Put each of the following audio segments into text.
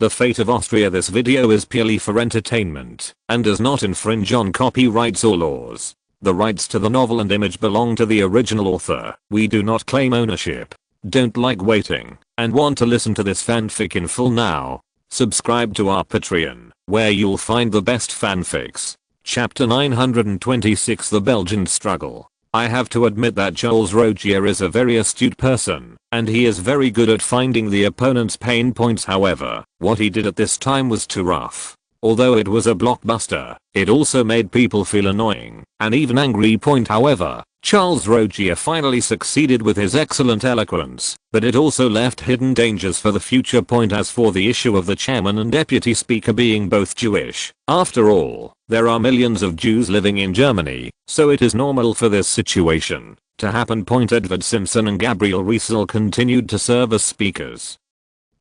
The Fate of Austria. This video is purely for entertainment and does not infringe on copyrights or laws. The rights to the novel and image belong to the original author. We do not claim ownership. Don't like waiting and want to listen to this fanfic in full now? Subscribe to our Patreon, where you'll find the best fanfics. Chapter 926, The Belgian Struggle. I have to admit that Charles Rogier is a very astute person, and he is very good at finding the opponent's pain points. However, what he did at this time was too rough. Although it was a blockbuster, it also made people feel annoying and even angry. However, Charles Rogier finally succeeded with his excellent eloquence, but it also left hidden dangers for the future. As for the issue of the chairman and deputy speaker being both Jewish, after all, there are millions of Jews living in Germany, so it is normal for this situation to happen. Edward Simpson and Gabriel Riesel continued to serve as speakers.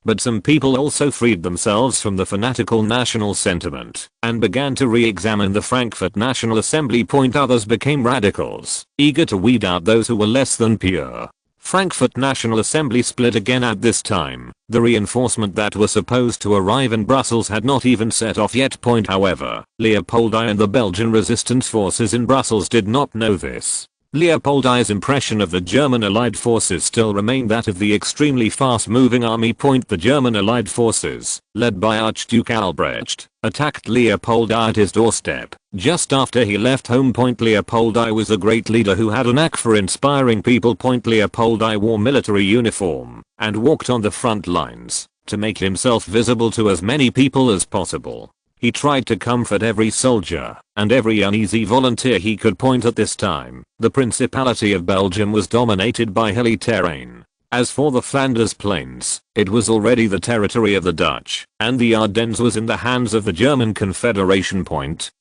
But some people also freed themselves from the fanatical national sentiment and began to re-examine the Frankfurt National Assembly. Others became radicals, eager to weed out those who were less than pure. Frankfurt National Assembly split again at this time. The reinforcement that were supposed to arrive in Brussels had not even set off yet. However, Leopoldi and the Belgian resistance forces in Brussels did not know this. Leopoldi's impression of the German Allied forces still remained that of the extremely fast-moving army. The German Allied forces, led by Archduke Albrecht, attacked Leopoldi at his doorstep just after he left home. Leopoldi was a great leader who had a knack for inspiring people. Leopoldi wore military uniform and walked on the front lines to make himself visible to as many people as possible. He tried to comfort every soldier and every uneasy volunteer he could. At this time, the Principality of Belgium was dominated by hilly terrain. As for the Flanders Plains, it was already the territory of the Dutch, and the Ardennes was in the hands of the German Confederation.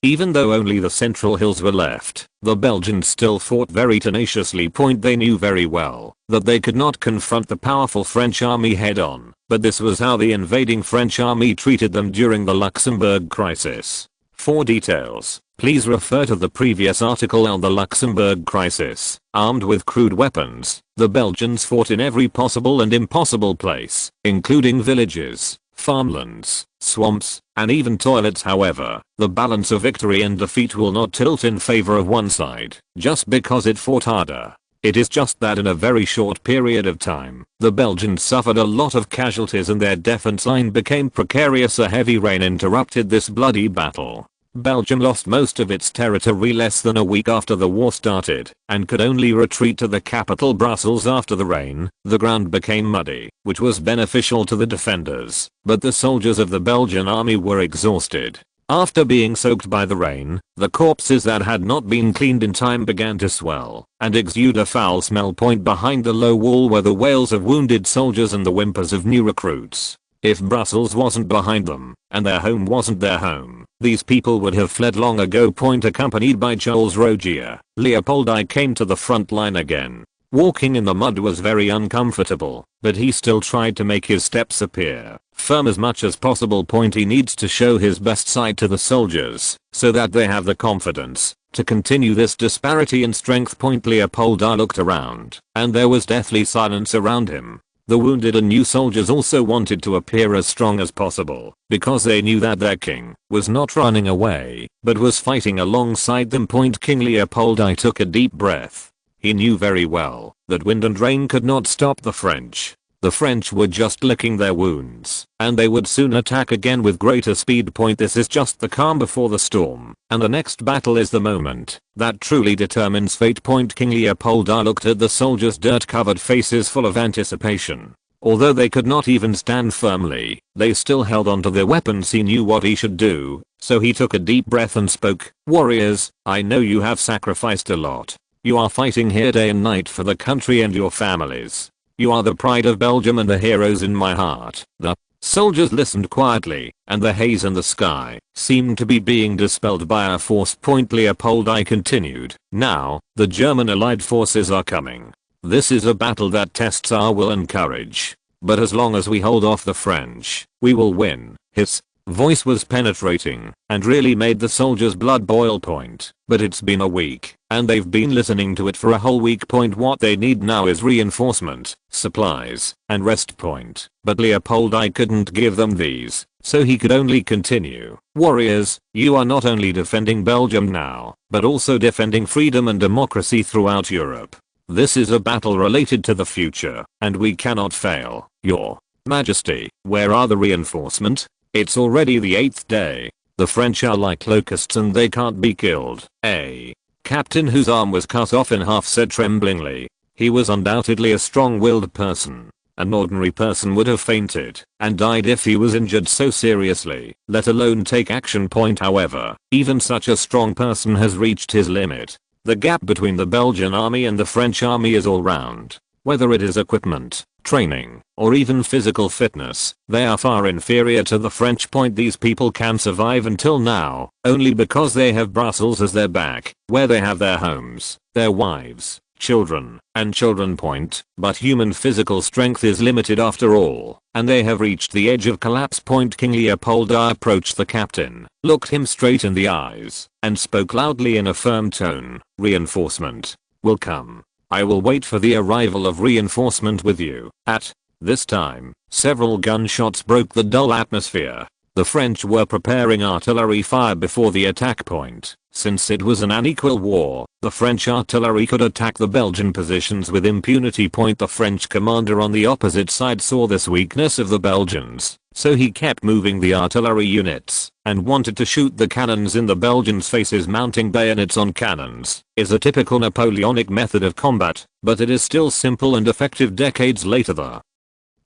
Even though only the central hills were left, the Belgians still fought very tenaciously. They knew very well that they could not confront the powerful French army head-on, but this was how the invading French army treated them during the Luxembourg crisis. For details, please refer to the previous article on the Luxembourg crisis. Armed with crude weapons, the Belgians fought in every possible and impossible place, including villages, farmlands, swamps, and even toilets. However, the balance of victory and defeat will not tilt in favor of one side just because it fought harder. It is just that in a very short period of time, the Belgians suffered a lot of casualties and their defense line became precarious. A heavy rain interrupted this bloody battle. Belgium lost most of its territory less than a week after the war started and could only retreat to the capital Brussels after the rain. The ground became muddy, which was beneficial to the defenders, but the soldiers of the Belgian army were exhausted. After being soaked by the rain, the corpses that had not been cleaned in time began to swell and exude a foul smell. Behind the low wall were the wails of wounded soldiers and the whimpers of new recruits. If Brussels wasn't behind them, and their home wasn't their home, these people would have fled long ago. Accompanied by Charles Rogier, Leopoldi came to the front line again. Walking in the mud was very uncomfortable, but he still tried to make his steps appear firm as much as possible. He needs to show his best side to the soldiers, so that they have the confidence to continue this disparity in strength. Leopoldi looked around, and there was deathly silence around him. The wounded and new soldiers also wanted to appear as strong as possible, because they knew that their king was not running away, but was fighting alongside them. King Leopoldi took a deep breath. He knew very well that wind and rain could not stop the French. The French were just licking their wounds, and they would soon attack again with greater speed. This is just the calm before the storm, and the next battle is the moment that truly determines fate. King Leopoldi looked at the soldiers' dirt-covered faces full of anticipation. Although they could not even stand firmly, they still held onto their weapons. He knew what he should do, so he took a deep breath and spoke. Warriors, I know you have sacrificed a lot. You are fighting here day and night for the country and your families. You are the pride of Belgium and the heroes in my heart. The soldiers listened quietly, and the haze in the sky seemed to be being dispelled by a force. Leopoldi continued. Now, the German Allied forces are coming. This is a battle that tests our will and courage. But as long as we hold off the French, we will win. His voice was penetrating and really made the soldiers' blood boil. But it's been a week and they've been listening to it for a whole week. What they need now is reinforcement, supplies, and rest. But Leopold I couldn't give them these, so he could only continue. Warriors, you are not only defending Belgium now, but also defending freedom and democracy throughout Europe. This is a battle related to the future, and we cannot fail. Your Majesty, where are the reinforcement? It's already the 8th day. The French are like locusts and they can't be killed. A captain whose arm was cut off in half said tremblingly. He was undoubtedly a strong-willed person. An ordinary person would have fainted and died if he was injured so seriously, let alone take action. However, even such a strong person has reached his limit. The gap between the Belgian army and the French army is all round. Whether it is equipment, training, or even physical fitness, they are far inferior to the French. These people can survive until now only because they have Brussels as their back, where they have their homes, their wives, children, and children. But human physical strength is limited after all, and they have reached the edge of collapse. King Leopold I approached the captain, looked him straight in the eyes, and spoke loudly in a firm tone. Reinforcement will come. I will wait for the arrival of reinforcement with you. At this time, several gunshots broke the dull atmosphere. The French were preparing artillery fire before the attack point. Since it was an unequal war, the French artillery could attack the Belgian positions with impunity. The French commander on the opposite side saw this weakness of the Belgians, so he kept moving the artillery units and wanted to shoot the cannons in the Belgians' faces. Mounting bayonets on cannons is a typical Napoleonic method of combat, but it is still simple and effective. Decades later, the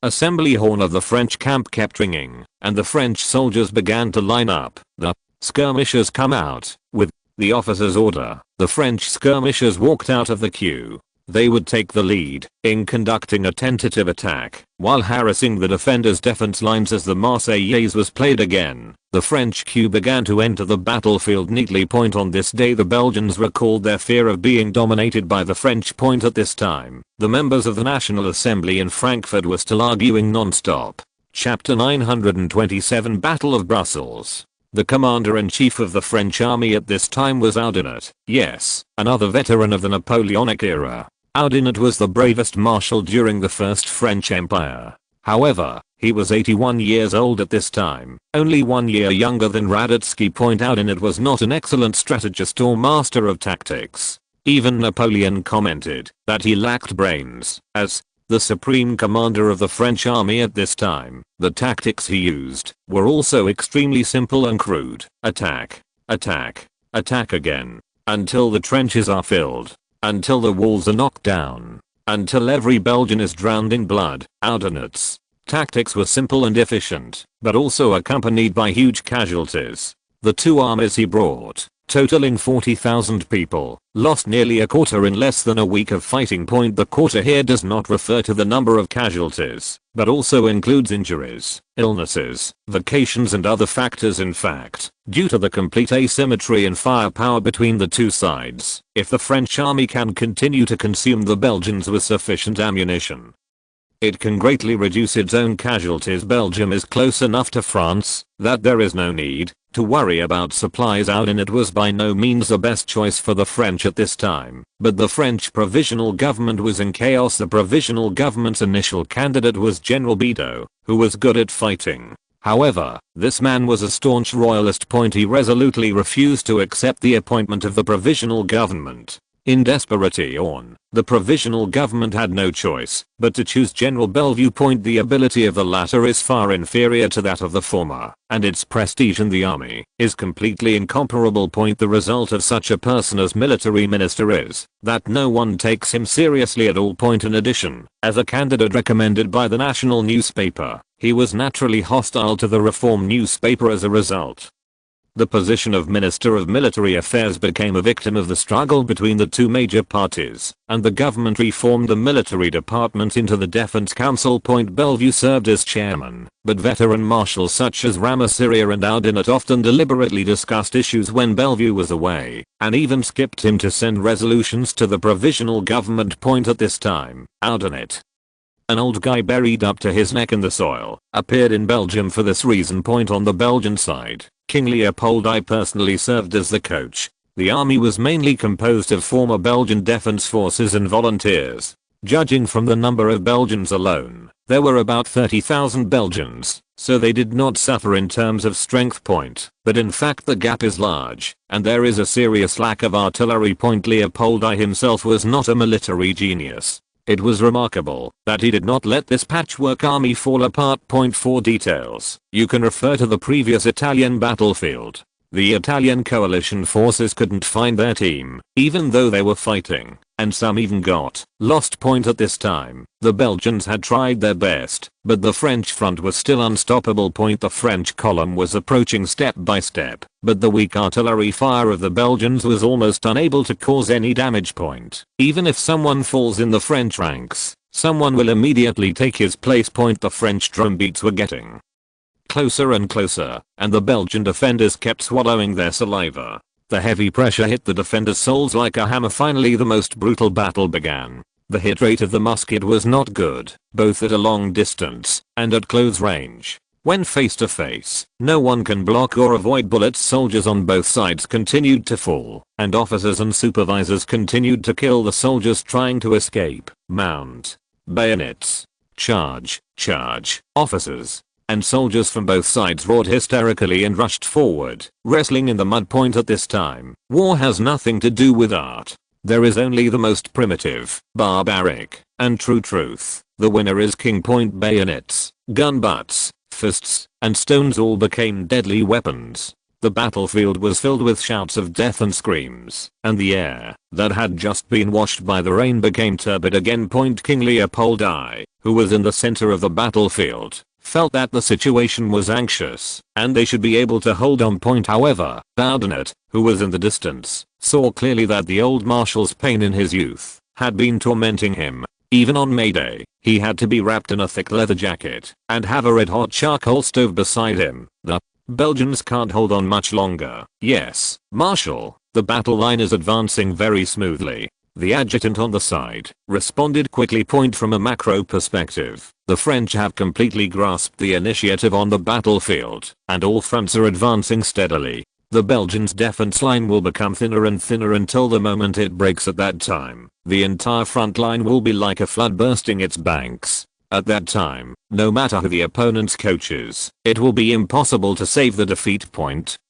assembly horn of the French camp kept ringing, and the French soldiers began to line up. The skirmishers come out. With the officer's order, the French skirmishers walked out of the queue. They would take the lead in conducting a tentative attack while harassing the defenders' defense lines. As the Marseillaise was played again, the French queue began to enter the battlefield neatly. On this day the Belgians recalled their fear of being dominated by the French. At this time, the members of the National Assembly in Frankfurt were still arguing non-stop. Chapter 927 Battle of Brussels. The commander-in-chief of the French army at this time was Oudinot. Yes, another veteran of the Napoleonic era. Oudinot was the bravest marshal during the First French Empire. However, he was 81 years old at this time, only 1 year younger than Radetzky. Oudinot was not an excellent strategist or master of tactics. Even Napoleon commented that he lacked brains. As the supreme commander of the French army at this time, the tactics he used were also extremely simple and crude. Attack, attack, attack again, until the trenches are filled, until the walls are knocked down, until every Belgian is drowned in blood. Oudinot's tactics were simple and efficient, but also accompanied by huge casualties. The two armies he brought, totaling 40,000 people, lost nearly a quarter in less than a week of fighting. The quarter here does not refer to the number of casualties, but also includes injuries, illnesses, vacations and other factors. In fact, due to the complete asymmetry in firepower between the two sides, if the French army can continue to consume the Belgians with sufficient ammunition, it can greatly reduce its own casualties. Belgium is close enough to France that there is no need to worry about supplies. Oudinot was by no means the best choice for the French at this time, but the French provisional government was in chaos. The provisional government's initial candidate was General Bidault, who was good at fighting. However, this man was a staunch royalist. He resolutely refused to accept the appointment of the provisional government. In desperation, the provisional government had no choice but to choose General Bellevue. The ability of the latter is far inferior to that of the former, and its prestige in the army is completely incomparable. The result of such a person as military minister is that no one takes him seriously at all. In addition, as a candidate recommended by the national newspaper, he was naturally hostile to the reform newspaper. As a result, the position of Minister of Military Affairs became a victim of the struggle between the two major parties, and the government reformed the military department into the Defense Council. Bellevue served as chairman, but veteran marshals such as Ramasseria and Oudinot often deliberately discussed issues when Bellevue was away, and even skipped him to send resolutions to the provisional government. At this time, Oudinot An old guy buried up to his neck in the soil appeared in Belgium for this reason. On the Belgian side, King Leopold I personally served as the coach. The army was mainly composed of former Belgian defense forces and volunteers. Judging from the number of Belgians alone, there were about 30,000 Belgians, so they did not suffer in terms of strength. But in fact the gap is large, and there is a serious lack of artillery. Leopold I himself was not a military genius. It was remarkable that he did not let this patchwork army fall apart. For details, you can refer to the previous Italian battlefield. The Italian coalition forces couldn't find their team, even though they were fighting, and some even got lost. At this time, the Belgians had tried their best, but the French front was still unstoppable. The French column was approaching step by step, but the weak artillery fire of the Belgians was almost unable to cause any damage. Even if someone falls in the French ranks, someone will immediately take his place. The French drum beats were getting closer and closer, and the Belgian defenders kept swallowing their saliva. The heavy pressure hit the defenders' souls like a hammer. Finally the most brutal battle began. The hit rate of the musket was not good, both at a long distance and at close range. When face to face, no one can block or avoid bullets. Soldiers on both sides continued to fall, and officers and supervisors continued to kill the soldiers trying to escape. Mount. Bayonets. Charge. Charge. Officers and soldiers from both sides roared hysterically and rushed forward, wrestling in the mud. At this time, war has nothing to do with art. There is only the most primitive, barbaric, and true truth. The winner is king. Bayonets, gun butts, fists, and stones all became deadly weapons. The battlefield was filled with shouts of death and screams, and the air that had just been washed by the rain became turbid again. King Leopold I, who was in the center of the battlefield, felt that the situation was anxious, and they should be able to hold on. However, Baudonnet, who was in the distance, saw clearly that the old marshal's pain in his youth had been tormenting him. Even on May Day, he had to be wrapped in a thick leather jacket and have a red-hot charcoal stove beside him. The Belgians can't hold on much longer. Yes, Marshal, the battle line is advancing very smoothly. The adjutant on the side responded quickly. From a macro perspective, the French have completely grasped the initiative on the battlefield, and all fronts are advancing steadily. The Belgians' defense line will become thinner and thinner until the moment it breaks. At that time, the entire front line will be like a flood bursting its banks. At that time, no matter who the opponent's coach is, it will be impossible to save the defeat.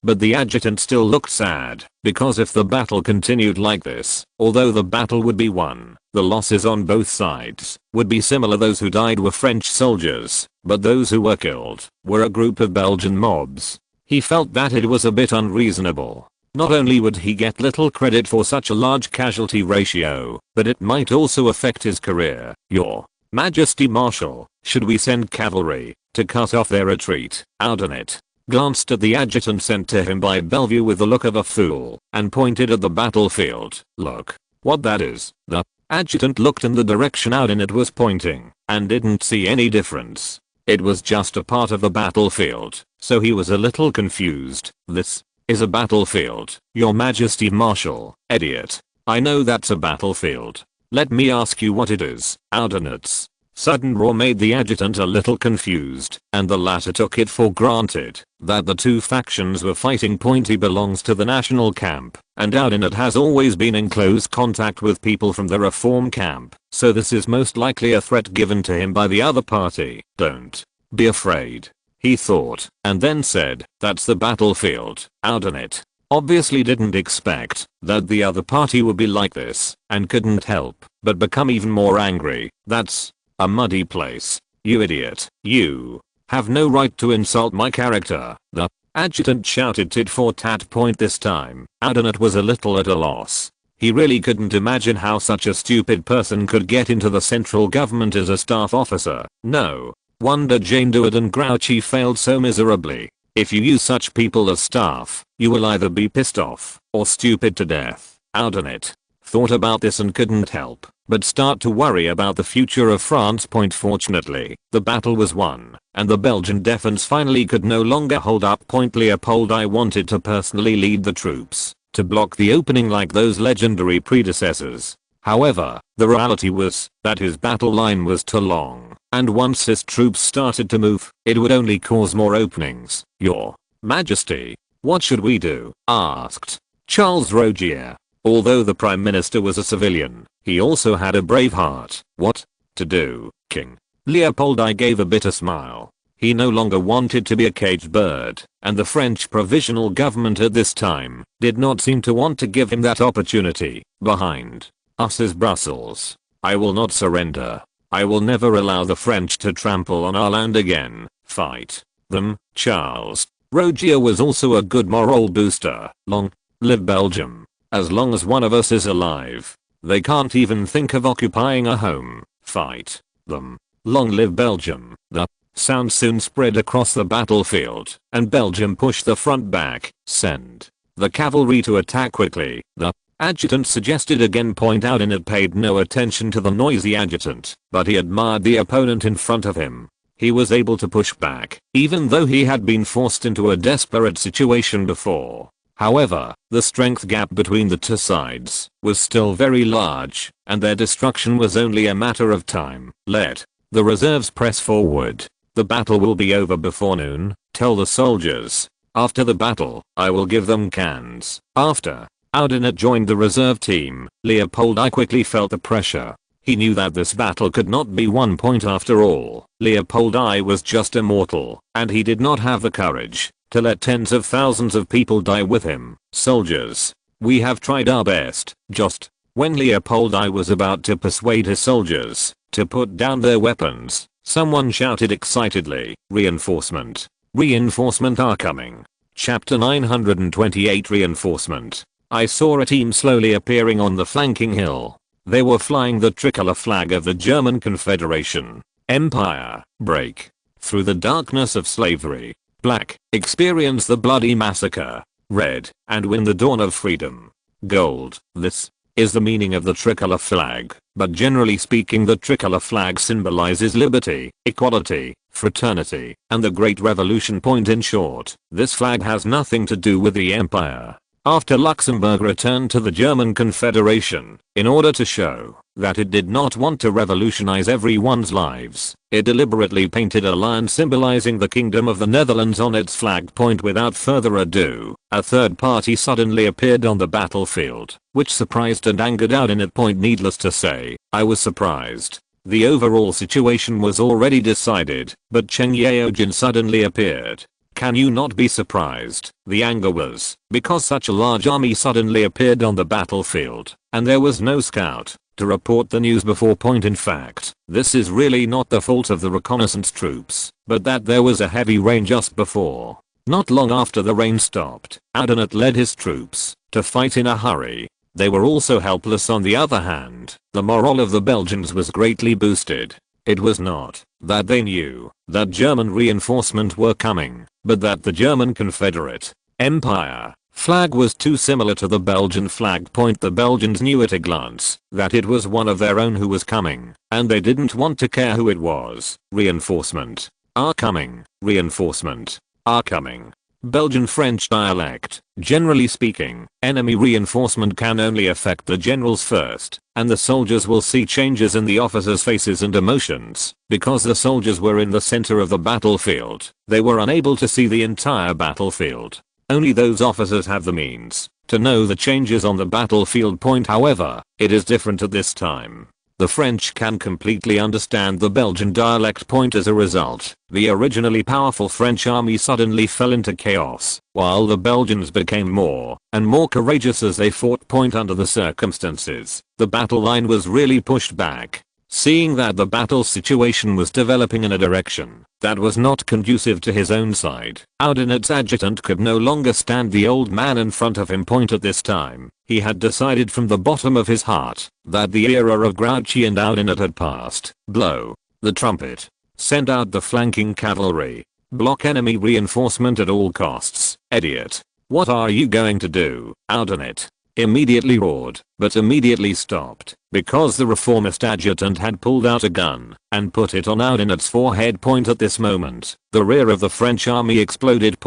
But the adjutant still looked sad, because if the battle continued like this, although the battle would be won, the losses on both sides would be similar. Those who died were French soldiers, but those who were killed were a group of Belgian mobs. He felt that it was a bit unreasonable. Not only would he get little credit for such a large casualty ratio, but it might also affect his career. Your Majesty Marshal, should we send cavalry to cut off their retreat? Baudonnet glanced at the adjutant sent to him by Bellevue with the look of a fool and pointed at the battlefield. Look, what that is. The adjutant looked in the direction Baudonnet was pointing and didn't see any difference. It was just a part of the battlefield, so he was a little confused. This is a battlefield, Your Majesty Marshal, idiot. I know that's a battlefield. Let me ask you what it is. Baudonnet's sudden roar made the adjutant a little confused, and the latter took it for granted that the two factions were fighting. He belongs to the national camp, and Baudonnet has always been in close contact with people from the reform camp, so this is most likely a threat given to him by the other party. Don't be afraid, he thought, and then said, that's the battlefield. Baudonnet obviously didn't expect that the other party would be like this, and couldn't help but become even more angry. That's a muddy place. You idiot. You have no right to insult my character. The adjutant shouted tit for tat. This time, Baudonnet was a little at a loss. He really couldn't imagine how such a stupid person could get into the central government as a staff officer. No wonder Jane Duard and Grouchy failed so miserably. If you use such people as staff, you will either be pissed off or stupid to death. Baudonnet thought about this and couldn't help but start to worry about the future of France. Fortunately, the battle was won, and the Belgian defense finally could no longer hold up. Leopold I wanted to personally lead the troops to block the opening like those legendary predecessors. However, the reality was that his battle line was too long, and once his troops started to move, it would only cause more openings. "Your Majesty, what should we do?" asked Charles Rogier. Although the Prime Minister was a civilian, he also had a brave heart. "What to do, King?" Leopold I gave a bitter smile. He no longer wanted to be a caged bird, and the French provisional government at this time did not seem to want to give him that opportunity. "Behind us is Brussels. I will not surrender. I will never allow the French to trample on our land again. Fight them, Charles." Rogier was also a good moral booster. "Long live Belgium. As long as one of us is alive, they can't even think of occupying a home. Fight them. Long live Belgium." The sound soon spread across the battlefield, and Belgium pushed the front back. "Send the cavalry to attack quickly," the adjutant suggested again. It paid no attention to the noisy adjutant, but he admired the opponent in front of him. He was able to push back, even though he had been forced into a desperate situation before. However, the strength gap between the two sides was still very large, and their destruction was only a matter of time. "Let the reserves press forward. The battle will be over before noon. Tell the soldiers. After the battle, I will give them cans." After Audinet joined the reserve team, Leopold I quickly felt the pressure. He knew that this battle could not be won. After all, Leopold I was just a mortal, and he did not have the courage to let tens of thousands of people die with him. "Soldiers, we have tried our best." Just when Leopold I was about to persuade his soldiers to put down their weapons, someone shouted excitedly, "Reinforcement! Reinforcement are coming!" Chapter 928 Reinforcement. I saw a team slowly appearing on the flanking hill. They were flying the tricolor flag of the German Confederation. Empire, break through the darkness of slavery. Black, experience the bloody massacre. Red, and win the dawn of freedom. Gold, this is the meaning of the tricolor flag, but generally speaking the tricolor flag symbolizes liberty, equality, fraternity, and the Great Revolution. In short, this flag has nothing to do with the empire. After Luxembourg returned to the German Confederation, in order to show that it did not want to revolutionize everyone's lives, it deliberately painted a lion symbolizing the Kingdom of the Netherlands on its flag. Without further ado, a third party suddenly appeared on the battlefield, which surprised and angered Audinet. Needless to say, I was surprised. The overall situation was already decided, but Cheng Yaojin suddenly appeared. Can you not be surprised? The anger was because such a large army suddenly appeared on the battlefield, and there was no scout to report the news before. In fact, this is really not the fault of the reconnaissance troops, but that there was a heavy rain just before. Not long after the rain stopped, Audinet led his troops to fight in a hurry. They were also helpless. On the other hand, the morale of the Belgians was greatly boosted. It was not that they knew that German reinforcement were coming, but that the German Confederate Empire flag was too similar to the Belgian flag. The Belgians knew at a glance that it was one of their own who was coming, and they didn't want to care who it was. Reinforcement are coming. Reinforcement are coming. Belgian French dialect. Generally speaking, enemy reinforcement can only affect the generals first, and the soldiers will see changes in the officers' faces and emotions. Because the soldiers were in the center of the battlefield, they were unable to see the entire battlefield. Only those officers have the means to know the changes on the battlefield. However, it is different at this time. The French can completely understand the Belgian dialect. As a result, the originally powerful French army suddenly fell into chaos, while the Belgians became more and more courageous as they fought. Under the circumstances, the battle line was really pushed back. Seeing that the battle situation was developing in a direction that was not conducive to his own side, Audinet's adjutant could no longer stand the old man in front of him. At this time, he had decided from the bottom of his heart that the era of Grouchy and Audinet had passed. Blow the trumpet. Send out the flanking cavalry. Block enemy reinforcement at all costs. Idiot. What are you going to do? Audinet immediately roared, but immediately stopped, because the reformist adjutant had pulled out a gun and put it on Audinet's forehead. At this moment, the rear of the French army exploded.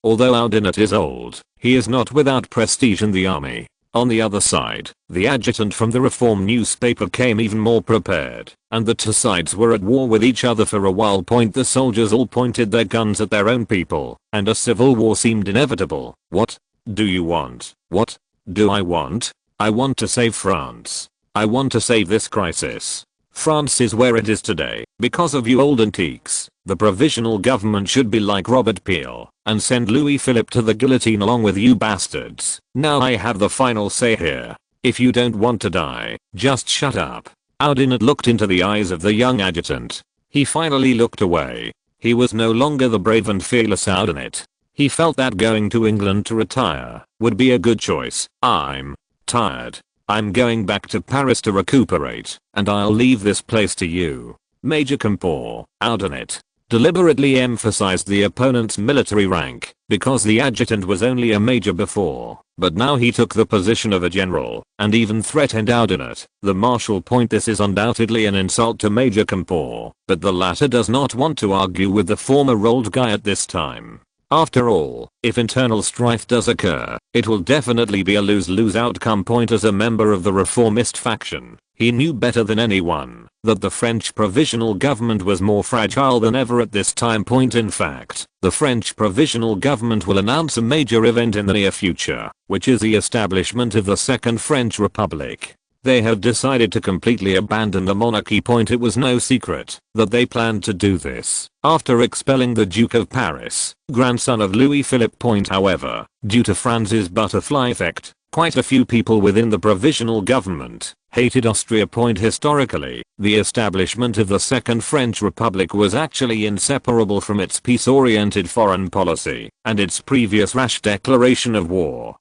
Although Audinet is old, he is not without prestige in the army. On the other side, the adjutant from the Reform newspaper came even more prepared, and the two sides were at war with each other for a while. The soldiers all pointed their guns at their own people, and a civil war seemed inevitable. What do you want? What do I want? I want to save France. I want to save this crisis. France is where it is today because of you old antiques. The provisional government should be like Robert Peel and send Louis Philippe to the guillotine along with you bastards. Now I have the final say here. If you don't want to die, just shut up. Oudinot looked into the eyes of the young adjutant. He finally looked away. He was no longer the brave and fearless Oudinot. He felt that going to England to retire would be a good choice. I'm tired. I'm going back to Paris to recuperate, and I'll leave this place to you. Major Compo. Oudinot deliberately emphasized the opponent's military rank because the adjutant was only a major before, but now he took the position of a general and even threatened Oudinot, the marshal. This is undoubtedly an insult to Major Compo, but the latter does not want to argue with the former old guy at this time. After all, if internal strife does occur, it will definitely be a lose-lose outcome. As a member of the reformist faction, he knew better than anyone that the French provisional government was more fragile than ever at this time. In fact, the French provisional government will announce a major event in the near future, which is the establishment of the Second French Republic. They have decided to completely abandon the monarchy. It was no secret that they planned to do this after expelling the Duke of Paris, grandson of Louis Philippe. However, due to Franz's butterfly effect, quite a few people within the provisional government hated Austria. Historically, the establishment of the Second French Republic was actually inseparable from its peace-oriented foreign policy, and its previous rash declaration of war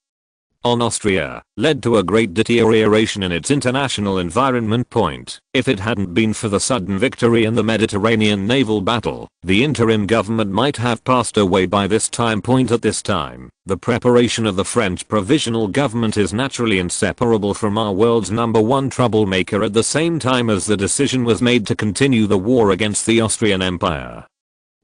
on Austria led to a great deterioration in its international environment. If it hadn't been for the sudden victory in the Mediterranean naval battle, the interim government might have passed away by this time. At this time, the preparation of the French provisional government is naturally inseparable from our world's #1 troublemaker at the same time as the decision was made to continue the war against the Austrian Empire.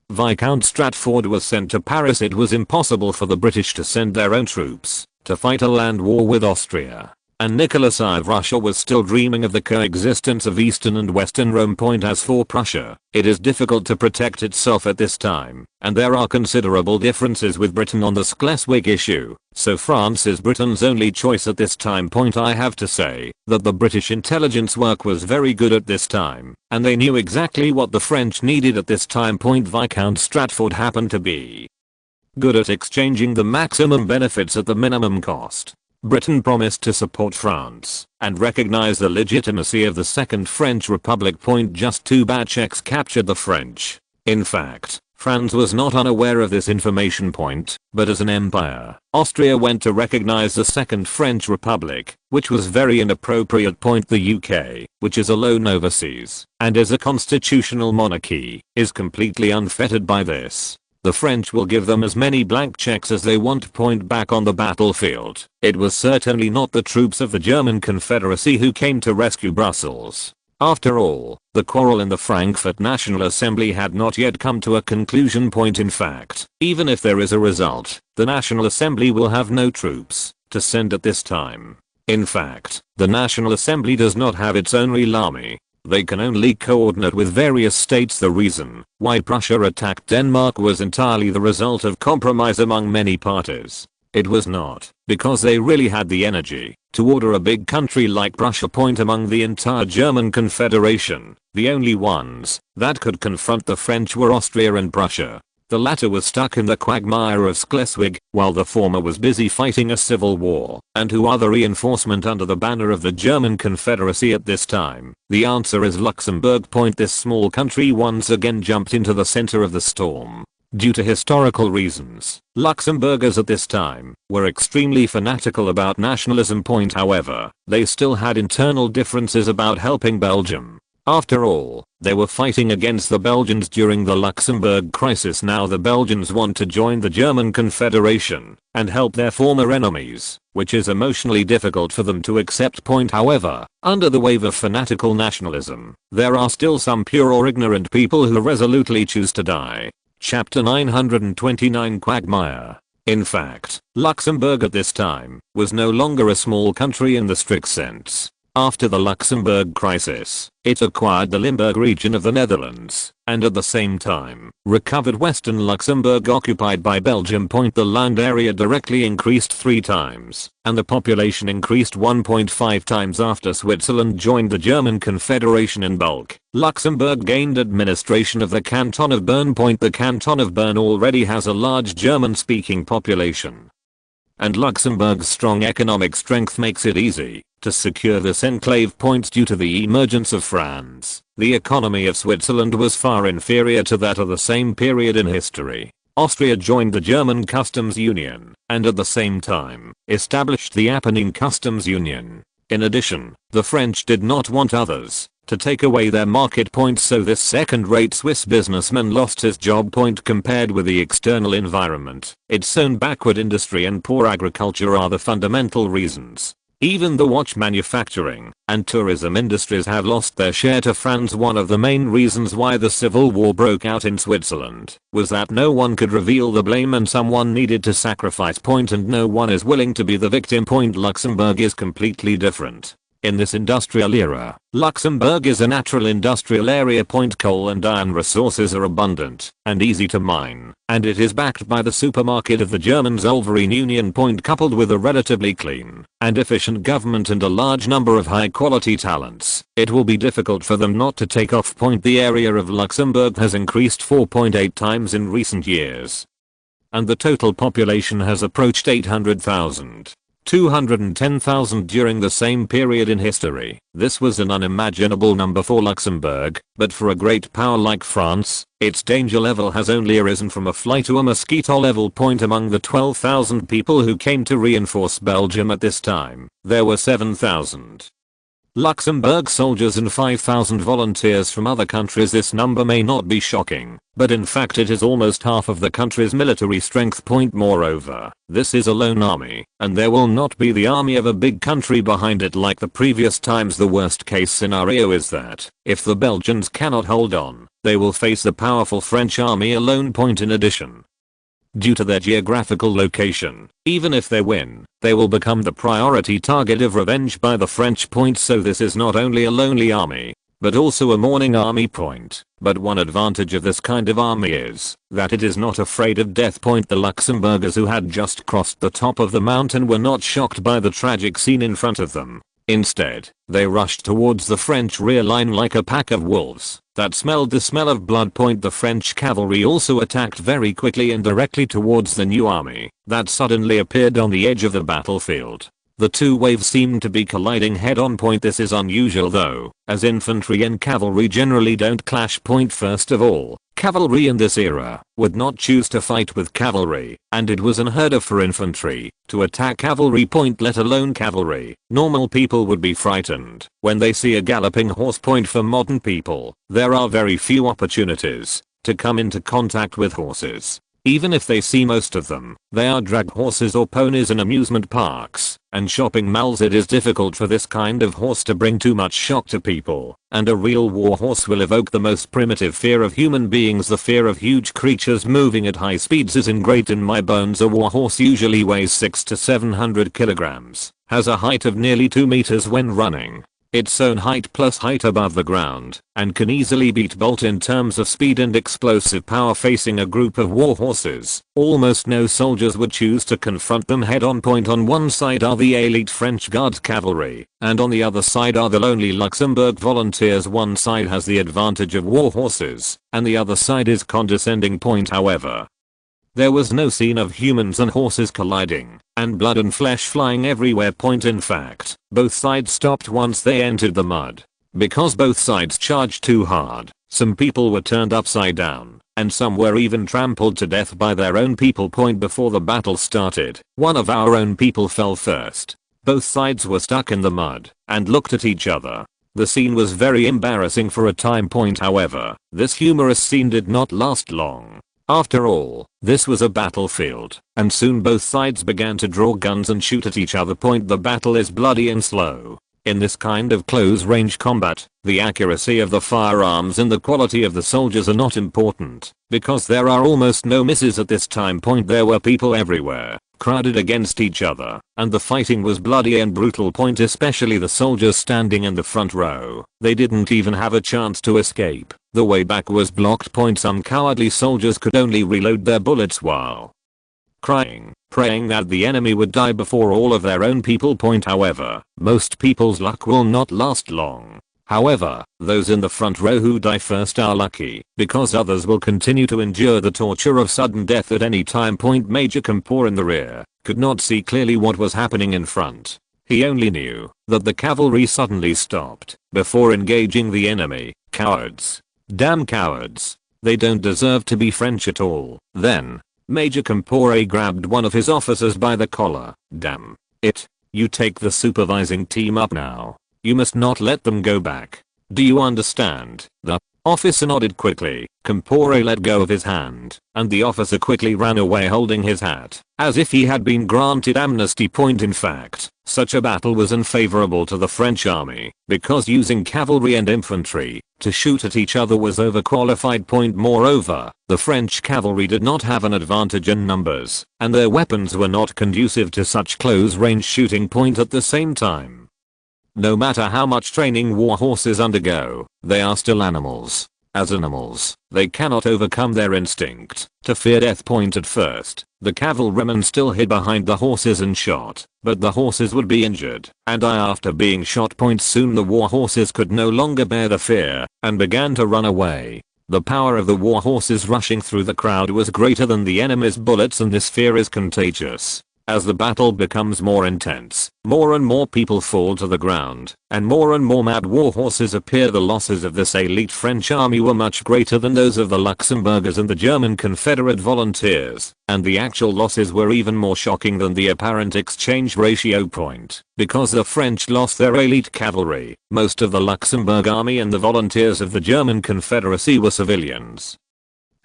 Viscount Stratford was sent to Paris. It was impossible for the British to send their own troops to fight a land war with Austria, and Nicholas I of Russia was still dreaming of the coexistence of Eastern and Western Rome. As for Prussia, it is difficult to protect itself at this time, and there are considerable differences with Britain on the Schleswig issue, so France is Britain's only choice at this time. I have to say that the British intelligence work was very good at this time, and they knew exactly what the French needed at this time. Viscount Stratford happened to be good at exchanging the maximum benefits at the minimum cost. Britain promised to support France and recognize the legitimacy of the Second French Republic. Just too bad Czechs captured the French. In fact, Franz was not unaware of this information. But as an empire, Austria went to recognize the Second French Republic, which was very inappropriate. The UK, which is alone overseas and is a constitutional monarchy, is completely unfettered by this. The French will give them as many blank checks as they want. Back on the battlefield, it was certainly not the troops of the German Confederacy who came to rescue Brussels. After all, the quarrel in the Frankfurt National Assembly had not yet come to a conclusion. In fact, even if there is a result, the National Assembly will have no troops to send at this time. In fact, the National Assembly does not have its own real army. They can only coordinate with various states. The reason why Prussia attacked Denmark was entirely the result of compromise among many parties. It was not because they really had the energy to order a big country like Prussia. Among the entire German Confederation, the only ones that could confront the French were Austria and Prussia. The latter was stuck in the quagmire of Schleswig, while the former was busy fighting a civil war and who other reinforcement under the banner of the German Confederacy at this time. The answer is Luxembourg. This small country once again jumped into the center of the storm. Due to historical reasons, Luxembourgers at this time were extremely fanatical about nationalism. However, they still had internal differences about helping Belgium. After all, they were fighting against the Belgians during the Luxembourg crisis. Now the Belgians want to join the German Confederation and help their former enemies, which is emotionally difficult for them to accept. However, under the wave of fanatical nationalism, there are still some pure or ignorant people who resolutely choose to die. Chapter 929 Quagmire. In fact, Luxembourg at this time was no longer a small country in the strict sense. After the Luxembourg crisis, it acquired the Limburg region of the Netherlands, and at the same time, recovered Western Luxembourg occupied by Belgium. The land area directly increased 3 times, and the population increased 1.5 times after Switzerland joined the German Confederation in bulk. Luxembourg gained administration of the canton of Bern. The canton of Bern already has a large German-speaking population, and Luxembourg's strong economic strength makes it easy to secure this enclave. Due to the emergence of France, the economy of Switzerland was far inferior to that of the same period in history. Austria joined the German customs union, and at the same time, established the Apennine customs union. In addition, the French did not want others to take away their market. So this second-rate Swiss businessman lost his job. Compared with the external environment, its own backward industry and poor agriculture are the fundamental reasons. Even the watch manufacturing and tourism industries have lost their share to France. One of the main reasons why the civil war broke out in Switzerland was that no one could reveal the blame and someone needed to sacrifice. And no one is willing to be the victim. Luxembourg is completely different. In this industrial era, Luxembourg is a natural industrial area. Coal and iron resources are abundant and easy to mine, and it is backed by the supermarket of the German Zollverein Union. Coupled with a relatively clean and efficient government and a large number of high quality talents, it will be difficult for them not to take off. The area of Luxembourg has increased 4.8 times in recent years, and the total population has approached 800,000. 210,000 during the same period in history. This was an unimaginable number for Luxembourg, but for a great power like France, its danger level has only arisen from a fly to a mosquito level. Among the 12,000 people who came to reinforce Belgium at this time, there were 7,000 Luxembourg soldiers and 5,000 volunteers from other countries. This number may not be shocking, but in fact it is almost half of the country's military strength. Moreover, this is a lone army, and there will not be the army of a big country behind it like the previous times. The worst case scenario is that, if the Belgians cannot hold on, they will face the powerful French army alone. In addition, due to their geographical location, even if they win, they will become the priority target of revenge by the French. So this is not only a lonely army, but also a mourning army. But one advantage of this kind of army is that it is not afraid of death. The Luxembourgers who had just crossed the top of the mountain were not shocked by the tragic scene in front of them. Instead, they rushed towards the French rear line like a pack of wolves that smelled the smell of blood. The French cavalry also attacked very quickly and directly towards the new army that suddenly appeared on the edge of the battlefield. The two waves seemed to be colliding head-on. This is unusual though, as infantry and cavalry generally don't clash. First of all, cavalry in this era would not choose to fight with cavalry, and it was unheard of for infantry to attack cavalry. Let alone cavalry. Normal people would be frightened when they see a galloping horse. For modern people, there are very few opportunities to come into contact with horses. Even if they see most of them, they are drag horses or ponies in amusement parks and shopping malls. It is difficult for this kind of horse to bring too much shock to people, and a real war horse will evoke the most primitive fear of human beings. The fear of huge creatures moving at high speeds is ingrained in my bones. A war horse usually weighs 600 to 700 kilograms, has a height of nearly 2 meters when running, its own height plus height above the ground, and can easily beat Bolt in terms of speed and explosive power. Facing a group of war horses, almost no soldiers would choose to confront them head-on. On one side are the elite French Guards cavalry, and on the other side are the lonely Luxembourg volunteers. One side has the advantage of war horses, and the other side is condescending. However, there was no scene of humans and horses colliding, and blood and flesh flying everywhere. In fact, both sides stopped once they entered the mud. Because both sides charged too hard, some people were turned upside down, and some were even trampled to death by their own people. Before the battle started, one of our own people fell first. Both sides were stuck in the mud, and looked at each other. The scene was very embarrassing for a time. However, this humorous scene did not last long. After all, this was a battlefield, and soon both sides began to draw guns and shoot at each other. The battle is bloody and slow. In this kind of close-range combat, the accuracy of the firearms and the quality of the soldiers are not important, because there are almost no misses at this time point. There were people everywhere, crowded against each other, and the fighting was bloody and brutal point, especially the soldiers standing in the front row. They didn't even have a chance to escape. The way back was blocked point. Some cowardly soldiers could only reload their bullets while crying, praying that the enemy would die before all of their own people point. However, most people's luck will not last long. However, those in the front row who die first are lucky, because others will continue to endure the torture of sudden death at any time point. Major Campor in the rear could not see clearly what was happening in front. He only knew that the cavalry suddenly stopped before engaging the enemy. Cowards. Damn cowards. They don't deserve to be French at all. Then, Major Campore grabbed one of his officers by the collar. Damn it. You take the supervising team up now. You must not let them go back. Do you understand? The officer nodded quickly. Campore let go of his hand, and the officer quickly ran away holding his hat, as if he had been granted amnesty point. In fact, such a battle was unfavorable to the French army, because using cavalry and infantry to shoot at each other was overqualified point. Moreover, the French cavalry did not have an advantage in numbers, and their weapons were not conducive to such close-range shooting point. At the same time, no matter how much training war horses undergo, they are still animals. As animals, they cannot overcome their instinct to fear death point. At first, the cavalrymen still hid behind the horses and shot, but the horses would be injured and die after being shot point. Soon the war horses could no longer bear the fear and began to run away. The power of the war horses rushing through the crowd was greater than the enemy's bullets, and this fear is contagious. As the battle becomes more intense, more and more people fall to the ground, and more mad war horses appear. The losses of this elite French army were much greater than those of the Luxembourgers and the German Confederate volunteers, and the actual losses were even more shocking than the apparent exchange ratio point, because the French lost their elite cavalry. Most of the Luxembourg army and the volunteers of the German Confederacy were civilians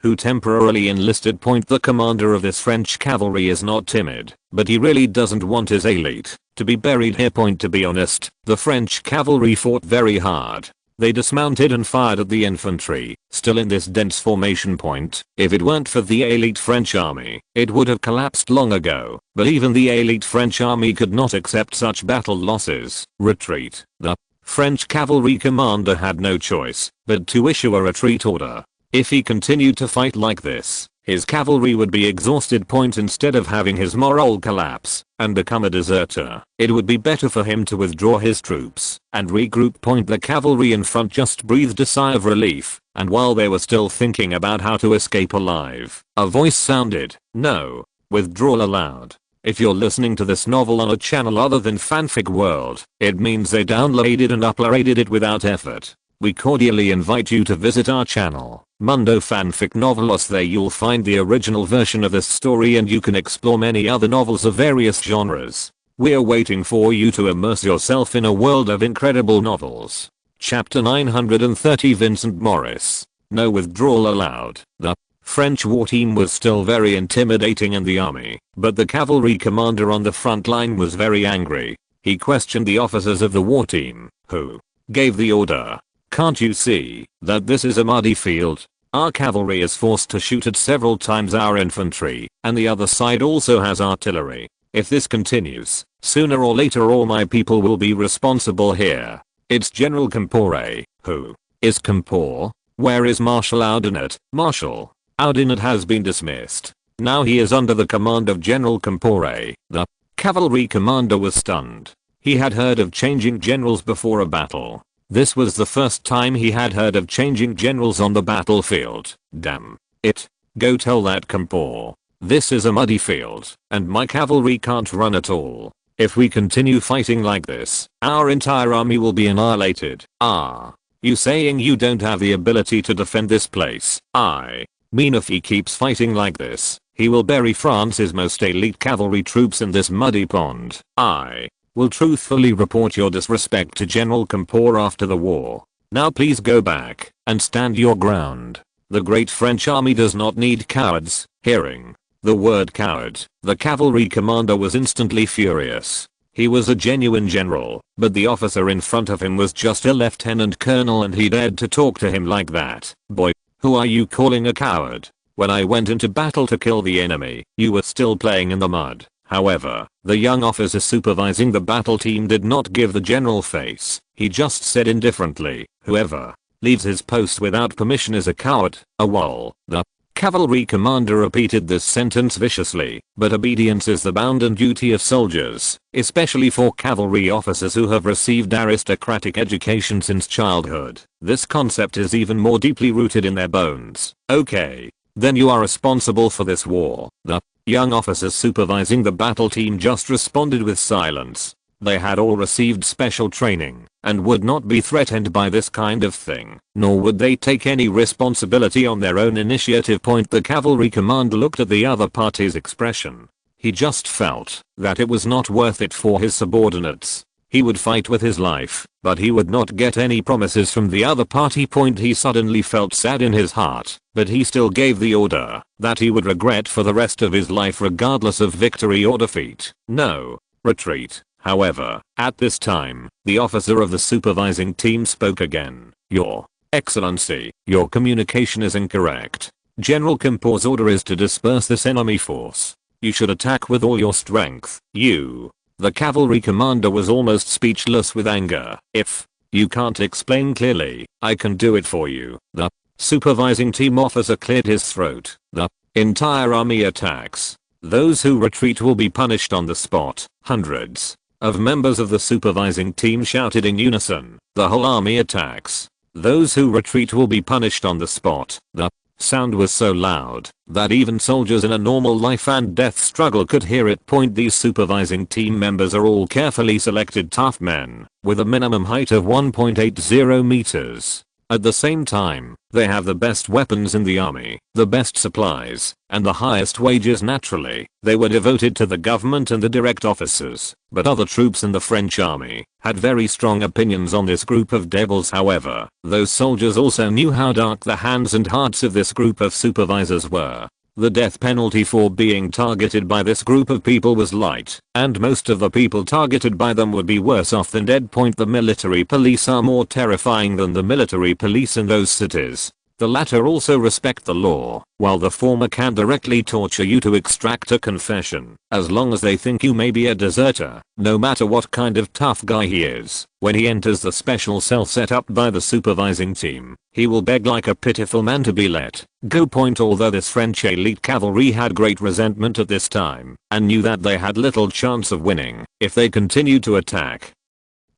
who temporarily enlisted point. The commander of this French cavalry is not timid, but he really doesn't want his elite to be buried here point. To be honest, the French cavalry fought very hard. They dismounted and fired at the infantry, still in this dense formation point. If it weren't for the elite French army, it would have collapsed long ago, but even the elite French army could not accept such battle losses. Retreat. The French cavalry commander had no choice but to issue a retreat order. If he continued to fight like this, his cavalry would be exhausted point. Instead of having his morale collapse and become a deserter, it would be better for him to withdraw his troops and regroup point. The cavalry in front just breathed a sigh of relief, and while they were still thinking about how to escape alive, a voice sounded. No. Withdrawal allowed. If you're listening to this novel on a channel other than Fanfic World, it means they downloaded and uploaded it without effort. We cordially invite you to visit our channel, Mundo Fanfic Novelos. There you'll find the original version of this story, and you can explore many other novels of various genres. We're waiting for you to immerse yourself in a world of incredible novels. Chapter 930. Vincent Morris. No withdrawal allowed. The French war team was still very intimidating in the army, but the cavalry commander on the front line was very angry. He questioned the officers of the war team, who gave the order. Can't you see that this is a muddy field? Our cavalry is forced to shoot at several times our infantry, and the other side also has artillery. If this continues, sooner or later all my people will be responsible here. It's General Campore. Who is Campore? Where is Marshal Oudinet? Marshal Oudinet has been dismissed. Now he is under the command of General Campore. The cavalry commander was stunned. He had heard of changing generals before a battle. This was the first time he had heard of changing generals on the battlefield. Damn it. Go tell that Campore. This is a muddy field, and my cavalry can't run at all. If we continue fighting like this, our entire army will be annihilated. Ah. You saying you don't have the ability to defend this place? I mean, if he keeps fighting like this, he will bury France's most elite cavalry troops in this muddy pond. I will truthfully report your disrespect to General Campore after the war. Now please go back and stand your ground. The great French army does not need cowards. Hearing the word coward, the cavalry commander was instantly furious. He was a genuine general, but the officer in front of him was just a lieutenant colonel and he dared to talk to him like that. Boy, who are you calling a coward? When I went into battle to kill the enemy, you were still playing in the mud. However, the young officer supervising the battle team did not give the general face. He just said indifferently, whoever leaves his post without permission is a coward, a wall. The cavalry commander repeated this sentence viciously, but obedience is the bounden duty of soldiers, especially for cavalry officers who have received aristocratic education since childhood. This concept is even more deeply rooted in their bones. Okay, then you are responsible for this war. The young officers supervising the battle team just responded with silence. They had all received special training and would not be threatened by this kind of thing, nor would they take any responsibility on their own initiative. The cavalry commander looked at the other party's expression. He just felt that it was not worth it for his subordinates. He would fight with his life, but he would not get any promises from the other party. He suddenly felt sad in his heart, but he still gave the order that he would regret for the rest of his life regardless of victory or defeat. No, retreat. However, at this time, the officer of the supervising team spoke again. Your Excellency, your communication is incorrect. General Kempo's order is to disperse this enemy force. You should attack with all your strength. The cavalry commander was almost speechless with anger. If you can't explain clearly, I can do it for you. The supervising team officer cleared his throat. The entire army attacks. Those who retreat will be punished on the spot. Hundreds of members of the supervising team shouted in unison. The whole army attacks. Those who retreat will be punished on the spot. The sound was so loud that even soldiers in a normal life and death struggle could hear it. These supervising team members are all carefully selected tough men with a minimum height of 1.80 meters. At the same time, they have the best weapons in the army, the best supplies, and the highest wages. Naturally, they were devoted to the government and the direct officers, but other troops in the French army had very strong opinions on this group of devils. However, those soldiers also knew how dark the hands and hearts of this group of supervisors were. The death penalty for being targeted by this group of people was light, and most of the people targeted by them would be worse off than dead. The military police are more terrifying than the military police in those cities. The latter also respect the law, while the former can directly torture you to extract a confession, as long as they think you may be a deserter, no matter what kind of tough guy he is. When he enters the special cell set up by the supervising team, he will beg like a pitiful man to be let go. Although this French elite cavalry had great resentment at this time, and knew that they had little chance of winning if they continued to attack,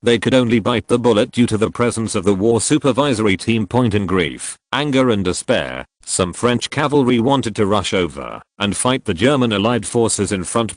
they could only bite the bullet due to the presence of the war supervisory team. In grief, anger and despair, some French cavalry wanted to rush over and fight the German allied forces in front.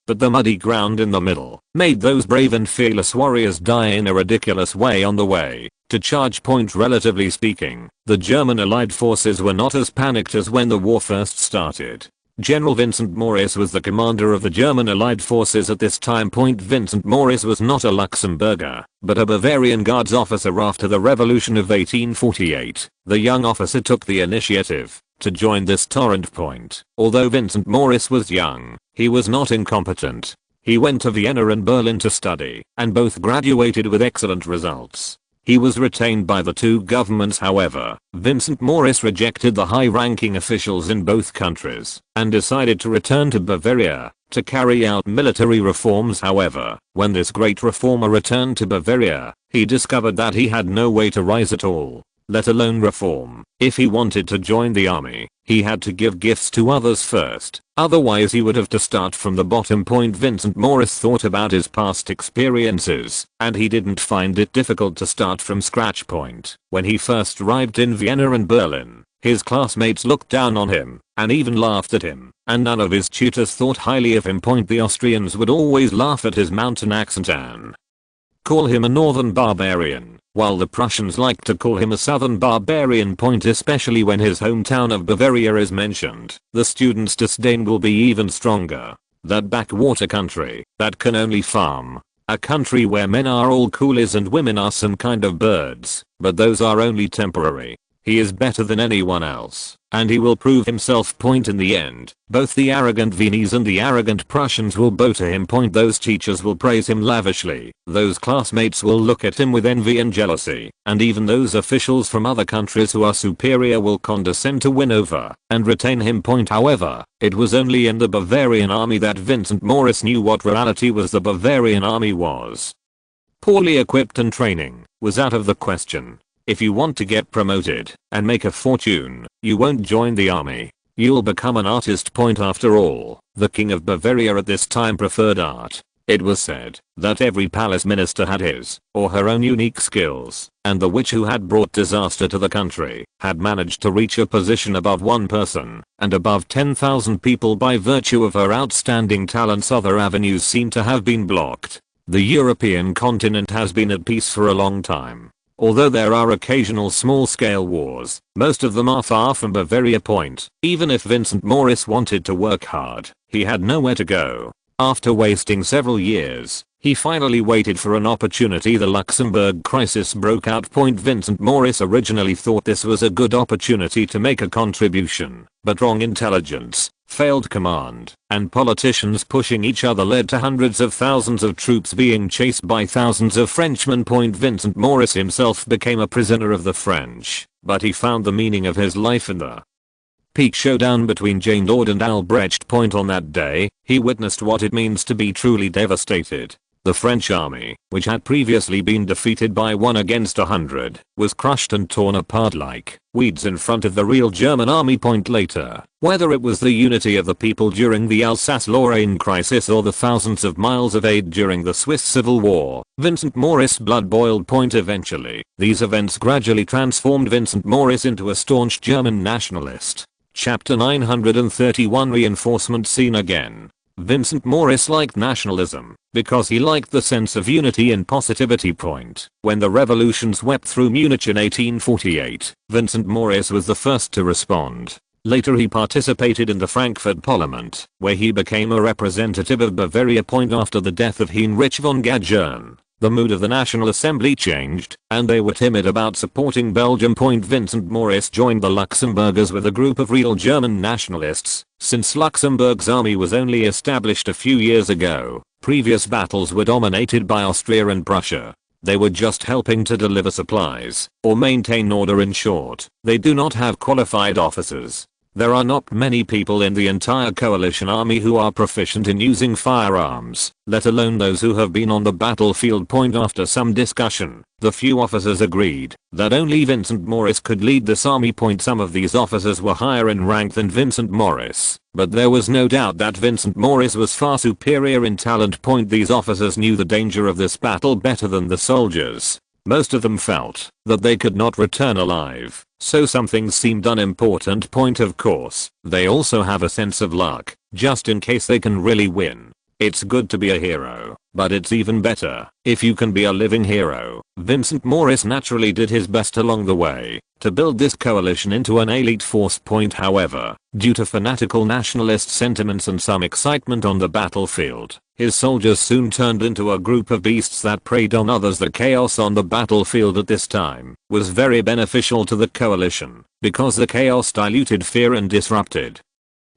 But the muddy ground in the middle made those brave and fearless warriors die in a ridiculous way on the way to charge. Relatively speaking, the German allied forces were not as panicked as when the war first started. General Vincent Maurice was the commander of the German allied forces at this time. Vincent Maurice was not a Luxembourger, but a Bavarian Guards officer after the Revolution of 1848. The young officer took the initiative to join this torrent. Although Vincent Maurice was young, he was not incompetent. He went to Vienna and Berlin to study, and both graduated with excellent results. He was retained by the two governments. However, Vincent Maurice rejected the high-ranking officials in both countries and decided to return to Bavaria to carry out military reforms. However, when this great reformer returned to Bavaria, he discovered that he had no way to rise at all, let alone reform. If he wanted to join the army, he had to give gifts to others first, otherwise he would have to start from the bottom. Vincent Maurice thought about his past experiences, and he didn't find it difficult to start from scratch. When he first arrived in Vienna and Berlin, his classmates looked down on him and even laughed at him, and none of his tutors thought highly of him. The Austrians would always laugh at his mountain accent and call him a northern barbarian, while the Prussians liked to call him a southern barbarian. Especially when his hometown of Bavaria is mentioned, the students' disdain will be even stronger. That backwater country that can only farm. A country where men are all coolies and women are some kind of birds, but those are only temporary. He is better than anyone else, and he will prove himself. In the end, both the arrogant Viennese and the arrogant Prussians will bow to him. Those teachers will praise him lavishly, those classmates will look at him with envy and jealousy, and even those officials from other countries who are superior will condescend to win over and retain him. However, it was only in the Bavarian army that Vincent Morris knew what reality was. The Bavarian army was poorly equipped and training was out of the question. If you want to get promoted and make a fortune, you won't join the army. You'll become an artist. After all, the king of Bavaria at this time preferred art. It was said that every palace minister had his or her own unique skills, and the witch who had brought disaster to the country had managed to reach a position above one person and above 10,000 people by virtue of her outstanding talents. Other avenues seem to have been blocked. The European continent has been at peace for a long time. Although there are occasional small-scale wars, most of them are far from Bavaria. Even if Vincent Morris wanted to work hard, he had nowhere to go. After wasting several years, he finally waited for an opportunity. The Luxembourg crisis broke out. Vincent Morris originally thought this was a good opportunity to make a contribution, but wrong intelligence, failed command, and politicians pushing each other led to hundreds of thousands of troops being chased by thousands of Frenchmen. Vincent Morris himself became a prisoner of the French, but he found the meaning of his life in the peak showdown between Jane Lord and Albrecht. On that day, he witnessed what it means to be truly devastated. The French army, which had previously been defeated by 1 against 100, was crushed and torn apart like weeds in front of the real German army. Later, whether it was the unity of the people during the Alsace-Lorraine crisis or the thousands of miles of aid during the Swiss Civil War, Vincent Morris' blood boiled. Eventually, these events gradually transformed Vincent Morris into a staunch German nationalist. Chapter 931 Reinforcement Scene again. Vincent Morris liked nationalism because he liked the sense of unity and positivity. When the revolution swept through Munich in 1848, Vincent Morris was the first to respond. Later he participated in the Frankfurt Parliament, where he became a representative of Bavaria. After the death of Heinrich von Gagern, the mood of the National Assembly changed, and they were timid about supporting Belgium. Vincent Morris joined the Luxembourgers with a group of real German nationalists. Since Luxembourg's army was only established a few years ago, previous battles were dominated by Austria and Prussia. They were just helping to deliver supplies or maintain order. In short, they do not have qualified officers. There are not many people in the entire coalition army who are proficient in using firearms, let alone those who have been on the battlefield. After some discussion, the few officers agreed that only Vincent Morris could lead this army. Some of these officers were higher in rank than Vincent Morris, but there was no doubt that Vincent Morris was far superior in talent. These officers knew the danger of this battle better than the soldiers. Most of them felt that they could not return alive, so something seemed unimportant. Of course, they also have a sense of luck, just in case they can really win. It's good to be a hero, but it's even better if you can be a living hero. Vincent Morris naturally did his best along the way to build this coalition into an elite force. However, due to fanatical nationalist sentiments and some excitement on the battlefield, his soldiers soon turned into a group of beasts that preyed on others. The chaos on the battlefield at this time was very beneficial to the coalition, because the chaos diluted fear and disrupted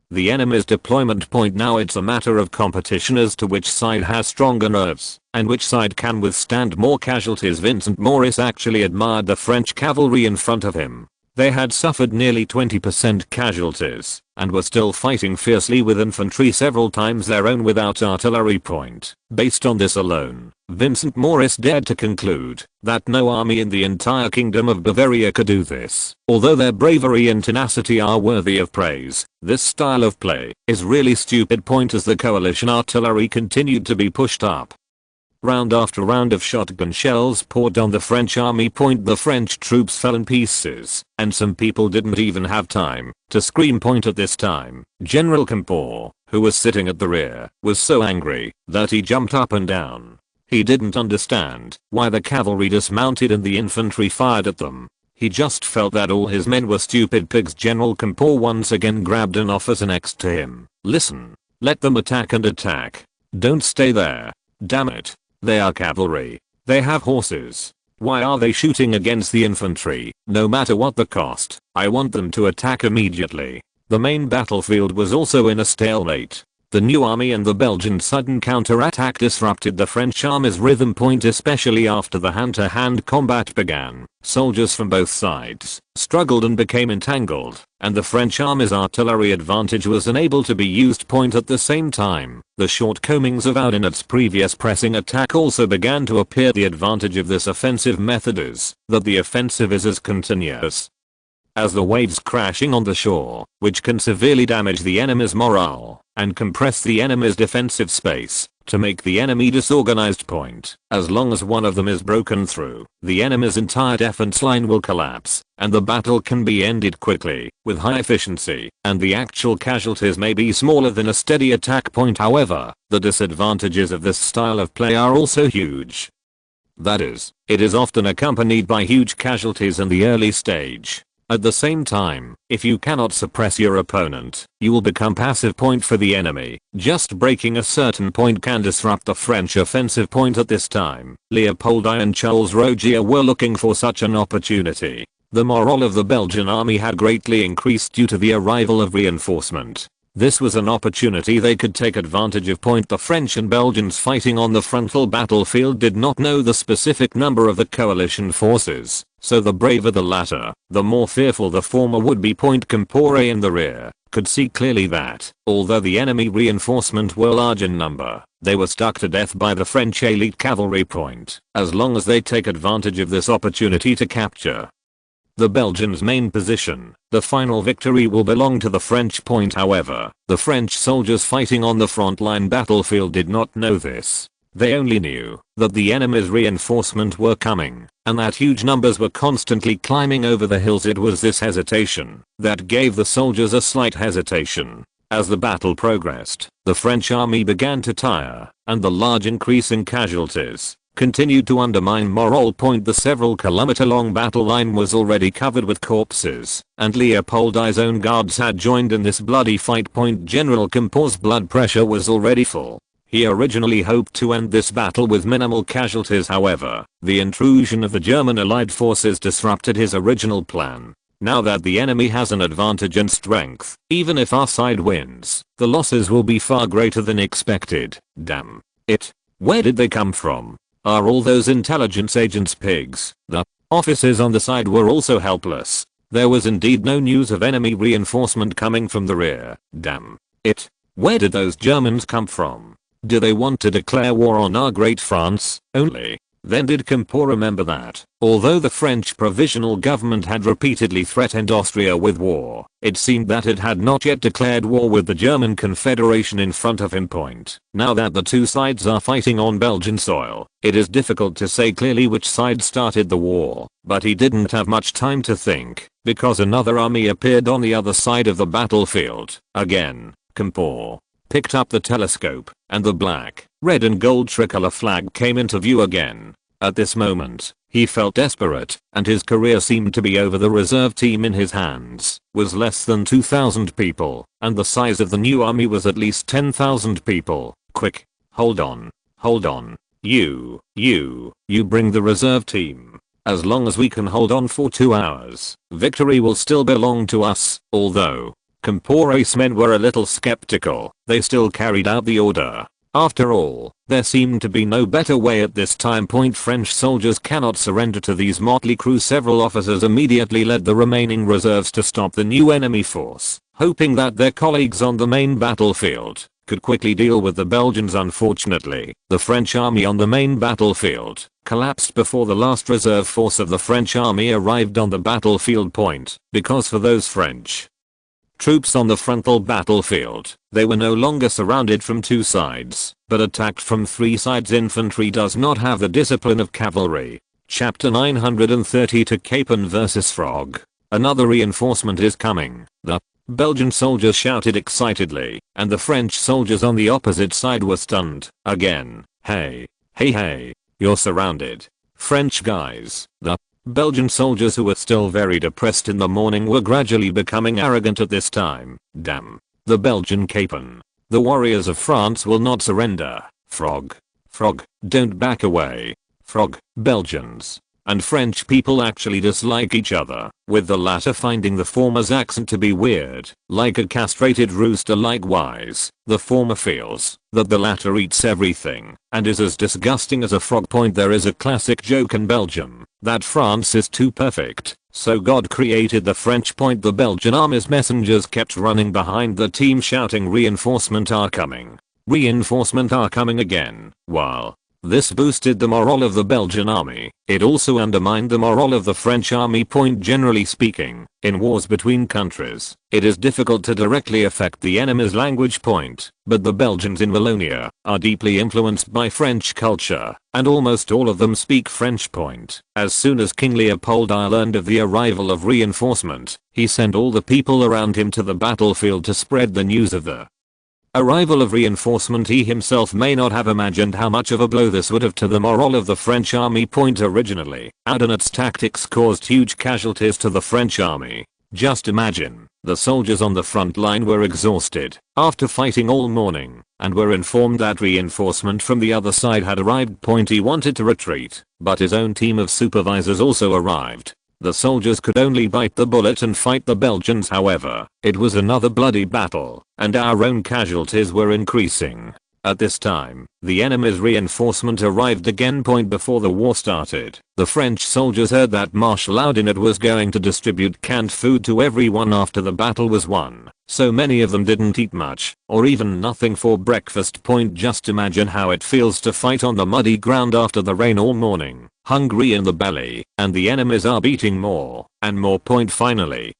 the enemy's deployment. Now it's a matter of competition as to which side has stronger nerves and which side can withstand more casualties. Vincent Morris actually admired the French cavalry in front of him. They had suffered nearly 20% casualties and were still fighting fiercely with infantry several times their own without artillery. Based on this alone, Vincent Morris dared to conclude that no army in the entire Kingdom of Bavaria could do this. Although their bravery and tenacity are worthy of praise, this style of play is really stupid. As the coalition artillery continued to be pushed up, round after round of shotgun shells poured on the French army. The French troops fell in pieces, and some people didn't even have time to scream. At this time, General Campour, who was sitting at the rear, was so angry that he jumped up and down. He didn't understand why the cavalry dismounted and the infantry fired at them. He just felt that all his men were stupid pigs. General Campour once again grabbed an officer next to him. "Listen, let them attack and attack. Don't stay there. Damn it. They are cavalry. They have horses. Why are they shooting against the infantry? No matter what the cost, I want them to attack immediately. The main battlefield was also in a stalemate. The new army and the Belgian sudden counterattack disrupted the French army's rhythm point, especially after the hand-to-hand combat began. Soldiers from both sides struggled and became entangled, and the French army's artillery advantage was unable to be used point at the same time. The shortcomings of Oudinot's previous pressing attack also began to appear. The advantage of this offensive method is that the offensive is as continuous as the waves crashing on the shore, which can severely damage the enemy's morale and compress the enemy's defensive space to make the enemy disorganized point. As long as one of them is broken through, the enemy's entire defense line will collapse, and the battle can be ended quickly, with high efficiency, and the actual casualties may be smaller than a steady attack point. However, the disadvantages of this style of play are also huge. That is, it is often accompanied by huge casualties in the early stage. At the same time, if you cannot suppress your opponent, you will become passive point for the enemy. Just breaking a certain point can disrupt the French offensive point. At this time, Leopold I and Charles Rogier were looking for such an opportunity. The morale of the Belgian army had greatly increased due to the arrival of reinforcement. This was an opportunity they could take advantage of. The French and Belgians fighting on the frontal battlefield did not know the specific number of the coalition forces, so the braver the latter, the more fearful the former would be. Campore in the rear could see clearly that, although the enemy reinforcement were large in number, they were stuck to death by the French elite cavalry. As long as they take advantage of this opportunity to capture the Belgians' main position, the final victory will belong to the French. However, the French soldiers fighting on the frontline battlefield did not know this. They only knew that the enemy's reinforcement were coming, and that huge numbers were constantly climbing over the hills. It was this hesitation that gave the soldiers a slight hesitation. As the battle progressed, the French army began to tire, and the large increase in casualties continued to undermine morale. The several kilometer long battle line was already covered with corpses, and Leopold I's own guards had joined in this bloody fight. General Campore's blood pressure was already full. He originally hoped to end this battle with minimal casualties. However, the intrusion of the German allied forces disrupted his original plan. Now that the enemy has an advantage in strength, even if our side wins, the losses will be far greater than expected. Damn it. Where did they come from? Are all those intelligence agents pigs? The officers on the side were also helpless. There was indeed no news of enemy reinforcement coming from the rear. Damn it. Where did those Germans come from? Do they want to declare war on our great France only? Then did Campore remember that, although the French provisional government had repeatedly threatened Austria with war, it seemed that it had not yet declared war with the German Confederation in front of him. Now that the two sides are fighting on Belgian soil, it is difficult to say clearly which side started the war, but he didn't have much time to think, because another army appeared on the other side of the battlefield. Again, Campore picked up the telescope, and the black, red and gold tricolor flag came into view again. At this moment, he felt desperate, and his career seemed to be over. The reserve team in his hands was less than 2,000 people, and the size of the new army was at least 10,000 people. Quick, hold on. You bring the reserve team. As long as we can hold on for 2 hours, victory will still belong to us. Although Campore's men were a little skeptical, they still carried out the order. After all, there seemed to be no better way at this time. French soldiers cannot surrender to these motley crew. Several officers immediately led the remaining reserves to stop the new enemy force, hoping that their colleagues on the main battlefield could quickly deal with the Belgians. Unfortunately, the French army on the main battlefield collapsed before the last reserve force of the French army arrived on the battlefield. Because for those French troops on the frontal battlefield, they were no longer surrounded from two sides, but attacked from three sides. Infantry does not have the discipline of cavalry. Chapter 930 to Capon vs Frog. Another reinforcement is coming. The Belgian soldiers shouted excitedly, and the French soldiers on the opposite side were stunned. Again. Hey, you're surrounded. French guys. The Belgian soldiers, who were still very depressed in the morning, were gradually becoming arrogant at this time. Damn. The Belgian Capon. The warriors of France will not surrender. Frog, don't back away. Frog, Belgians. and French people actually dislike each other, with the latter finding the former's accent to be weird, like a castrated rooster. Likewise, the former feels that the latter eats everything and is as disgusting as a frog. There is a classic joke in Belgium that France is too perfect, so God created the French. The Belgian army's messengers kept running behind the team shouting, "Reinforcement are coming. Reinforcement are coming again." While this boosted the morale of the Belgian army, it also undermined the morale of the French army. Generally speaking, in wars between countries, it is difficult to directly affect the enemy's language. But the Belgians in Wallonia are deeply influenced by French culture, and almost all of them speak French. As soon as King Leopold I learned of the arrival of reinforcement, he sent all the people around him to the battlefield to spread the news of the arrival of reinforcement. He himself may not have imagined how much of a blow this would have to the morale of the French army. Originally, Oudinot's tactics caused huge casualties to the French army. Just imagine, the soldiers on the front line were exhausted after fighting all morning and were informed that reinforcement from the other side had arrived. He wanted to retreat, but his own team of supervisors also arrived. The soldiers could only bite the bullet and fight the Belgians. However, it was another bloody battle, and our own casualties were increasing. At this time, the enemy's reinforcement arrived again. Before the war started, the French soldiers heard that Marshal Oudinot was going to distribute canned food to everyone after the battle was won, so many of them didn't eat much, or even nothing for breakfast. Just imagine how it feels to fight on the muddy ground after the rain all morning, hungry in the belly, and the enemies are beating more and more. Finally,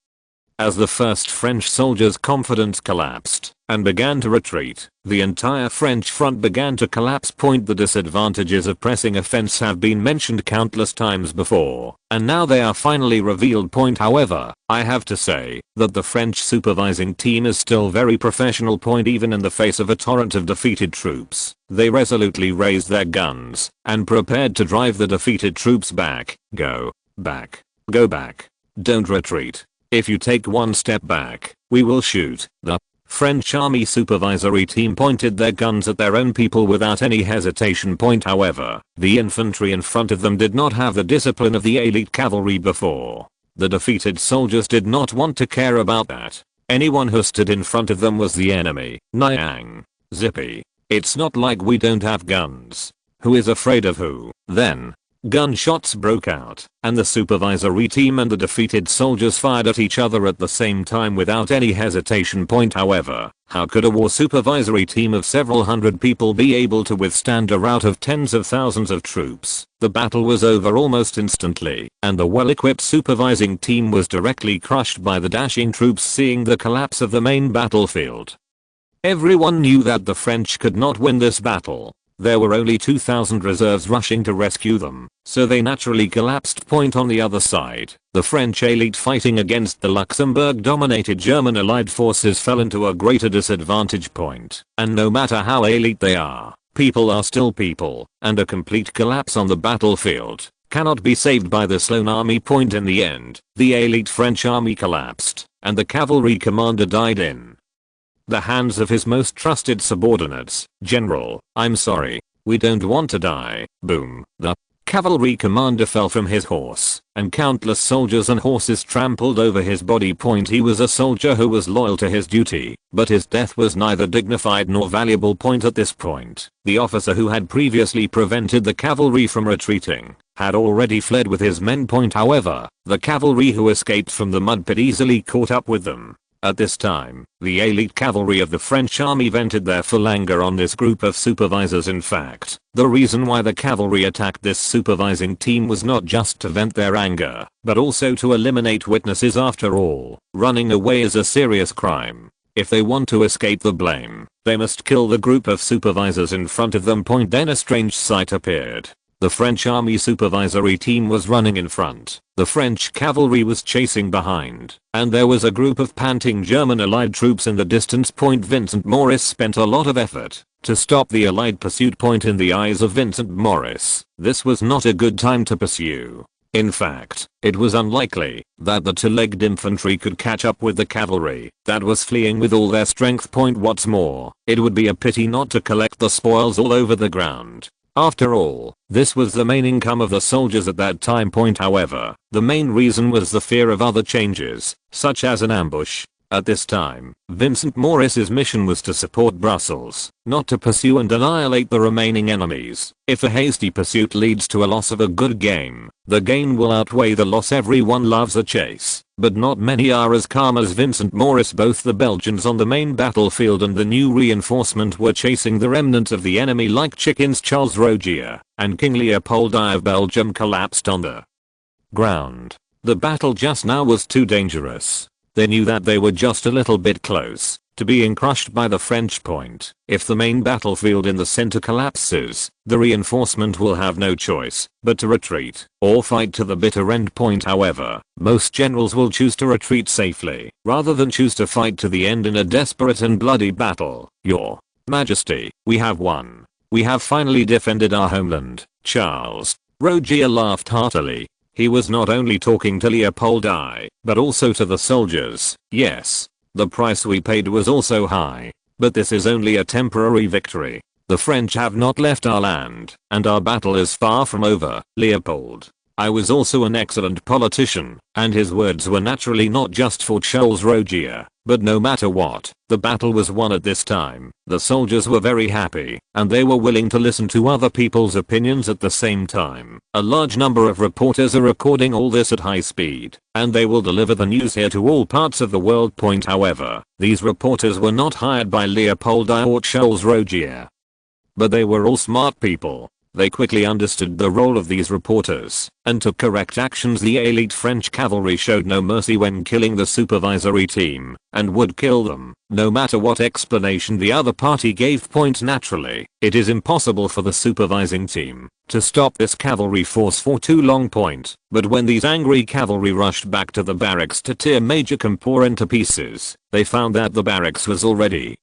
as the first French soldiers' confidence collapsed and began to retreat, the entire French front began to collapse. The disadvantages of pressing offense have been mentioned countless times before, and now they are finally revealed. However, I have to say that the French supervising team is still very professional. Even in the face of a torrent of defeated troops, they resolutely raised their guns and prepared to drive the defeated troops back. Go back. Go back. Don't retreat. If you take one step back, we will shoot. The French army supervisory team pointed their guns at their own people without any hesitation. However, the infantry in front of them did not have the discipline of the elite cavalry before. The defeated soldiers did not want to care about that. Anyone who stood in front of them was the enemy. Nyang. Zippy. It's not like we don't have guns. Who is afraid of who? Then, gunshots broke out, and the supervisory team and the defeated soldiers fired at each other at the same time without any hesitation. However, how could a war supervisory team of several hundred people be able to withstand a rout of tens of thousands of troops? The battle was over almost instantly, and the well-equipped supervising team was directly crushed by the dashing troops. Seeing the collapse of the main battlefield, everyone knew that the French could not win this battle. There were only 2,000 reserves rushing to rescue them, so they naturally collapsed. On the other side, the French elite fighting against the Luxembourg-dominated German allied forces fell into a greater disadvantage. And no matter how elite they are, people are still people, and a complete collapse on the battlefield cannot be saved by this lone army. In the end, the elite French army collapsed, and the cavalry commander died in the hands of his most trusted subordinates. General, I'm sorry, we don't want to die. Boom. The cavalry commander fell from his horse, and countless soldiers and horses trampled over his body. He was a soldier who was loyal to his duty, but his death was neither dignified nor valuable. At this point, the officer who had previously prevented the cavalry from retreating had already fled with his men. However, the cavalry who escaped from the mud pit easily caught up with them. At this time, the elite cavalry of the French army vented their full anger on this group of supervisors. In fact, the reason why the cavalry attacked this supervising team was not just to vent their anger, but also to eliminate witnesses. After all, running away is a serious crime. If they want to escape the blame, they must kill the group of supervisors in front of them. Then a strange sight appeared. The French army supervisory team was running in front, the French cavalry was chasing behind, and there was a group of panting German allied troops in the distance. Vincent Maurice spent a lot of effort to stop the allied pursuit. In the eyes of Vincent Maurice, this was not a good time to pursue. In fact, it was unlikely that the two-legged infantry could catch up with the cavalry that was fleeing with all their strength. What's more, it would be a pity not to collect the spoils all over the ground. After all, this was the main income of the soldiers at that time point. However, the main reason was the fear of other changes, such as an ambush. At this time, Vincent Maurice's mission was to support Brussels, not to pursue and annihilate the remaining enemies. If a hasty pursuit leads to a loss of a good game, the gain will outweigh the loss. Everyone loves a chase, but not many are as calm as Vincent Maurice. Both the Belgians on the main battlefield and the new reinforcement were chasing the remnants of the enemy like chickens. Charles Rogier and King Leopold I of Belgium collapsed on the ground. The battle just now was too dangerous. They knew that they were just a little bit close to being crushed by the French point. If the main battlefield in the center collapses, the reinforcement will have no choice but to retreat or fight to the bitter end point. However, most generals will choose to retreat safely rather than choose to fight to the end in a desperate and bloody battle. Your Majesty, we have won. We have finally defended our homeland. Charles Rogier laughed heartily. He was not only talking to Leopold I, but also to the soldiers. Yes, the price we paid was also high, but this is only a temporary victory. The French have not left our land, and our battle is far from over. Leopold I was also an excellent politician, and his words were naturally not just for Charles Rogier, but no matter what, the battle was won at this time. The soldiers were very happy, and they were willing to listen to other people's opinions at the same time. A large number of reporters are recording all this at high speed, and they will deliver the news here to all parts of the world. However, these reporters were not hired by Leopold I or Charles Rogier, but they were all smart people. They quickly understood the role of these reporters and took correct actions. The elite French cavalry showed no mercy when killing the supervisory team and would kill them no matter what explanation the other party gave. Naturally, it is impossible for the supervising team to stop this cavalry force for too long. But when these angry cavalry rushed back to the barracks to tear Major Compour into pieces, they found that the barracks was already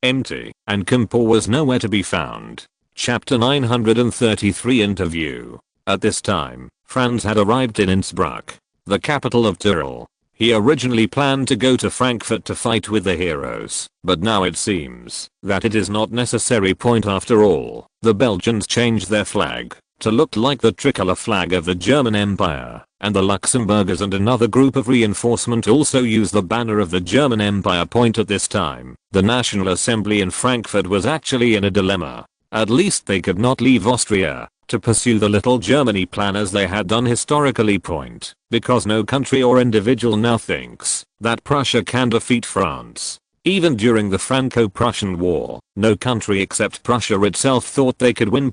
empty and Compour was nowhere to be found. Chapter 933 Interview. At this time, Franz had arrived in Innsbruck, the capital of Tyrol. He originally planned to go to Frankfurt to fight with the heroes, but now it seems that it is not necessary. After all, the Belgians changed their flag to look like the tricolor flag of the German Empire, and the Luxembourgers and another group of reinforcement also used the banner of the German Empire. At this time, the National Assembly in Frankfurt was actually in a dilemma. At least they could not leave Austria to pursue the Little Germany plan as they had done historically. Because no country or individual now thinks that Prussia can defeat France. Even during the Franco-Prussian War, no country except Prussia itself thought they could win.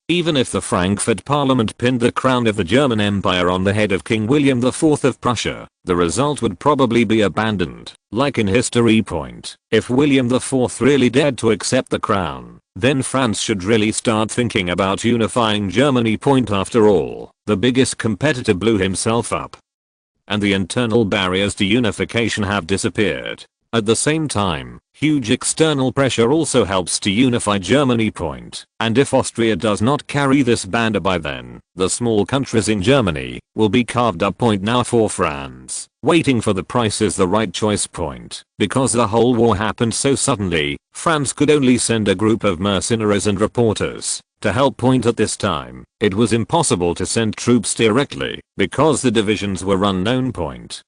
Even if the Frankfurt Parliament pinned the crown of the German Empire on the head of King William IV of Prussia, the result would probably be abandoned, like in history. If William IV really dared to accept the crown, then France should really start thinking about unifying Germany. After all, the biggest competitor blew himself up, and the internal barriers to unification have disappeared. At the same time, huge external pressure also helps to unify Germany. And if Austria does not carry this banner by then, the small countries in Germany will be carved up. Now for France, waiting for the price is the right choice. Because the whole war happened so suddenly, France could only send a group of mercenaries and reporters to help. At this time, it was impossible to send troops directly because the divisions were unknown.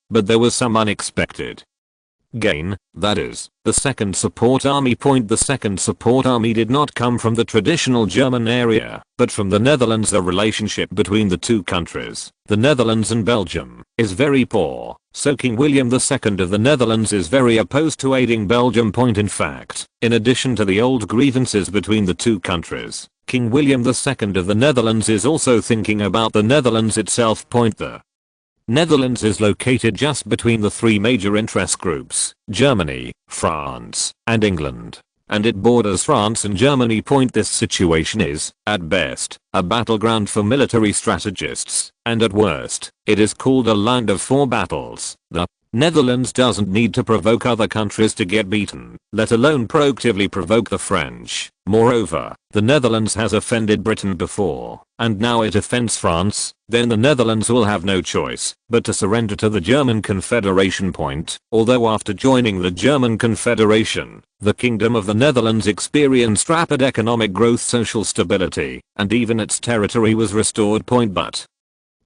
But there was some unexpected gain, that is, the second support army. The second support army did not come from the traditional German area, but from the Netherlands. The relationship between the two countries, the Netherlands and Belgium, is very poor, so King William II of the Netherlands is very opposed to aiding Belgium. In fact, in addition to the old grievances between the two countries, King William II of the Netherlands is also thinking about the Netherlands itself. The Netherlands is located just between the three major interest groups, Germany, France, and England, and it borders France and Germany. This situation is, at best, a battleground for military strategists, and at worst, it is called a land of four battles. The Netherlands doesn't need to provoke other countries to get beaten, let alone proactively provoke the French. Moreover, the Netherlands has offended Britain before, and now it offends France, then the Netherlands will have no choice but to surrender to the German Confederation. Although after joining the German Confederation, the Kingdom of the Netherlands experienced rapid economic growth, social stability, and even its territory was restored. But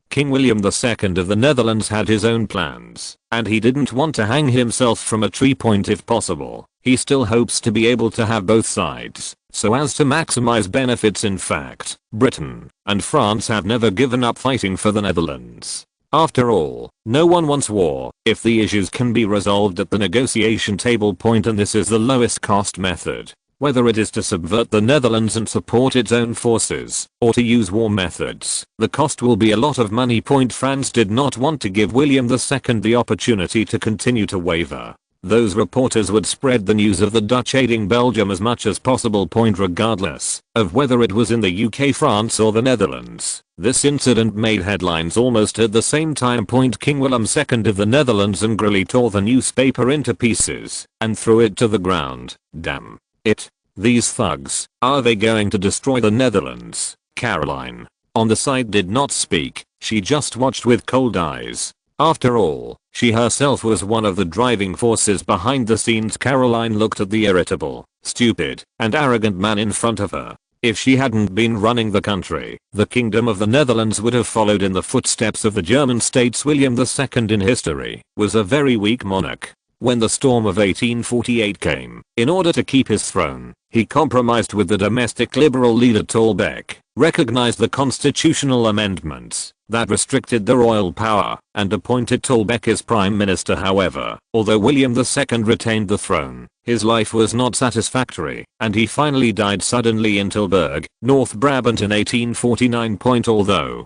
King William II of the Netherlands had his own plans, and he didn't want to hang himself from a tree. If possible, he still hopes to be able to have both sides, so as to maximize benefits. In fact, Britain and France have never given up fighting for the Netherlands. After all, no one wants war if the issues can be resolved at the negotiation table. And this is the lowest cost method. Whether it is to subvert the Netherlands and support its own forces, or to use war methods, the cost will be a lot of money. France did not want to give William II the opportunity to continue to waver. Those reporters would spread the news of the Dutch aiding Belgium as much as possible. Regardless of whether it was in the UK, France or the Netherlands. This incident made headlines almost at the same time. King Willem II of the Netherlands angrily tore the newspaper into pieces and threw it to the ground. Damn it. These thugs, are they going to destroy the Netherlands? Caroline, on the side, did not speak. She just watched with cold eyes. After all, she herself was one of the driving forces behind the scenes. Caroline looked at the irritable, stupid, and arrogant man in front of her. If she hadn't been running the country, the Kingdom of the Netherlands would have followed in the footsteps of the German states. William II in history was a very weak monarch. When the storm of 1848 came, in order to keep his throne, he compromised with the domestic liberal leader Tolbeck, recognized the constitutional amendments that restricted the royal power, and appointed Tolbeck as prime minister. However, although William II retained the throne, his life was not satisfactory, and he finally died suddenly in Tilburg, North Brabant in 1849. Although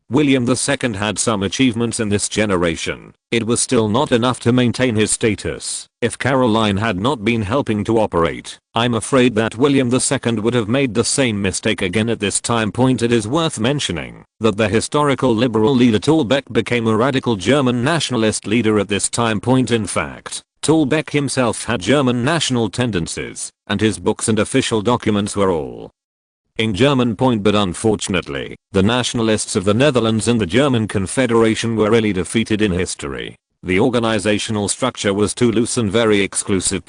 William II had some achievements in this generation, it was still not enough to maintain his status. If Caroline had not been helping to operate, I'm afraid that William II would have made the same mistake again at this time. It is worth mentioning that the historical liberal leader Tolbeck became a radical German nationalist leader at this time. In fact, Tolbeck himself had German national tendencies, and his books and official documents were all in German. But unfortunately, the nationalists of the Netherlands and the German Confederation were really defeated in history. The organizational structure was too loose and very exclusive.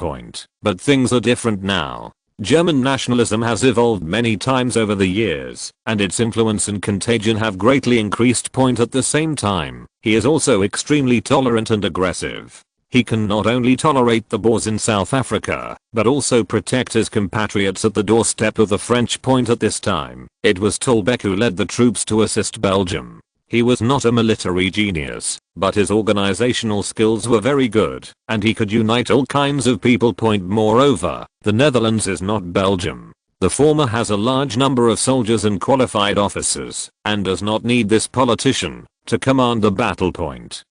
But things are different now. German nationalism has evolved many times over the years, and its influence and contagion have greatly increased. At the same time, he is also extremely tolerant and aggressive. He can not only tolerate the Boers in South Africa, but also protect his compatriots at the doorstep of the French. At this time, it was Tolbeck who led the troops to assist Belgium. He was not a military genius, but his organizational skills were very good, and he could unite all kinds of people. Moreover, the Netherlands is not Belgium. The former has a large number of soldiers and qualified officers, and does not need this politician to command the battle.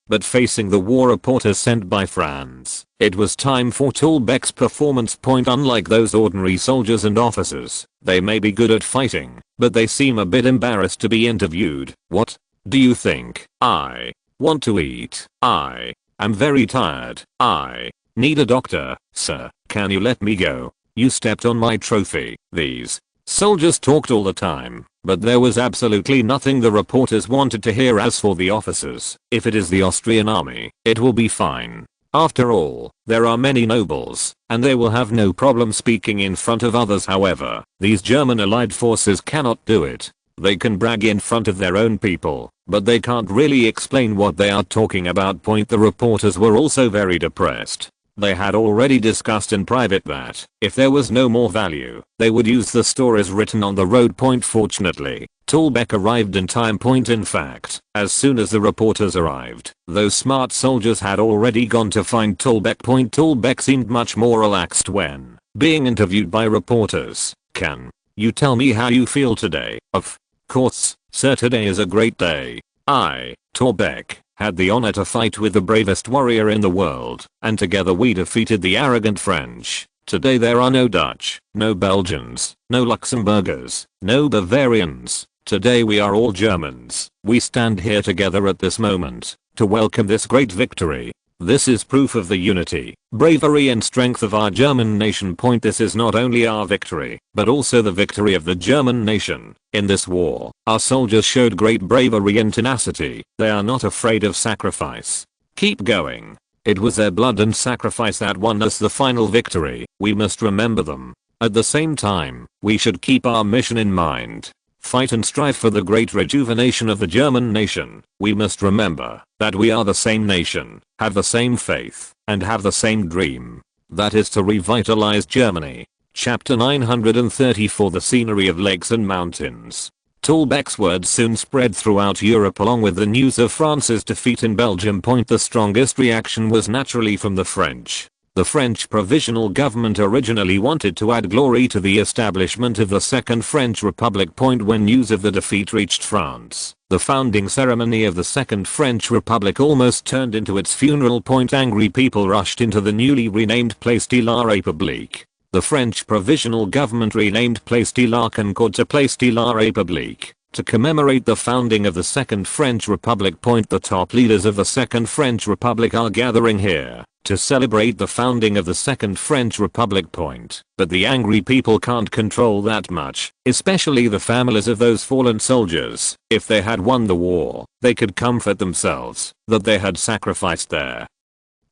But facing the war reporters sent by France, it was time for Tolbeck's performance. Unlike those ordinary soldiers and officers, they may be good at fighting, but they seem a bit embarrassed to be interviewed. What do you think? I want to eat. I am very tired. I need a doctor. Sir, can you let me go? You stepped on my trophy. These soldiers talked all the time, but there was absolutely nothing the reporters wanted to hear. As for the officers, if it is the Austrian army, it will be fine. After all, there are many nobles, and they will have no problem speaking in front of others. However, these German allied forces cannot do it. They can brag in front of their own people, but they can't really explain what they are talking about. The reporters were also very depressed. They had already discussed in private that, if there was no more value, they would use the stories written on the road. Fortunately, Tolbeck arrived in time. In fact, as soon as the reporters arrived, those smart soldiers had already gone to find Tolbeck. Tolbeck seemed much more relaxed when being interviewed by reporters. Can you tell me how you feel today? Of course, sir, today is a great day. I, Tolbeck, had the honor to fight with the bravest warrior in the world, and together we defeated the arrogant French. Today there are no Dutch, no Belgians, no Luxembourgers, no Bavarians. Today we are all Germans. We stand here together at this moment to welcome this great victory. This is proof of the unity, bravery and strength of our German nation. This is not only our victory, but also the victory of the German nation. In this war, our soldiers showed great bravery and tenacity. They are not afraid of sacrifice. Keep going. It was their blood and sacrifice that won us the final victory. We must remember them. At the same time, we should keep our mission in mind. Fight and strive for the great rejuvenation of the German nation. We must remember that we are the same nation, have the same faith, and have the same dream. That is to revitalize Germany. Chapter 934. The scenery of lakes and mountains. Tolbeck's words soon spread throughout Europe along with the news of France's defeat in Belgium. The strongest reaction was naturally from the French. The French provisional government originally wanted to add glory to the establishment of the Second French Republic. When news of the defeat reached France, the founding ceremony of the Second French Republic almost turned into its funeral. Angry people rushed into the newly renamed Place de la République. The French provisional government renamed Place de la Concorde to Place de la République to commemorate the founding of the Second French Republic. The top leaders of the Second French Republic are gathering here to celebrate the founding of the Second French Republic. But the angry people can't control that much, especially the families of those fallen soldiers. If they had won the war, they could comfort themselves that they had sacrificed their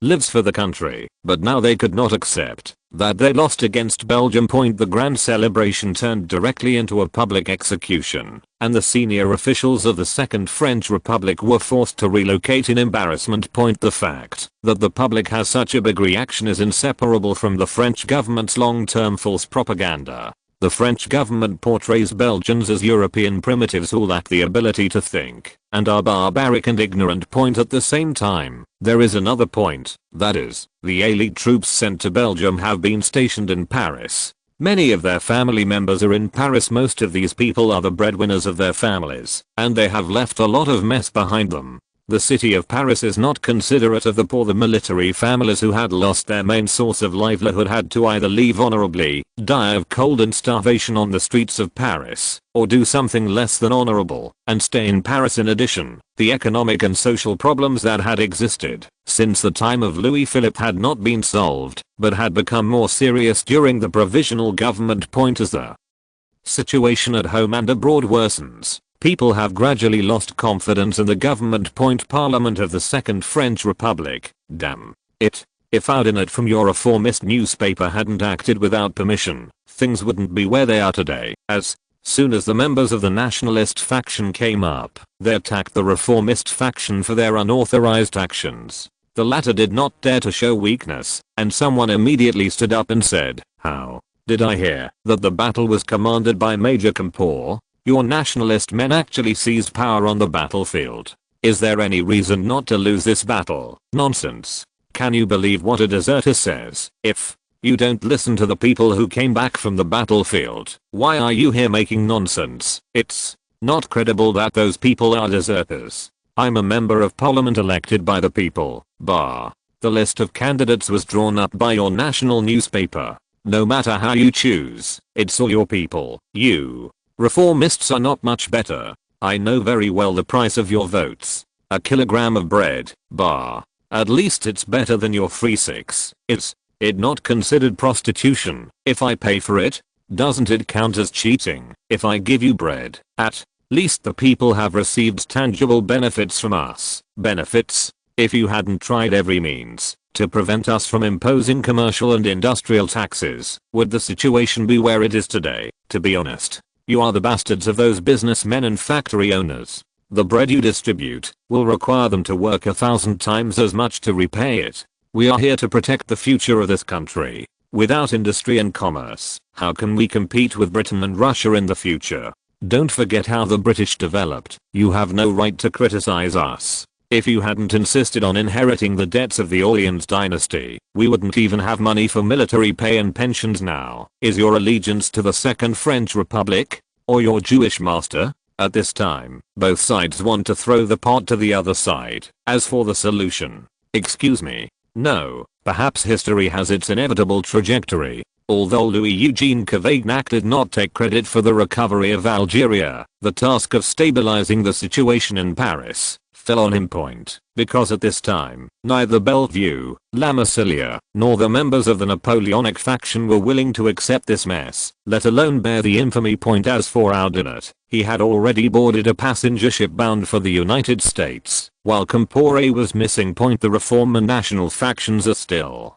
lives for the country, but now they could not accept that they lost against Belgium. The grand celebration turned directly into a public execution, and the senior officials of the Second French Republic were forced to relocate in embarrassment. The fact that the public has such a big reaction is inseparable from the French government's long-term false propaganda. The French government portrays Belgians as European primitives who lack the ability to think and are barbaric and ignorant. At the same time, there is another point, that is, the elite troops sent to Belgium have been stationed in Paris. Many of their family members are in Paris. Most of these people are the breadwinners of their families, and they have left a lot of mess behind them. The city of Paris is not considerate of the poor. The military families who had lost their main source of livelihood had to either leave honorably, die of cold and starvation on the streets of Paris, or do something less than honorable and stay in Paris. In addition, the economic and social problems that had existed since the time of Louis Philippe had not been solved, but had become more serious during the provisional government. As the situation at home and abroad worsens, people have gradually lost confidence in the government. Parliament of the Second French Republic, damn it. If Audinet from your reformist newspaper hadn't acted without permission, things wouldn't be where they are today. As soon as the members of the nationalist faction came up, they attacked the reformist faction for their unauthorized actions. The latter did not dare to show weakness, and someone immediately stood up and said, "How did I hear that the battle was commanded by Major Campor? Your nationalist men actually seized power on the battlefield. Is there any reason not to lose this battle?" Nonsense. Can you believe what a deserter says? If you don't listen to the people who came back from the battlefield, why are you here making nonsense? It's not credible that those people are deserters. I'm a member of parliament elected by the people. The list of candidates was drawn up by your national newspaper. No matter how you choose, it's all your people. You reformists are not much better. I know very well the price of your votes. A kilogram of bread. At least it's better than your free six. Is it not considered prostitution if I pay for it? Doesn't it count as cheating if I give you bread? At least the people have received tangible benefits from us. Benefits? If you hadn't tried every means to prevent us from imposing commercial and industrial taxes, would the situation be where it is today? To be honest, you are the bastards of those businessmen and factory owners. The bread you distribute will require them to work 1,000 times as much to repay it. We are here to protect the future of this country. Without industry and commerce, how can we compete with Britain and Russia in the future? Don't forget how the British developed. You have no right to criticize us. If you hadn't insisted on inheriting the debts of the Orleans dynasty, we wouldn't even have money for military pay and pensions now. Is your allegiance to the Second French Republic? Or your Jewish master? At this time, both sides want to throw the pot to the other side. As for the solution, excuse me, no, perhaps history has its inevitable trajectory. Although Louis Eugene Cavaignac did not take credit for the recovery of Algeria, the task of stabilizing the situation in Paris fell on him point, because at this time, neither Bellevue, La Massilia, nor the members of the Napoleonic faction were willing to accept this mess, let alone bear the infamy point. As for Audinet, he had already boarded a passenger ship bound for the United States, while Campore was missing point. The Reform and National factions are still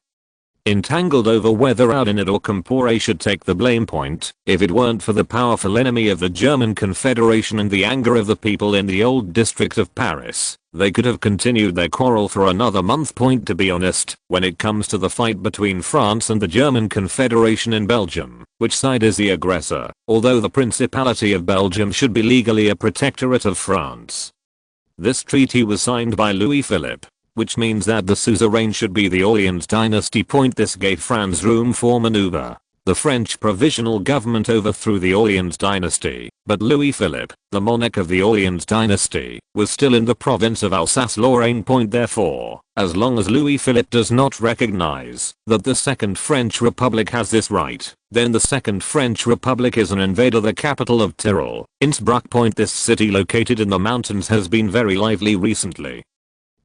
entangled over whether Audinet or Campore should take the blame point. If it weren't for the powerful enemy of the German Confederation and the anger of the people in the old district of Paris, they could have continued their quarrel for another month. Point. To be honest, when it comes to the fight between France and the German Confederation in Belgium, which side is the aggressor? Although the Principality of Belgium should be legally a protectorate of France, this treaty was signed by Louis Philippe, which means that the suzerain should be the Orleans dynasty. Point. This gave France room for maneuver. The French provisional government overthrew the Orleans dynasty, but Louis Philippe, the monarch of the Orleans dynasty, was still in the province of Alsace-Lorraine. Point. Therefore, as long as Louis Philippe does not recognize that the Second French Republic has this right, then the Second French Republic is an invader. The capital of Tyrol, Innsbruck. Point. This city located in the mountains has been very lively recently,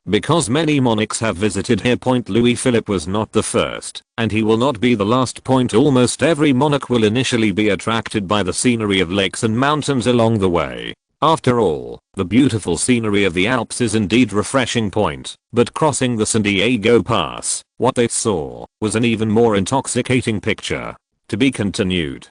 because many monarchs have visited here. Point. Louis Philippe was not the first, and he will not be the last. Point. Almost every monarch will initially be attracted by the scenery of lakes and mountains along the way. After all, the beautiful scenery of the Alps is indeed refreshing. Point. But crossing the San Diego Pass, what they saw was an even more intoxicating picture. To be continued.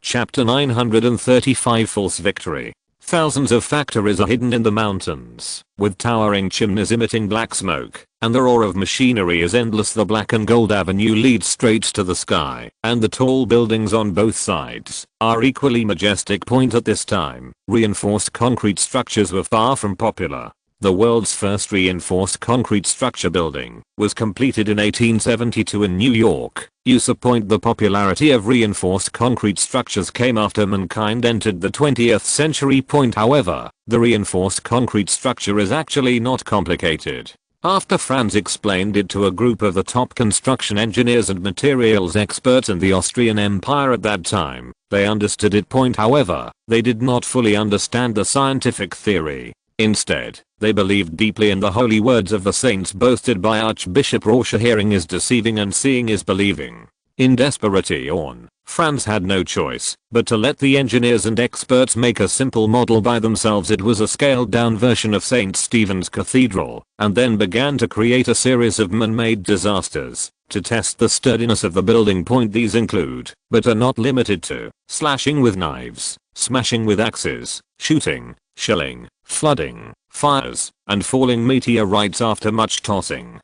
Chapter 935. False Victory. Thousands of factories are hidden in the mountains, with towering chimneys emitting black smoke, and the roar of machinery is endless. The black and gold avenue leads straight to the sky, and the tall buildings on both sides are equally majestic. Point. At this time, reinforced concrete structures were far from popular. The world's first reinforced concrete structure building was completed in 1872 in New York, USA. Point. The popularity of reinforced concrete structures came after mankind entered the 20th century. Point. However, the reinforced concrete structure is actually not complicated. After Franz explained it to a group of the top construction engineers and materials experts in the Austrian Empire at that time, they understood it. Point. However, they did not fully understand the scientific theory. Instead, they believed deeply in the holy words of the saints boasted by Archbishop Prussia. Hearing is deceiving and seeing is believing. In desperation, Franz had no choice but to let the engineers and experts make a simple model by themselves. It was a scaled down version of St. Stephen's Cathedral, and then began to create a series of man-made disasters to test the sturdiness of the building. Point. These include, but are not limited to, slashing with knives, smashing with axes, shooting, shelling, flooding, fires, and falling meteorites. After much tossing,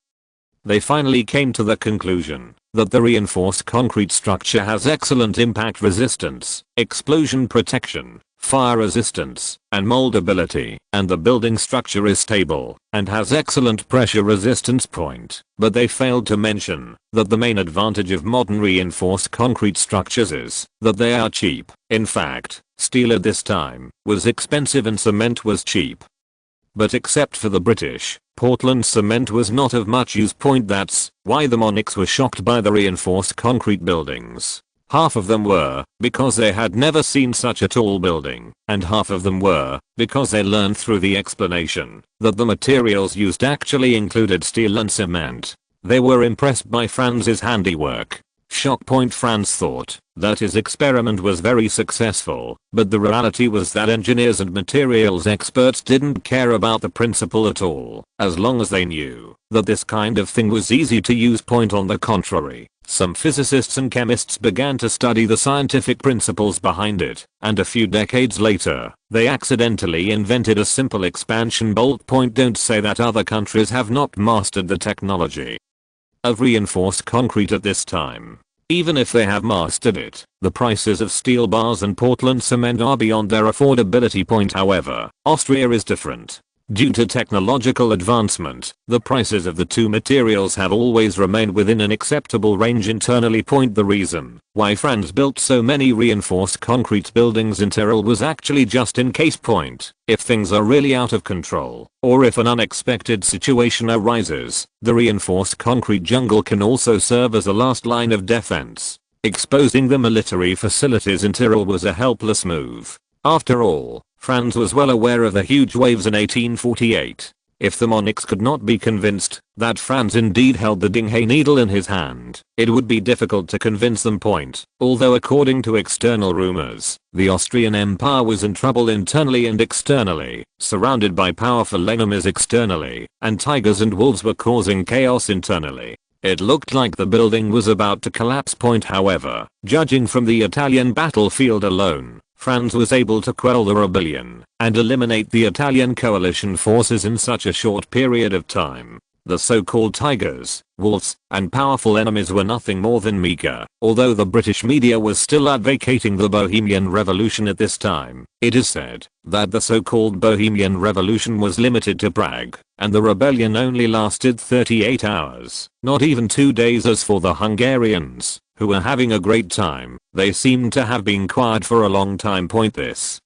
they finally came to the conclusion that the reinforced concrete structure has excellent impact resistance, explosion protection, fire resistance, and moldability, and the building structure is stable and has excellent pressure resistance. Point. But they failed to mention that the main advantage of modern reinforced concrete structures is that they are cheap. In fact, steel at this time was expensive and cement was cheap. But except for the British, Portland cement was not of much use. Point. That's why the monarchs were shocked by the reinforced concrete buildings. Half of them were because they had never seen such a tall building, and half of them were because they learned through the explanation that the materials used actually included steel and cement. They were impressed by Franz's handiwork. Shock. Point. Franz thought that his experiment was very successful, but the reality was that engineers and materials experts didn't care about the principle at all, as long as they knew that this kind of thing was easy to use. Point. On the contrary, some physicists and chemists began to study the scientific principles behind it, and a few decades later, they accidentally invented a simple expansion bolt. Point. Don't say that other countries have not mastered the technology of reinforced concrete at this time. Even if they have mastered it, the prices of steel bars and Portland cement are beyond their affordability. Point. However, Austria is different. Due to technological advancement, the prices of the two materials have always remained within an acceptable range internally. Point. The reason why Franz built so many reinforced concrete buildings in Tyrol was actually just in case. Point. If things are really out of control, or if an unexpected situation arises, the reinforced concrete jungle can also serve as a last line of defense. Exposing the military facilities in Tyrol was a helpless move. After all, Franz was well aware of the huge waves in 1848. If the monarchs could not be convinced that Franz indeed held the Dinghe needle in his hand, it would be difficult to convince them. Although according to external rumors, the Austrian Empire was in trouble internally and externally, surrounded by powerful enemies externally, and tigers and wolves were causing chaos internally. It looked like the building was about to collapse. However, judging from the Italian battlefield alone, Franz was able to quell the rebellion and eliminate the Italian coalition forces in such a short period of time. The so-called tigers, wolves, and powerful enemies were nothing more than meager. Although the British media was still advocating the Bohemian Revolution at this time, it is said that the so-called Bohemian Revolution was limited to Prague, and the rebellion only lasted 38 hours, not even 2 days. As for the Hungarians, who were having a great time, they seemed to have been quiet for a long time. This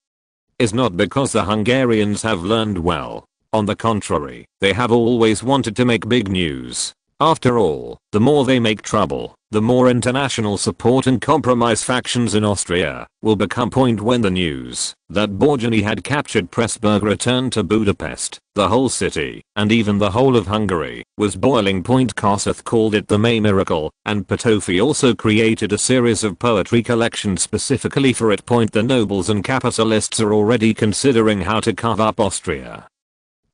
is not because the Hungarians have learned well. On the contrary, they have always wanted to make big news. After all, the more they make trouble, the more international support and compromise factions in Austria will become. When the news that Borjani had captured Pressburg returned to Budapest, the whole city, and even the whole of Hungary, was boiling. Kossuth called it the May miracle, and Potofi also created a series of poetry collections specifically for it. The nobles and capitalists are already considering how to carve up Austria.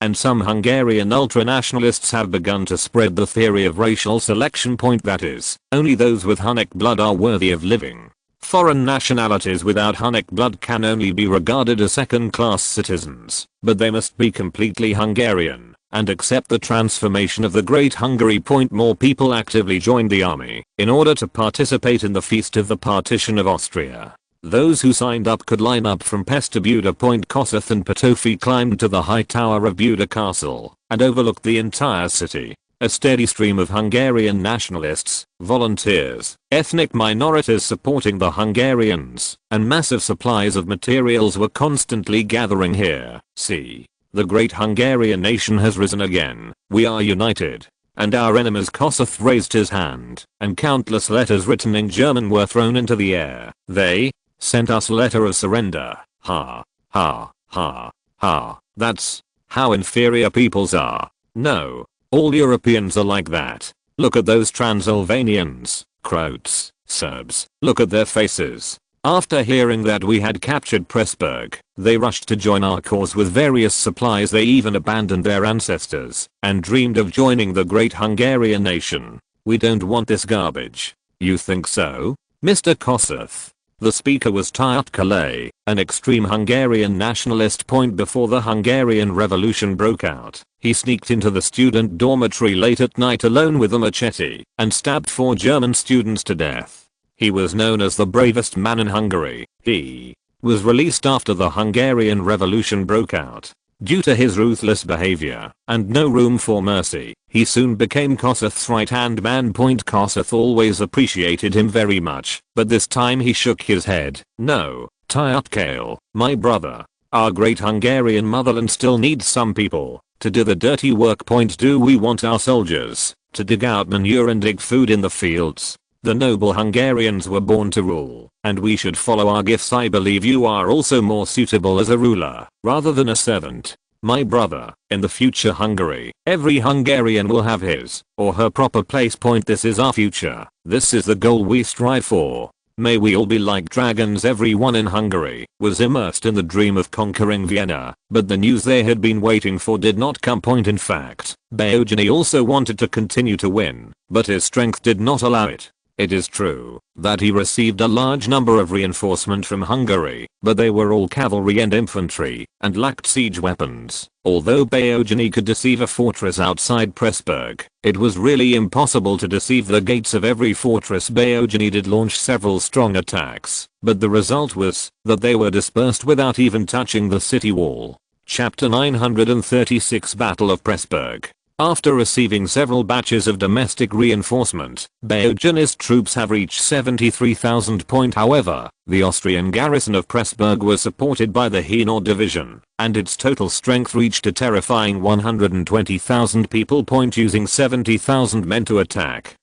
And some Hungarian ultranationalists have begun to spread the theory of racial selection. That is, only those with Hunnic blood are worthy of living. Foreign nationalities without Hunnic blood can only be regarded as second-class citizens, but they must be completely Hungarian and accept the transformation of the Great Hungary. More people actively joined the army in order to participate in the feast of the partition of Austria. Those who signed up could line up from Pest to Buda. Kossuth and Potofi climbed to the high tower of Buda Castle and overlooked the entire city. A steady stream of Hungarian nationalists, volunteers, ethnic minorities supporting the Hungarians, and massive supplies of materials were constantly gathering here. See, the great Hungarian nation has risen again. We are united. And our enemies. Kossuth raised his hand, and countless letters written in German were thrown into the air. They sent us a letter of surrender. Ha, ha, ha, ha. That's how inferior peoples are. No, all Europeans are like that. Look at those Transylvanians, Croats, Serbs. Look at their faces. After hearing that we had captured Pressburg, they rushed to join our cause with various supplies. They even abandoned their ancestors and dreamed of joining the great Hungarian nation. We don't want this garbage. You think so, Mr. Kossuth? The speaker was Tyut Kalay, an extreme Hungarian nationalist. Before the Hungarian Revolution broke out, he sneaked into the student dormitory late at night alone with a machete and stabbed 4 German students to death. He was known as the bravest man in Hungary. He was released after the Hungarian Revolution broke out. Due to his ruthless behavior and no room for mercy, he soon became Kossuth's right-hand man. Kossuth always appreciated him very much, but this time he shook his head. No, Tyut Kale, my brother, our great Hungarian motherland still needs some people to do the dirty work. Do we want our soldiers to dig out manure and dig food in the fields? The noble Hungarians were born to rule, and we should follow our gifts. I believe you are also more suitable as a ruler, rather than a servant. My brother, in the future Hungary, every Hungarian will have his or her proper place. This is our future. This is the goal we strive for. May we all be like dragons. Everyone in Hungary was immersed in the dream of conquering Vienna, but the news they had been waiting for did not come. In fact, Bohjani also wanted to continue to win, but his strength did not allow it. It is true that he received a large number of reinforcement from Hungary, but they were all cavalry and infantry, and lacked siege weapons. Although Bohjani could deceive a fortress outside Pressburg, it was really impossible to deceive the gates of every fortress. Bohjani did launch several strong attacks, but the result was that they were dispersed without even touching the city wall. Chapter 936 Battle of Pressburg. After receiving several batches of domestic reinforcement, Bohjani's troops have reached 73,000. However, the Austrian garrison of Pressburg was supported by the Hainaut division, and its total strength reached a terrifying 120,000 people. Using 70,000 men to attack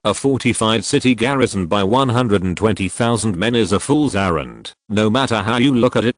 A fortified city garrisoned by 120,000 men is a fool's errand, no matter how you look at it.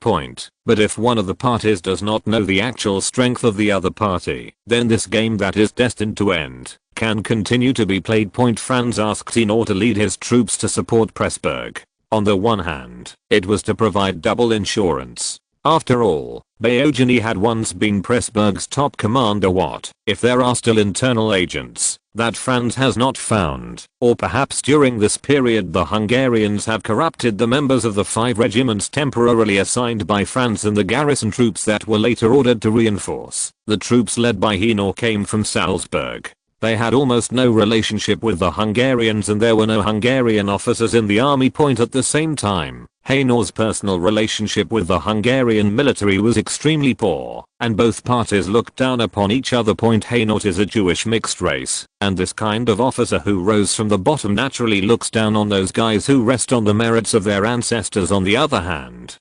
But if one of the parties does not know the actual strength of the other party, then this game that is destined to end can continue to be played. Franz asked Hainaut to lead his troops to support Pressburg. On the one hand, it was to provide double insurance. After all, Baogeny had once been Pressburg's top commander. What if there are still internal agents that Franz has not found? Or perhaps during this period the Hungarians have corrupted the members of the 5 regiments temporarily assigned by Franz and the garrison troops that were later ordered to reinforce. The troops led by Hainaut came from Salzburg. They had almost no relationship with the Hungarians and there were no Hungarian officers in the army. At the same time, Hainaut's personal relationship with the Hungarian military was extremely poor, and both parties looked down upon each other. Hainaut is a Jewish mixed race, and this kind of officer who rose from the bottom naturally looks down on those guys who rest on the merits of their ancestors. On the other hand,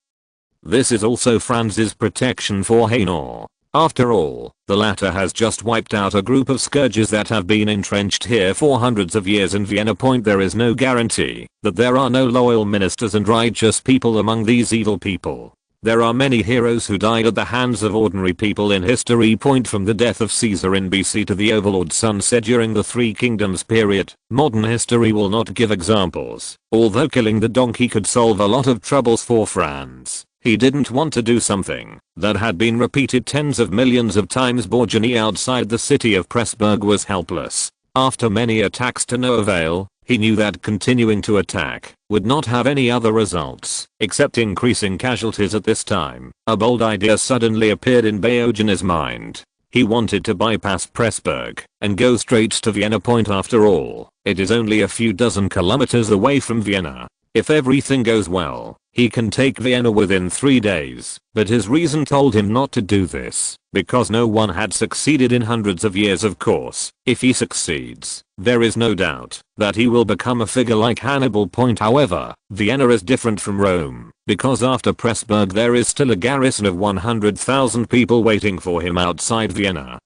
this is also Franz's protection for Hainaut. After all, the latter has just wiped out a group of scourges that have been entrenched here for hundreds of years in Vienna. There is no guarantee that there are no loyal ministers and righteous people among these evil people. There are many heroes who died at the hands of ordinary people in history. From the death of Caesar in BC to the overlord sunset during the Three Kingdoms period, modern history will not give examples. Although killing the donkey could solve a lot of troubles for Franz, he didn't want to do something that had been repeated tens of millions of times. Baogeny outside the city of Pressburg was helpless. After many attacks to no avail, he knew that continuing to attack would not have any other results except increasing casualties. At this time, a bold idea suddenly appeared in Baogeny's mind. He wanted to bypass Pressburg and go straight to Vienna. After all, it is only a few dozen kilometers away from Vienna. If everything goes well, he can take Vienna within 3 days. But his reason told him not to do this, because no one had succeeded in hundreds of years. Of course, if he succeeds, there is no doubt that he will become a figure like Hannibal. However, Vienna is different from Rome, because after Pressburg there is still a garrison of 100,000 people waiting for him outside Vienna.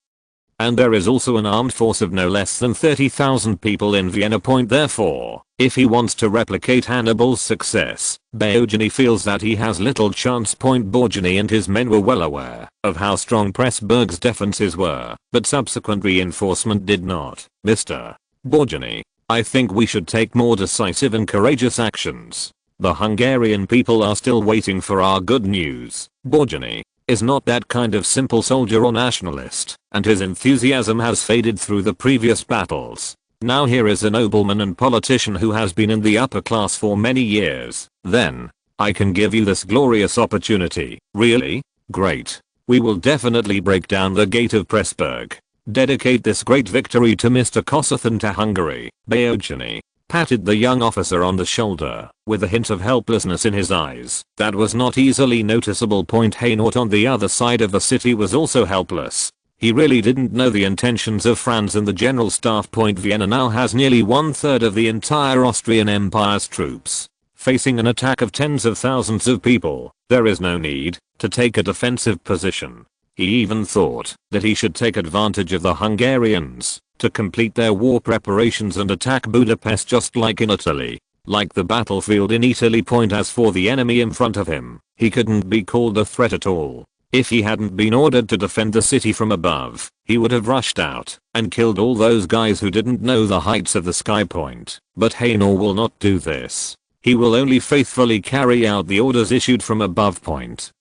And there is also an armed force of no less than 30,000 people in Vienna. Therefore, if he wants to replicate Hannibal's success, Baogeny feels that he has little chance. Baogeny and his men were well aware of how strong Pressburg's defenses were, but subsequent reinforcement did not. Mr. Baogeny, I think we should take more decisive and courageous actions. The Hungarian people are still waiting for our good news. Baogeny is not that kind of simple soldier or nationalist, and his enthusiasm has faded through the previous battles. Now here is a nobleman and politician who has been in the upper class for many years. Then, I can give you this glorious opportunity. Really? Great. We will definitely break down the gate of Pressburg. Dedicate this great victory to Mr. Kossuth and to Hungary. Baogeny patted the young officer on the shoulder, with a hint of helplessness in his eyes that was not easily noticeable. Hainaut on the other side of the city was also helpless. He really didn't know the intentions of Franz and the general staff. Vienna now has nearly 1/3 of the entire Austrian Empire's troops. Facing an attack of tens of thousands of people, there is no need to take a defensive position. He even thought that he should take advantage of the Hungarians to complete their war preparations and attack Budapest just like in Italy. Like the battlefield in Italy. As for the enemy in front of him, he couldn't be called a threat at all. If he hadn't been ordered to defend the city from above, he would have rushed out and killed all those guys who didn't know the heights of the sky. But Hainaut will not do this. He will only faithfully carry out the orders issued from above.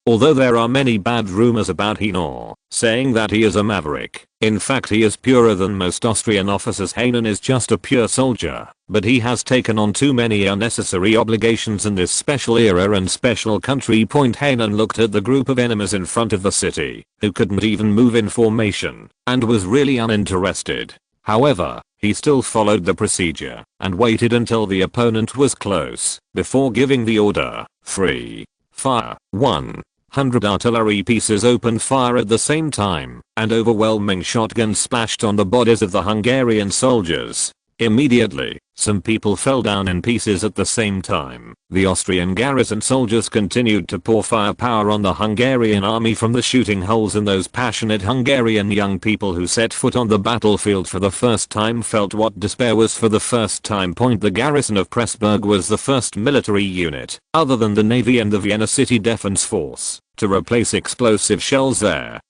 Although there are many bad rumors about Hainaut, saying that he is a maverick, in fact he is purer than most Austrian officers. Hainaut is just a pure soldier, but he has taken on too many unnecessary obligations in this special era and special country. Hainaut looked at the group of enemies in front of the city, who couldn't even move in formation, and was really uninterested. However, he still followed the procedure and waited until the opponent was close before giving the order. Free. Fire. 100 artillery pieces opened fire at the same time, and overwhelming shotguns splashed on the bodies of the Hungarian soldiers. Immediately, some people fell down in pieces at the same time. The Austrian garrison soldiers continued to pour firepower on the Hungarian army from the shooting holes, and those passionate Hungarian young people who set foot on the battlefield for the first time felt what despair was for the first time. The garrison of Pressburg was the first military unit, other than the Navy and the Vienna City Defense Force, to replace explosive shells there.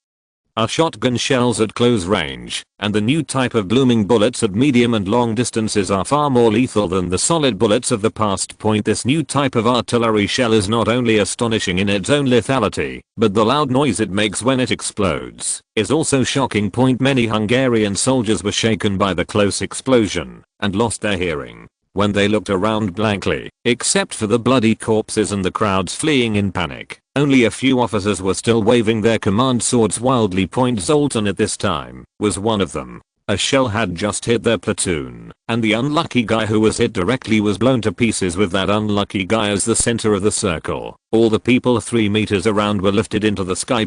Are shotgun shells at close range, and the new type of blooming bullets at medium and long distances are far more lethal than the solid bullets of the past. This new type of artillery shell is not only astonishing in its own lethality, but the loud noise it makes when it explodes is also shocking. Many Hungarian soldiers were shaken by the close explosion and lost their hearing when they looked around blankly, except for the bloody corpses and the crowds fleeing in panic. Only a few officers were still waving their command swords wildly. Zoltan at this time was one of them. A shell had just hit their platoon, and the unlucky guy who was hit directly was blown to pieces with that unlucky guy as the center of the circle. All the people 3 meters around were lifted into the sky.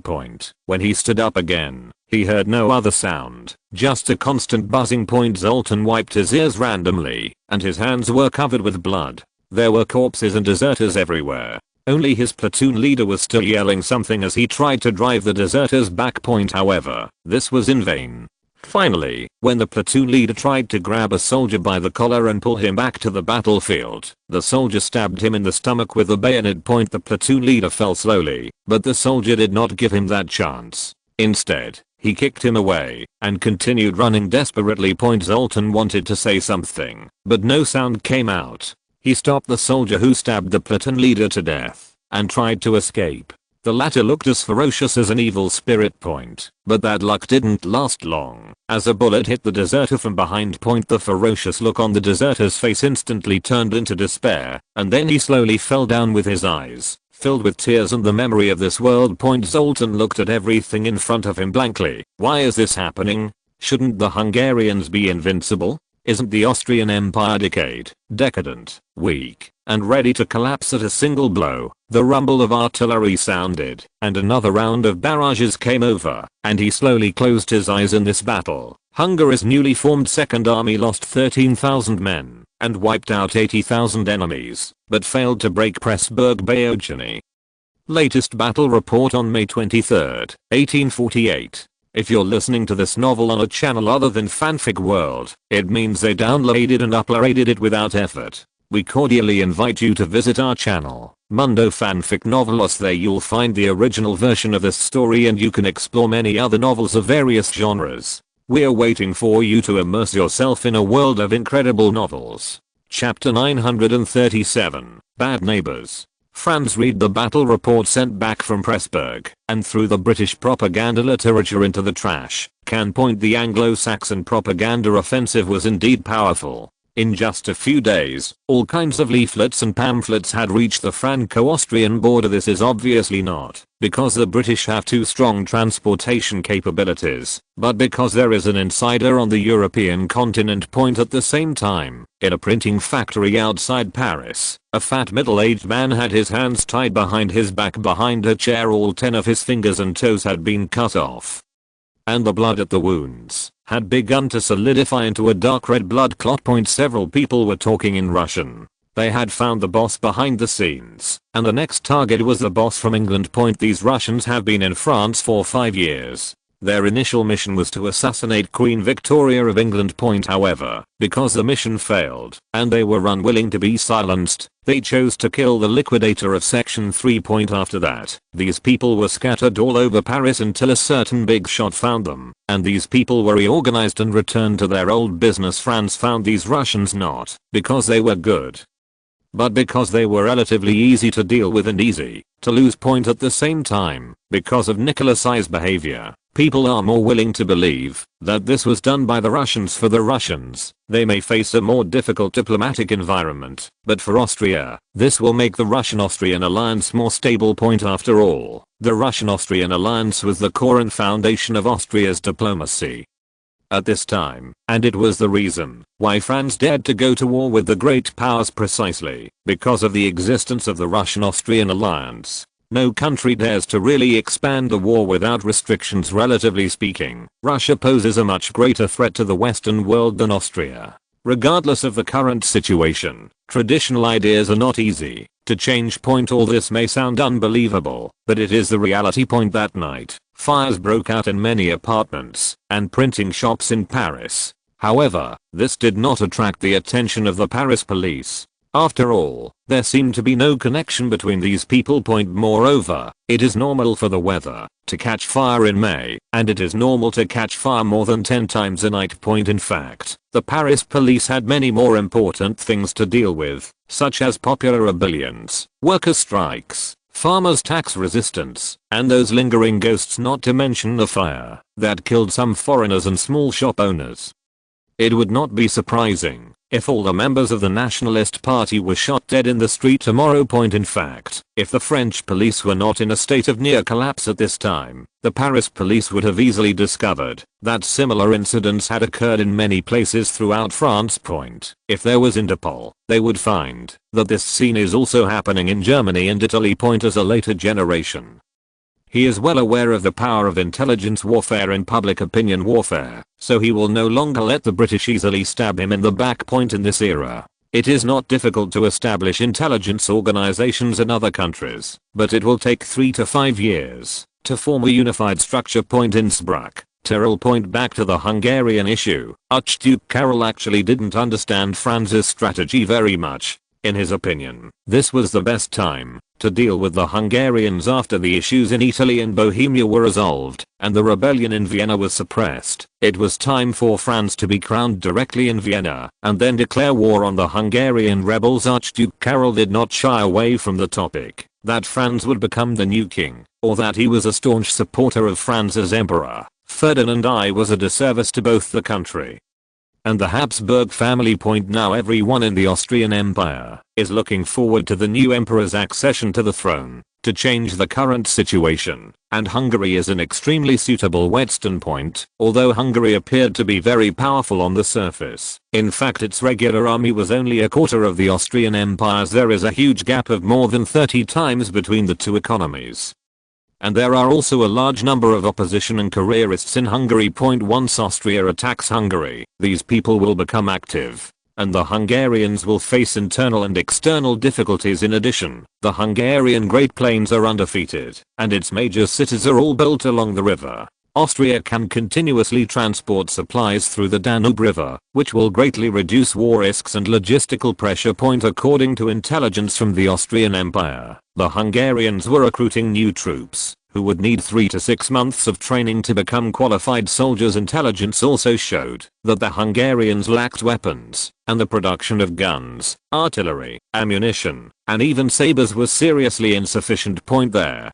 When he stood up again, he heard no other sound, just a constant buzzing. Zoltan wiped his ears randomly, and his hands were covered with blood. There were corpses and deserters everywhere. Only his platoon leader was still yelling something as he tried to drive the deserters back. However, this was in vain. Finally, when the platoon leader tried to grab a soldier by the collar and pull him back to the battlefield, the soldier stabbed him in the stomach with a bayonet. The platoon leader fell slowly, but the soldier did not give him that chance. Instead, he kicked him away and continued running desperately. Zoltan wanted to say something, but no sound came out. He stopped the soldier who stabbed the platoon leader to death and tried to escape. The latter looked as ferocious as an evil spirit. But that luck didn't last long, as a bullet hit the deserter from behind. The ferocious look on the deserter's face instantly turned into despair, and then he slowly fell down with his eyes filled with tears and the memory of this world. Zoltan looked at everything in front of him blankly. Why is this happening? Shouldn't the Hungarians be invincible? Isn't the Austrian Empire decadent, weak, and ready to collapse at a single blow? The rumble of artillery sounded, and another round of barrages came over, and he slowly closed his eyes. In this battle, Hungary's newly formed Second Army lost 13,000 men and wiped out 80,000 enemies, but failed to break Pressburg Bayogeny. Latest battle report on May 23, 1848. If you're listening to this novel on a channel other than Fanfic World, it means they downloaded and uploaded it without effort. We cordially invite you to visit our channel, Mundo Fanfic Novelos. There you'll find the original version of this story, and you can explore many other novels of various genres. We're waiting for you to immerse yourself in a world of incredible novels. Chapter 937, Bad Neighbors. Franz read the battle report sent back from Pressburg and threw the British propaganda literature into the trash can. The Anglo-Saxon propaganda offensive was indeed powerful. In just a few days, all kinds of leaflets and pamphlets had reached the Franco-Austrian border. This is obviously not because the British have too strong transportation capabilities, but because there is an insider on the European continent. At the same time, in a printing factory outside Paris, a fat middle-aged man had his hands tied behind his back behind a chair. All 10 of his fingers and toes had been cut off, and the blood at the wounds had begun to solidify into a dark red blood clot. Several people were talking in Russian. They had found the boss behind the scenes, and the next target was the boss from England. These Russians have been in France for 5 years. Their initial mission was to assassinate Queen Victoria of England. However, because the mission failed and they were unwilling to be silenced, they chose to kill the liquidator of Section 3. After that, these people were scattered all over Paris until a certain big shot found them, and these people were reorganized and returned to their old business. Franz found these Russians not because they were good, but because they were relatively easy to deal with and easy to lose. At the same time, because of Nicholas's behavior, people are more willing to believe that this was done by the Russians for the Russians. They may face a more difficult diplomatic environment, but for Austria, this will make the Russian-Austrian alliance more stable. After all, the Russian-Austrian alliance was the core and foundation of Austria's diplomacy at this time, and it was the reason why Franz dared to go to war with the great powers, precisely because of the existence of the Russian-Austrian alliance. No country dares to really expand the war without restrictions. Relatively speaking, Russia poses a much greater threat to the Western world than Austria. Regardless of the current situation, traditional ideas are not easy to change. All this may sound unbelievable, but it is the reality. That night, fires broke out in many apartments and printing shops in Paris. However, this did not attract the attention of the Paris police. After all, there seemed to be no connection between these people. Moreover, it is normal for the weather to catch fire in May, and it is normal to catch fire more than 10 times a night. In fact, the Paris police had many more important things to deal with, such as popular rebellions, worker strikes, farmers' tax resistance, and those lingering ghosts, not to mention the fire that killed some foreigners and small shop owners. It would not be surprising if all the members of the Nationalist Party were shot dead in the street tomorrow. In fact, if the French police were not in a state of near collapse at this time, the Paris police would have easily discovered that similar incidents had occurred in many places throughout France. If there was Interpol, they would find that this scene is also happening in Germany and Italy. As a later generation, he is well aware of the power of intelligence warfare and public opinion warfare, so he will no longer let the British easily stab him in the back. In this era, it is not difficult to establish intelligence organizations in other countries, but it will take 3 to 5 years to form a unified structure. Innsbruck, Tyrol. Back to the Hungarian issue, Archduke Karol actually didn't understand Franz's strategy very much. In his opinion, this was the best time to deal with the Hungarians after the issues in Italy and Bohemia were resolved and the rebellion in Vienna was suppressed. It was time for Franz to be crowned directly in Vienna and then declare war on the Hungarian rebels. Archduke Karol did not shy away from the topic that Franz would become the new king, or that he was a staunch supporter of Franz as emperor. Ferdinand I was a disservice to both the country and the Habsburg family. Now everyone in the Austrian Empire is looking forward to the new emperor's accession to the throne to change the current situation, and Hungary is an extremely suitable Whetstone point. Although Hungary appeared to be very powerful on the surface, in fact its regular army was only a quarter of the Austrian Empire's. There is a huge gap of more than 30 times between the two economies. And there are also a large number of opposition and careerists in Hungary. Once Austria attacks Hungary, these people will become active, and the Hungarians will face internal and external difficulties. In addition, the Hungarian Great Plains are undefeated, and its major cities are all built along the river. Austria can continuously transport supplies through the Danube River, which will greatly reduce war risks and logistical pressure. According to intelligence from the Austrian Empire, the Hungarians were recruiting new troops, who would need 3 to 6 months of training to become qualified soldiers. Intelligence also showed that the Hungarians lacked weapons, and the production of guns, artillery, ammunition, and even sabers was seriously insufficient. There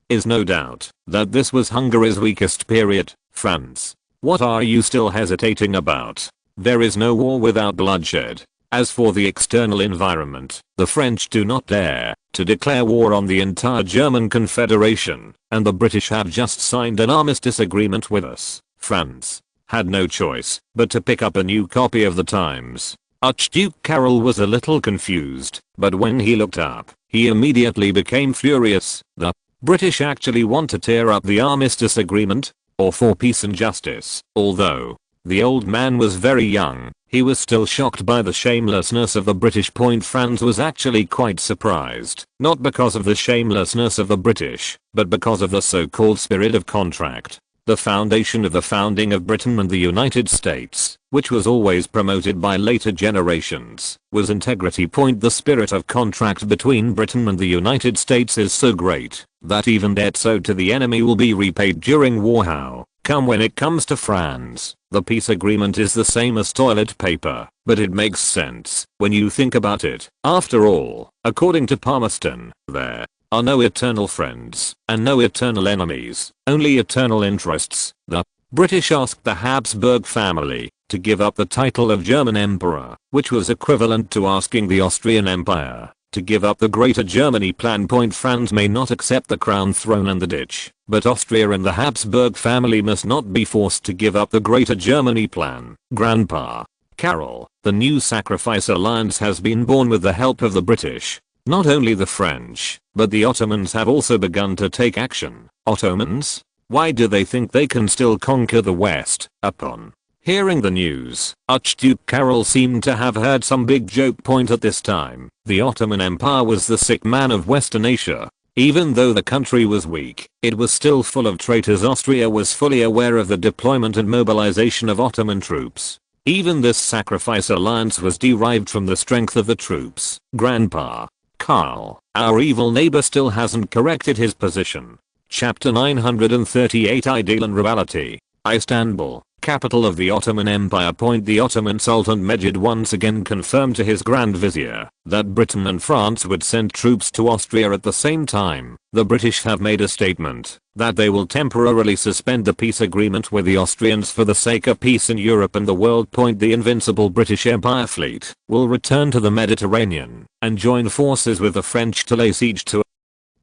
is no doubt that this was Hungary's weakest period. Franz, what are you still hesitating about? There is no war without bloodshed. As for the external environment, the French do not dare to declare war on the entire German Confederation, and the British have just signed an armistice agreement with us. Franz had no choice but to pick up a new copy of the Times. Archduke Karol was a little confused, but when he looked up, he immediately became furious. The British actually want to tear up the armistice agreement, or for peace and justice. Although the old man was very young, he was still shocked by the shamelessness of the British. Franz was actually quite surprised, not because of the shamelessness of the British, but because of the so-called spirit of contract. The foundation of the founding of Britain and the United States, which was always promoted by later generations, was integrity. The spirit of contract between Britain and the United States is so great that even debts owed to the enemy will be repaid during war. How come when it comes to France, the peace agreement is the same as toilet paper, but it makes sense when you think about it. After all, according to Palmerston, there are no eternal friends and no eternal enemies, only eternal interests. The British asked the Habsburg family to give up the title of German Emperor, which was equivalent to asking the Austrian Empire to give up the Greater Germany plan. Franz may not accept the crown throne and the ditch, but Austria and the Habsburg family must not be forced to give up the Greater Germany plan. Grandpa Karol, the new sacrifice alliance has been born with the help of the British. Not only the French, but the Ottomans have also begun to take action. Ottomans? Why do they think they can still conquer the West? Upon Hearing the news, Archduke Karol seemed to have heard some big joke point at this time. The Ottoman Empire was the sick man of Western Asia. Even though the country was weak, it was still full of traitors. Austria was fully aware of the deployment and mobilization of Ottoman troops. Even this sacrifice alliance was derived from the strength of the troops. Grandpa Karl, our evil neighbor, still hasn't corrected his position. Chapter 938 Ideal and Reality. Istanbul, capital of the Ottoman Empire. The Ottoman Sultan Mejid once again confirmed to his Grand Vizier that Britain and France would send troops to Austria at the same time. The British have made a statement that they will temporarily suspend the peace agreement with the Austrians for the sake of peace in Europe and the world. The invincible British Empire fleet will return to the Mediterranean and join forces with the French to lay siege to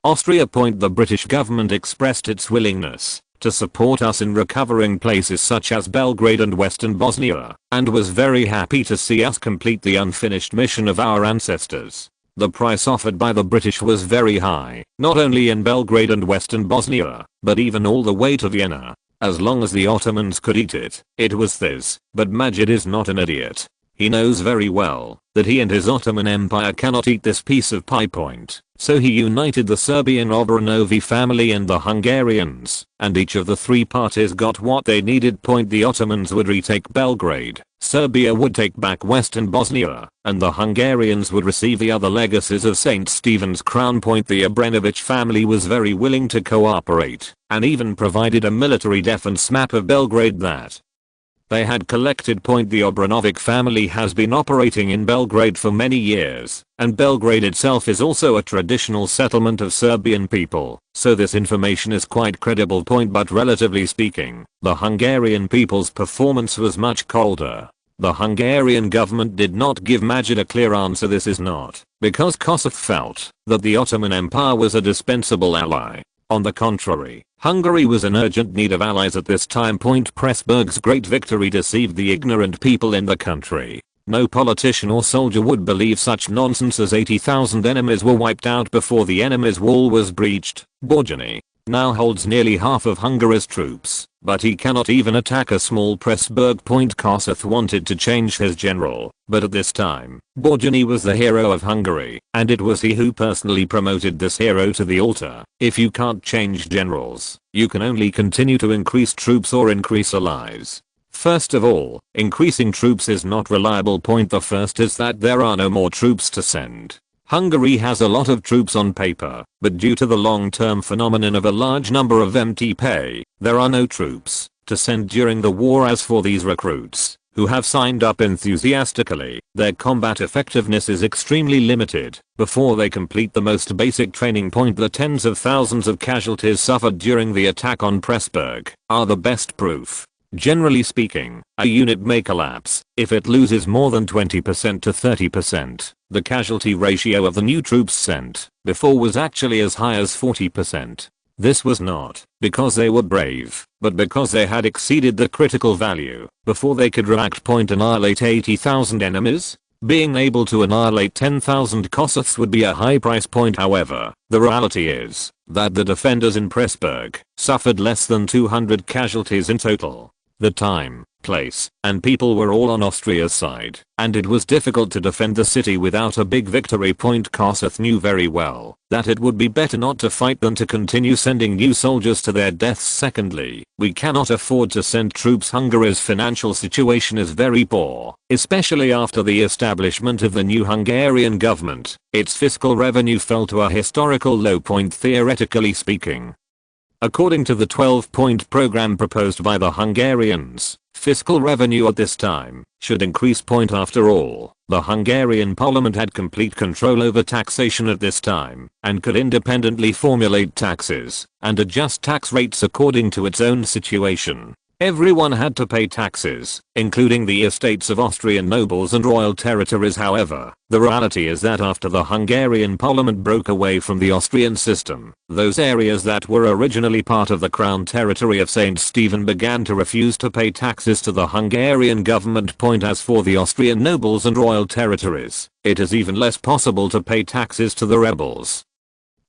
Austria. The British government expressed its willingness to support us in recovering places such as Belgrade and Western Bosnia, and was very happy to see us complete the unfinished mission of our ancestors. The price offered by the British was very high, not only in Belgrade and Western Bosnia, but even all the way to Vienna. As long as the Ottomans could eat it, it was theirs. But Majid is not an idiot. He knows very well that he and his Ottoman Empire cannot eat this piece of pie. So he united the Serbian Obrenović family and the Hungarians, and each of the three parties got what they needed. The Ottomans would retake Belgrade, Serbia would take back Western Bosnia, and the Hungarians would receive the other legacies of St. Stephen's crown. The Obrenović family was very willing to cooperate, and even provided a military defense map of Belgrade that they had collected. The Obrenović family has been operating in Belgrade for many years, and Belgrade itself is also a traditional settlement of Serbian people, so this information is quite credible. But relatively speaking, the Hungarian people's performance was much colder. The Hungarian government did not give Majid a clear answer. This is not because Kossov felt that the Ottoman Empire was a dispensable ally. On the contrary, Hungary was in urgent need of allies at this time. Pressburg's great victory deceived the ignorant people in the country. No politician or soldier would believe such nonsense as 80,000 enemies were wiped out before the enemy's wall was breached. Borjani now holds nearly half of Hungary's troops, but he cannot even attack a small Pressburg. Kossuth wanted to change his general, but at this time, Borjani was the hero of Hungary, and it was he who personally promoted this hero to the altar. If you can't change generals, you can only continue to increase troops or increase allies. First of all, increasing troops is not reliable. The first is that there are no more troops to send. Hungary has a lot of troops on paper, but due to the long-term phenomenon of a large number of empty pay, there are no troops to send during the war. As for these recruits, who have signed up enthusiastically, their combat effectiveness is extremely limited before they complete the most basic training. The tens of thousands of casualties suffered during the attack on Pressburg are the best proof. Generally speaking, a unit may collapse if it loses more than 20% to 30%. The casualty ratio of the new troops sent before was actually as high as 40%. This was not because they were brave, but because they had exceeded the critical value before they could react. Annihilate 80,000 enemies? Being able to annihilate 10,000 Kossuths would be a high price. However, the reality is that the defenders in Pressburg suffered less than 200 casualties in total. The time, place, and people were all on Austria's side, and it was difficult to defend the city without a big victory. Kossuth knew very well that it would be better not to fight than to continue sending new soldiers to their deaths. Secondly, we cannot afford to send troops. Hungary's financial situation is very poor, especially after the establishment of the new Hungarian government. Its fiscal revenue fell to a historical low. Theoretically speaking, according to the 12-point program proposed by the Hungarians, fiscal revenue at this time should increase. After all, the Hungarian parliament had complete control over taxation at this time and could independently formulate taxes and adjust tax rates according to its own situation. Everyone had to pay taxes, including the estates of Austrian nobles and royal territories. However, the reality is that after the Hungarian parliament broke away from the Austrian system, those areas that were originally part of the crown territory of St. Stephen began to refuse to pay taxes to the Hungarian government. As for the Austrian nobles and royal territories, it is even less possible to pay taxes to the rebels.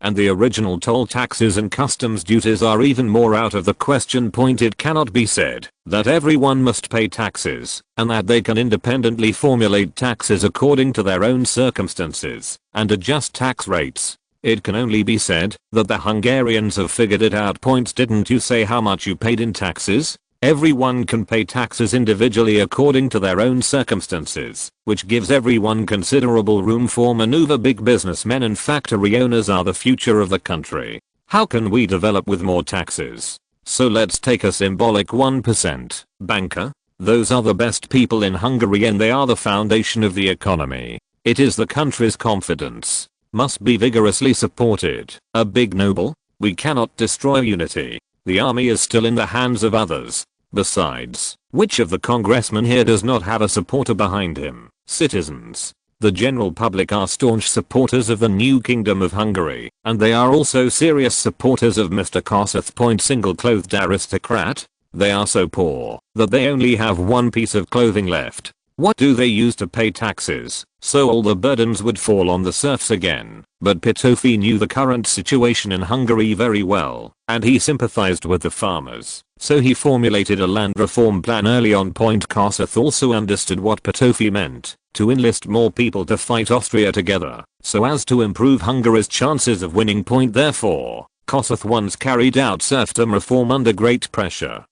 and the original toll taxes and customs duties are even more out of the question. It cannot be said that everyone must pay taxes and that they can independently formulate taxes according to their own circumstances and adjust tax rates. It can only be said that the Hungarians have figured it out. Didn't you say how much you paid in taxes? Everyone can pay taxes individually according to their own circumstances, which gives everyone considerable room for maneuver. Big businessmen and factory owners are the future of the country. How can we develop with more taxes? So let's take a symbolic 1% banker. Those are the best people in Hungary and they are the foundation of the economy. It is the country's confidence. Must be vigorously supported. A big noble? We cannot destroy unity. The army is still in the hands of others. Besides, which of the congressmen here does not have a supporter behind him? Citizens. The general public are staunch supporters of the new Kingdom of Hungary, and they are also serious supporters of Mr. Kossuth. Single-clothed aristocrat. They are so poor that they only have one piece of clothing left. What do they use to pay taxes? So all the burdens would fall on the serfs again. But Pitofi knew the current situation in Hungary very well, and he sympathized with the farmers. So he formulated a land reform plan early on. Kossuth also understood what Pitofi meant, to enlist more people to fight Austria together, so as to improve Hungary's chances of winning. Therefore, Kossuth once carried out serfdom reform under great pressure.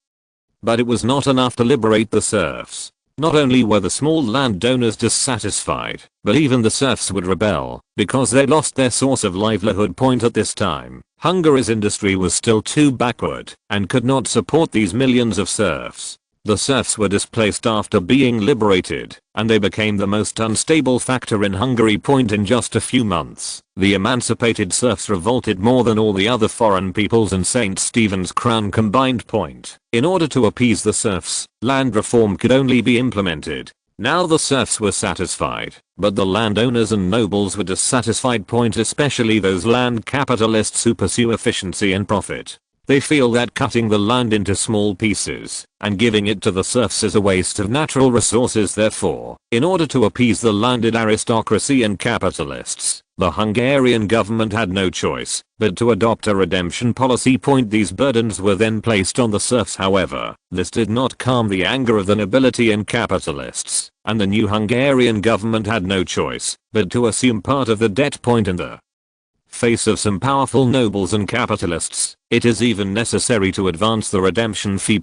But it was not enough to liberate the serfs. Not only were the small landowners dissatisfied, but even the serfs would rebel, because they lost their source of livelihood. At this time, Hungary's industry was still too backward, and could not support these millions of serfs. The serfs were displaced after being liberated, and they became the most unstable factor in Hungary. In just a few months, the emancipated serfs revolted more than all the other foreign peoples and St. Stephen's Crown combined. In order to appease the serfs, land reform could only be implemented. Now the serfs were satisfied, but the landowners and nobles were dissatisfied. Especially those land capitalists who pursue efficiency and profit. They feel that cutting the land into small pieces and giving it to the serfs is a waste of natural resources. Therefore, in order to appease the landed aristocracy and capitalists, the Hungarian government had no choice but to adopt a redemption policy. These burdens were then placed on the serfs. However, this did not calm the anger of the nobility and capitalists, and the new Hungarian government had no choice but to assume part of the debt. In the face of some powerful nobles and capitalists, it is even necessary to advance the redemption fee.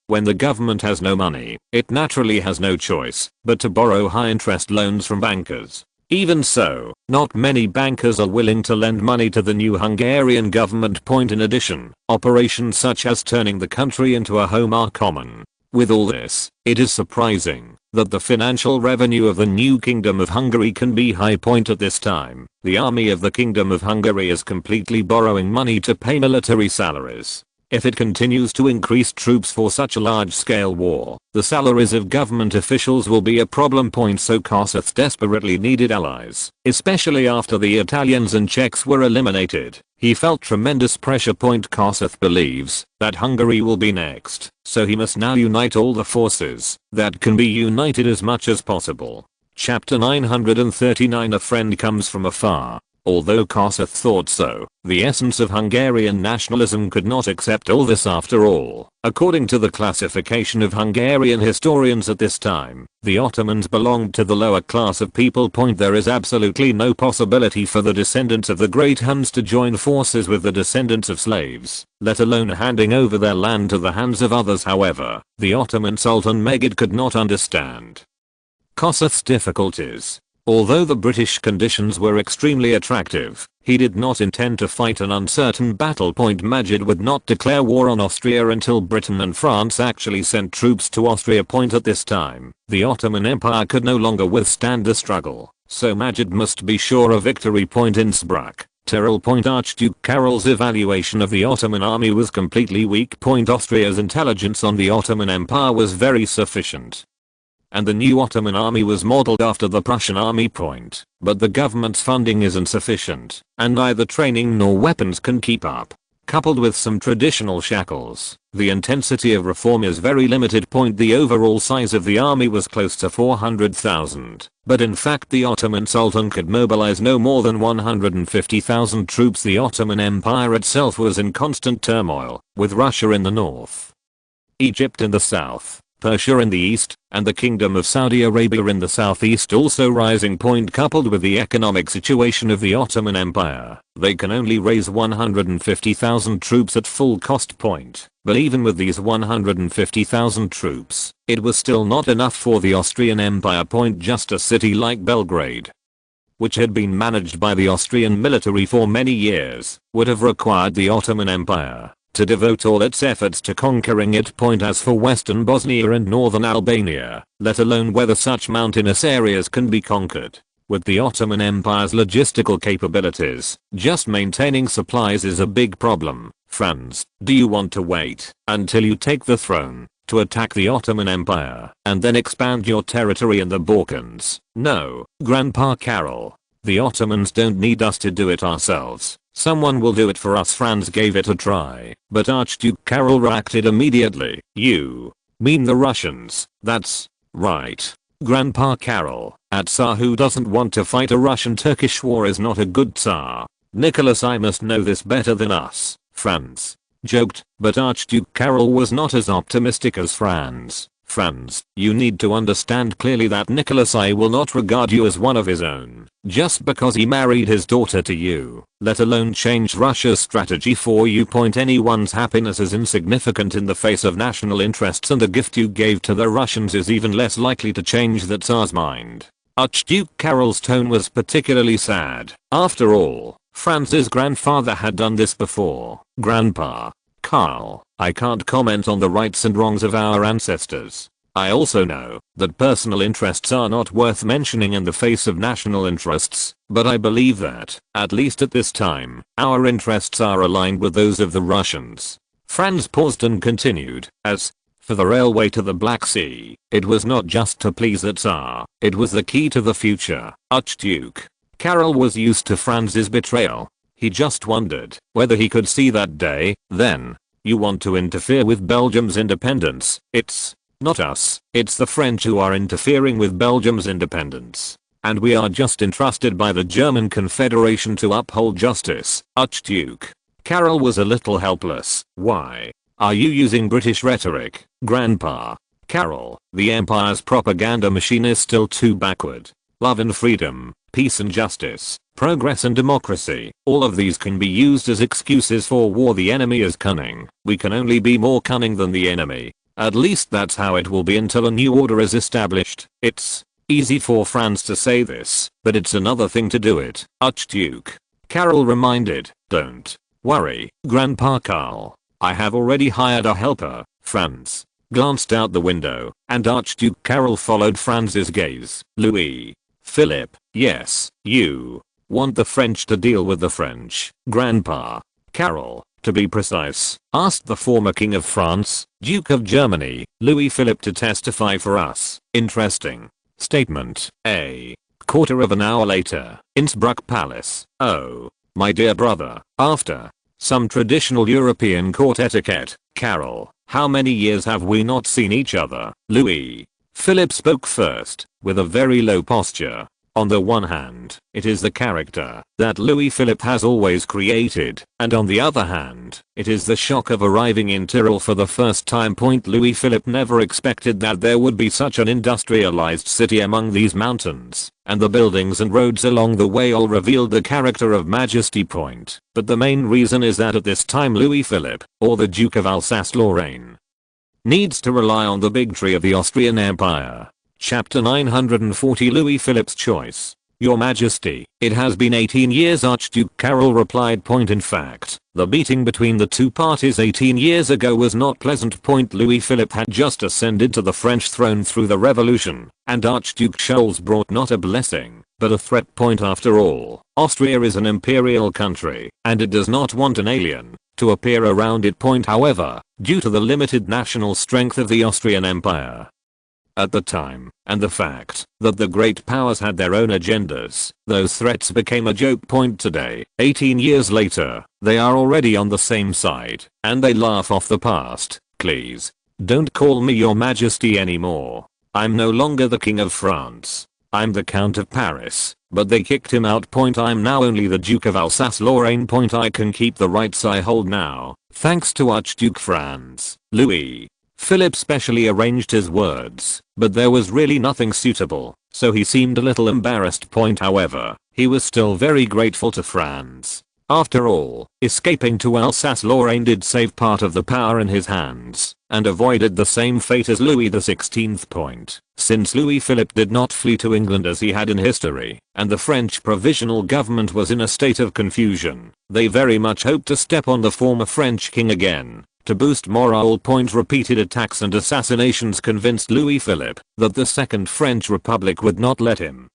When the government has no money, it naturally has no choice but to borrow high interest loans from bankers. Even so, not many bankers are willing to lend money to the new Hungarian government. In addition, operations such as turning the country into a home are common. With all this, it is surprising that the financial revenue of the new Kingdom of Hungary can be high. At this time, the army of the Kingdom of Hungary is completely borrowing money to pay military salaries. If it continues to increase troops for such a large-scale war, the salaries of government officials will be a problem. So Kossuth desperately needed allies, especially after the Italians and Czechs were eliminated. He felt tremendous pressure. Kossuth believes that Hungary will be next, so he must now unite all the forces that can be united as much as possible. Chapter 939. A friend comes from afar. Although Kossuth thought so, the essence of Hungarian nationalism could not accept all this. After all, according to the classification of Hungarian historians at this time, the Ottomans belonged to the lower class of people. There is absolutely no possibility for the descendants of the great Huns to join forces with the descendants of slaves, let alone handing over their land to the hands of others. However, the Ottoman Sultan Megid could not understand Kossuth's difficulties. Although the British conditions were extremely attractive, he did not intend to fight an uncertain battle. Majid would not declare war on Austria until Britain and France actually sent troops to Austria. At this time, the Ottoman Empire could no longer withstand the struggle, so Majid must be sure of victory. Innsbruck, Tyrol. Archduke Karol's evaluation of the Ottoman army was completely weak. Austria's intelligence on the Ottoman Empire was very sufficient, and the new Ottoman army was modeled after the Prussian army. But the government's funding is insufficient, and neither training nor weapons can keep up. coupled with some traditional shackles. The intensity of reform is very limited. The overall size of the army was close to 400,000, but in fact the Ottoman Sultan could mobilize no more than 150,000 troops. The Ottoman Empire itself was in constant turmoil, with Russia in the north, Egypt in the south, Persia in the east, and the Kingdom of Saudi Arabia in the southeast also rising. Coupled with the economic situation of the Ottoman Empire, they can only raise 150,000 troops at full cost. But even with these 150,000 troops, it was still not enough for the Austrian Empire. Just a city like Belgrade, which had been managed by the Austrian military for many years, would have required the Ottoman Empire to devote all its efforts to conquering it. As for western Bosnia and northern Albania, let alone whether such mountainous areas can be conquered, with the Ottoman Empire's logistical capabilities, just maintaining supplies is a big problem. Franz, do you want to wait until you take the throne to attack the Ottoman Empire and then expand your territory in the Balkans? No, Grandpa Karol. The Ottomans don't need us to do it ourselves. Someone will do it for us. Franz gave it a try, but Archduke Karol reacted immediately. You mean the Russians? That's right, Grandpa Karol. A Tsar who doesn't want to fight a Russian-Turkish war is not a good Tsar. Nicholas, I must know this better than us, Franz joked, but Archduke Karol was not as optimistic as Franz. Franz, you need to understand clearly that Nicholas I will not regard you as one of his own, just because he married his daughter to you, let alone change Russia's strategy for you. Anyone's happiness is insignificant in the face of national interests, and the gift you gave to the Russians is even less likely to change the Tsar's mind. Archduke Karol's tone was particularly sad. After all, Franz's grandfather had done this before. Grandpa Karl, I can't comment on the rights and wrongs of our ancestors. I also know that personal interests are not worth mentioning in the face of national interests, but I believe that, at least at this time, our interests are aligned with those of the Russians. Franz paused and continued, as for the railway to the Black Sea, it was not just to please the Tsar, it was the key to the future. Archduke Karol was used to Franz's betrayal. He just wondered whether he could see that day. Then, you want to interfere with Belgium's independence? It's not us, it's the French who are interfering with Belgium's independence. And we are just entrusted by the German Confederation to uphold justice. Archduke Karol was a little helpless. Why are you using British rhetoric, Grandpa Karol? The Empire's propaganda machine is still too backward. Love and freedom, peace and justice, progress and democracy, all of these can be used as excuses for war. The enemy is cunning. We can only be more cunning than the enemy. At least that's how it will be until a new order is established. It's easy for Franz to say this, but it's another thing to do it. Archduke Karol reminded. Don't worry, Grandpa Karl. I have already hired a helper. Franz glanced out the window, and Archduke Karol followed Franz's gaze. Louis Philip, yes, you want the French to deal with the French, Grandpa Karol, to be precise? Asked the former King of France, Duke of Germany, Louis Philip, to testify for us. Interesting statement. A quarter of an hour later, Innsbruck Palace. Oh, my dear brother. After some traditional European court etiquette, Karol, how many years have we not seen each other? Louis Philip spoke first, with a very low posture. On the one hand, it is the character that Louis Philip has always created, and on the other hand, it is the shock of arriving in Tyrol for the first time. Louis Philip never expected that there would be such an industrialized city among these mountains, and the buildings and roads along the way all revealed the character of majesty. But the main reason is that at this time Louis Philip, or the Duke of Alsace-Lorraine, needs to rely on the big tree of the Austrian Empire. Chapter 940, Louis Philip's choice. Your Majesty, it has been 18 years, Archduke Karol replied. In fact, the meeting between the two parties 18 years ago was not pleasant. Louis Philip had just ascended to the French throne through the revolution, and Archduke Charles brought not a blessing, but a threat. After all, Austria is an imperial country, and it does not want an alien to appear around it. However, due to the limited national strength of the Austrian Empire, At the time, and the fact that the great powers had their own agendas, those threats became a joke. Point today, 18 years later, they are already on the same side, and they laugh off the past. Please, don't call me your majesty anymore. I'm no longer the king of France. I'm the Count of Paris, but they kicked him out. Point I'm now only the Duke of Alsace-Lorraine. Point I can keep the rights I hold now, thanks to Archduke Franz. Louis Philip specially arranged his words, but there was really nothing suitable, so he seemed a little embarrassed. Point however, he was still very grateful to Franz. After all, escaping to Alsace-Lorraine did save part of the power in his hands, and avoided the same fate as Louis XVI. Point. Since Louis Philip did not flee to England as he had in history, and the French provisional government was in a state of confusion, they very much hoped to step on the former French king again. To boost morale. Point repeated attacks and assassinations convinced Louis Philip that the Second French Republic would not let him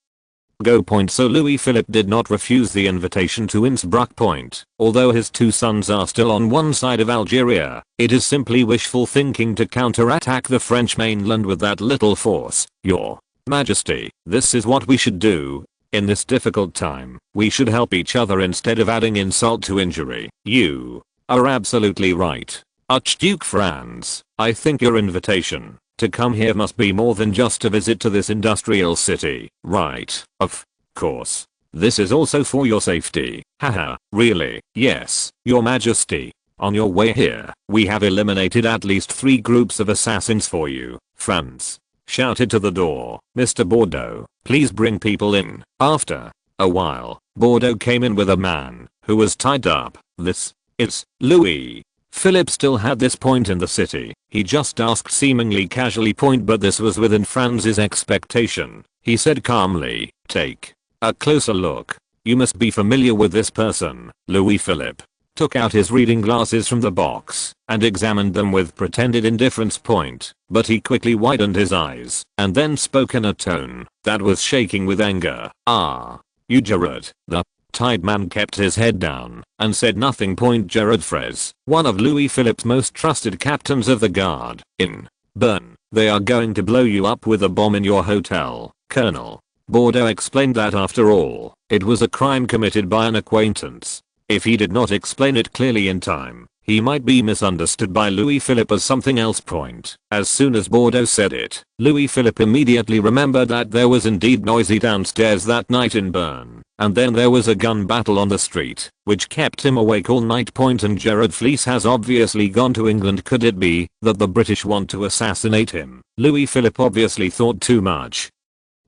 go. Point so Louis Philip did not refuse the invitation to Innsbruck. Point although his two sons are still on one side of Algeria, it is simply wishful thinking to counterattack the French mainland with that little force. Your Majesty, this is what we should do. In this difficult time, we should help each other instead of adding insult to injury. You are absolutely right, Archduke Franz. I think your invitation to come here must be more than just a visit to this industrial city, right? Of course. This is also for your safety. Haha, really? Yes, your majesty. On your way here, we have eliminated at least 3 groups of assassins for you. Franz shouted to the door. Mr. Bordeaux, please bring people in. After a while, Bordeaux came in with a man who was tied up. This is Louis Philip still had this point in the city. He just asked seemingly casually. Point but this was within Franz's expectation. He said calmly, take a closer look. You must be familiar with this person. Louis Philip took out his reading glasses from the box and examined them with pretended indifference. Point but he quickly widened his eyes and then spoke in a tone that was shaking with anger. Ah, you Gerard. The tied man kept his head down and said nothing. Point Gerard Fraisse, one of Louis Philip's most trusted captains of the guard in Bern. They are going to blow you up with a bomb in your hotel, Colonel. Bordeaux explained that after all, it was a crime committed by an acquaintance. If he did not explain it clearly in time, he might be misunderstood by Louis Philip as something else. Point as soon as Bordeaux said it, Louis Philip immediately remembered that there was indeed noisy downstairs that night in Bern, and then there was a gun battle on the street, which kept him awake all night. Point and Gerard Fleece has obviously gone to England. Could it be that the British want to assassinate him? Louis Philip obviously thought too much,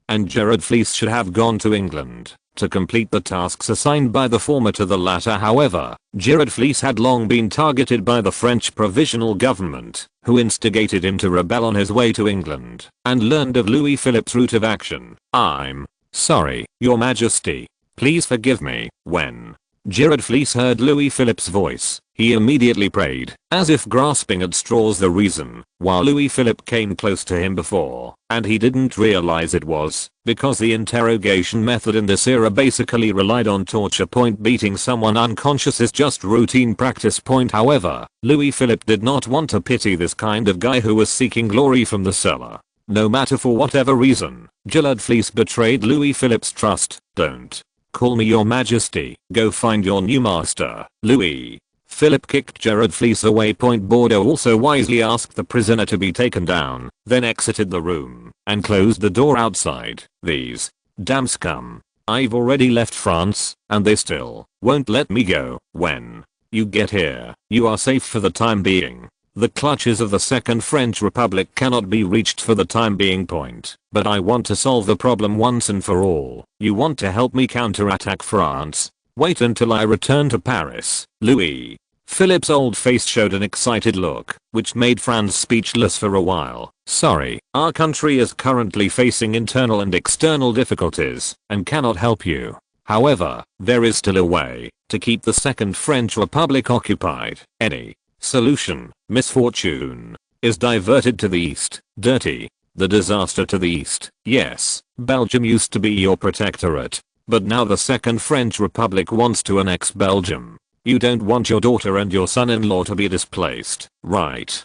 and Gerard Fleece should have gone to England to complete the tasks assigned by the former to the latter. However, Gerard Fleece had long been targeted by the French provisional government, who instigated him to rebel on his way to England, and learned of Louis Philip's route of action. I'm sorry, your majesty. Please forgive me. When Gerard Fleece heard Louis Philip's voice, he immediately prayed, as if grasping at straws. The reason why Louis Philip came close to him before, and he didn't realize it, was because the interrogation method in this era basically relied on torture. Point beating someone unconscious is just routine practice. Point however, Louis Philip did not want to pity this kind of guy who was seeking glory from the cellar. No matter for whatever reason, Gerard Fleece betrayed Louis Philip's trust. Don't call me your majesty. Go find your new master. Louis Philip kicked Gerard Fleece away. Point Bordeaux also wisely asked the prisoner to be taken down, then exited the room and closed the door outside. These damn scum. I've already left France, and they still won't let me go. When you get here, you are safe for the time being. The clutches of the Second French Republic cannot be reached for the time being. Point but I want to solve the problem once and for all. You want to help me counterattack France? Wait until I return to Paris. Louis Philip's old face showed an excited look, which made Franz speechless for a while. Sorry, our country is currently facing internal and external difficulties and cannot help you. However, there is still a way to keep the Second French Republic occupied. Any solution, misfortune, is diverted to the east. Dirty. The disaster to the east. Yes, Belgium used to be your protectorate, but now the Second French Republic wants to annex Belgium. You don't want your daughter and your son-in-law to be displaced, right?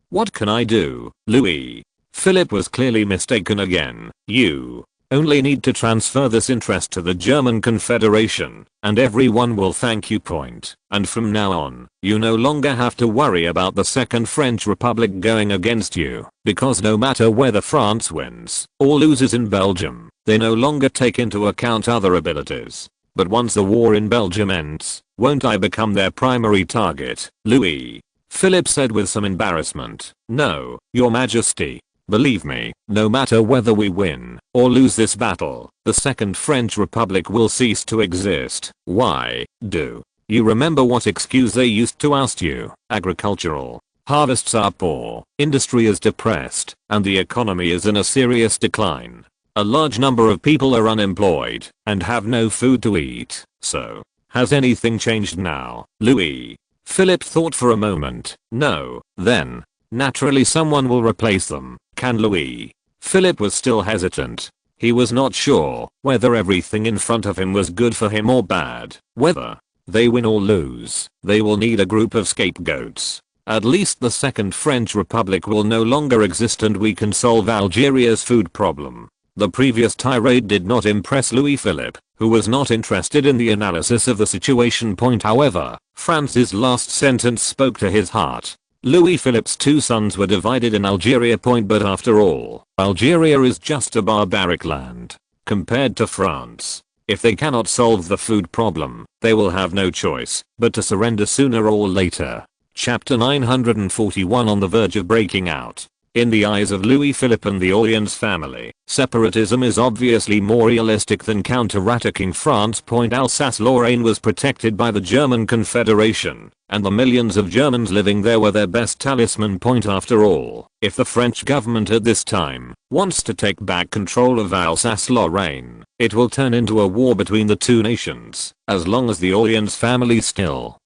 What can I do? Louis Philip was clearly mistaken again. You only need to transfer this interest to the German Confederation, and everyone will thank you. And from now on, you no longer have to worry about the Second French Republic going against you, because no matter whether France wins or loses in Belgium, they no longer take into account other abilities. But once the war in Belgium ends, won't I become their primary target, Louis? Philip said with some embarrassment. No, Your Majesty. Believe me, no matter whether we win or lose this battle, the Second French Republic will cease to exist. Why? Do you remember what excuse they used to oust you? Agricultural harvests are poor, industry is depressed, and the economy is in a serious decline. A large number of people are unemployed and have no food to eat. So, has anything changed now, Louis? Philip thought for a moment. No, then naturally someone will replace them. Can Louis? Philip was still hesitant. He was not sure whether everything in front of him was good for him or bad. Whether they win or lose, they will need a group of scapegoats. At least the Second French Republic will no longer exist and we can solve Algeria's food problem. The previous tirade did not impress Louis Philippe, who was not interested in the analysis of the situation. However, Franz's last sentence spoke to his heart. Louis Philippe's two sons were divided in Algeria. But after all, Algeria is just a barbaric land compared to France. If they cannot solve the food problem, they will have no choice but to surrender sooner or later. Chapter 941 On the verge of breaking out. In the eyes of Louis Philippe and the Orleans family, separatism is obviously more realistic than counter-attacking France. Alsace-Lorraine was protected by the German Confederation, and the millions of Germans living there were their best talisman. After all, if the French government at this time wants to take back control of Alsace-Lorraine, it will turn into a war between the two nations. As long as the Orleans family still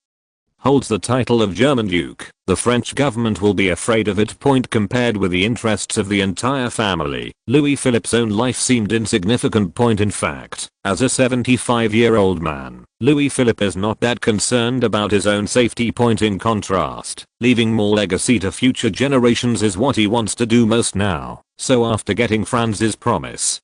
holds the title of German Duke, the French government will be afraid of it. Compared with the interests of the entire family, Louis Philippe's own life seemed insignificant. In fact, as a 75-year-old man, Louis Philippe is not that concerned about his own safety. In contrast, leaving more legacy to future generations is what he wants to do most now. So after getting Franz's promise,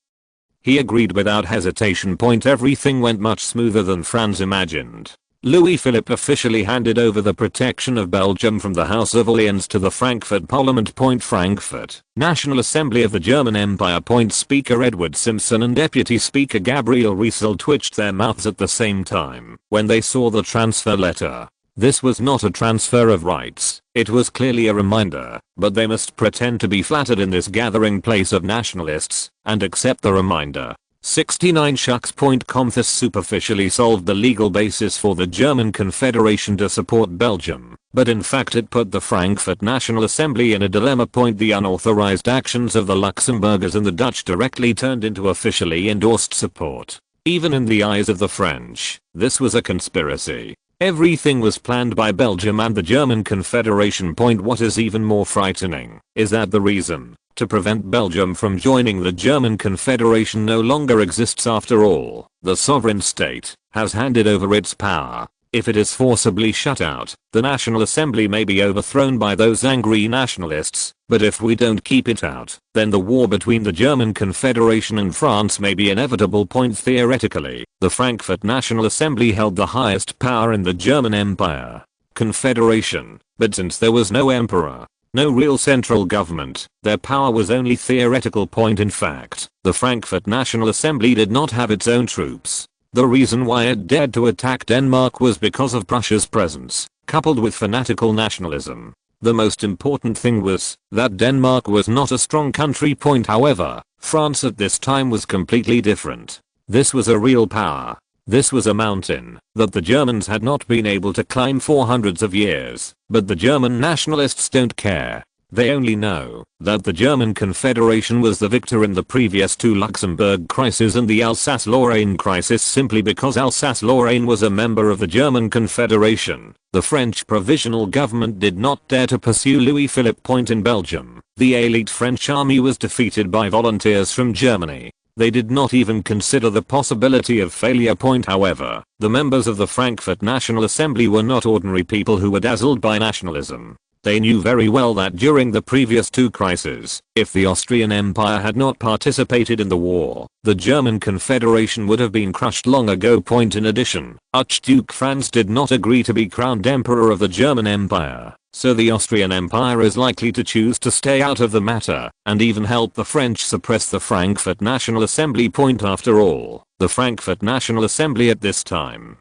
he agreed without hesitation. Everything went much smoother than Franz imagined. Louis Philippe officially handed over the protection of Belgium from the House of Orleans to the Frankfurt Parliament. Frankfurt National Assembly of the German Empire. Speaker Edward Simpson and Deputy Speaker Gabriel Riesel twitched their mouths at the same time when they saw the transfer letter. This was not a transfer of rights, it was clearly a reminder, but they must pretend to be flattered in this gathering place of nationalists and accept the reminder. 69 shucks. This superficially solved the legal basis for the German Confederation to support Belgium, but in fact it put the Frankfurt National Assembly in a dilemma. The unauthorized actions of the Luxembourgers and the Dutch directly turned into officially endorsed support. Even in the eyes of the French, this was a conspiracy. Everything was planned by Belgium and the German Confederation. What is even more frightening is that the reason to prevent Belgium from joining the German Confederation no longer exists. After all, the sovereign state has handed over its power. If it is forcibly shut out, the National Assembly may be overthrown by those angry nationalists, but if we don't keep it out, then the war between the German Confederation and France may be inevitable. Theoretically, the Frankfurt National Assembly held the highest power in the German Empire Confederation, but since there was no emperor, no real central government, their power was only theoretical. In fact, the Frankfurt National Assembly did not have its own troops. The reason why it dared to attack Denmark was because of Prussia's presence, coupled with fanatical nationalism. The most important thing was that Denmark was not a strong country. However, France at this time was completely different. This was a real power. This was a mountain that the Germans had not been able to climb for hundreds of years, but the German nationalists don't care. They only know that the German Confederation was the victor in the previous two Luxembourg crises and the Alsace-Lorraine crisis simply because Alsace-Lorraine was a member of the German Confederation. The French provisional government did not dare to pursue Louis Philippe. In Belgium, the elite French army was defeated by volunteers from Germany. They did not even consider the possibility of failure. However, the members of the Frankfurt National Assembly were not ordinary people who were dazzled by nationalism. They knew very well that during the previous two crises, if the Austrian Empire had not participated in the war, the German Confederation would have been crushed long ago. In addition, Archduke Franz did not agree to be crowned Emperor of the German Empire, so the Austrian Empire is likely to choose to stay out of the matter, and even help the French suppress the Frankfurt National Assembly. After all, the Frankfurt National Assembly at this time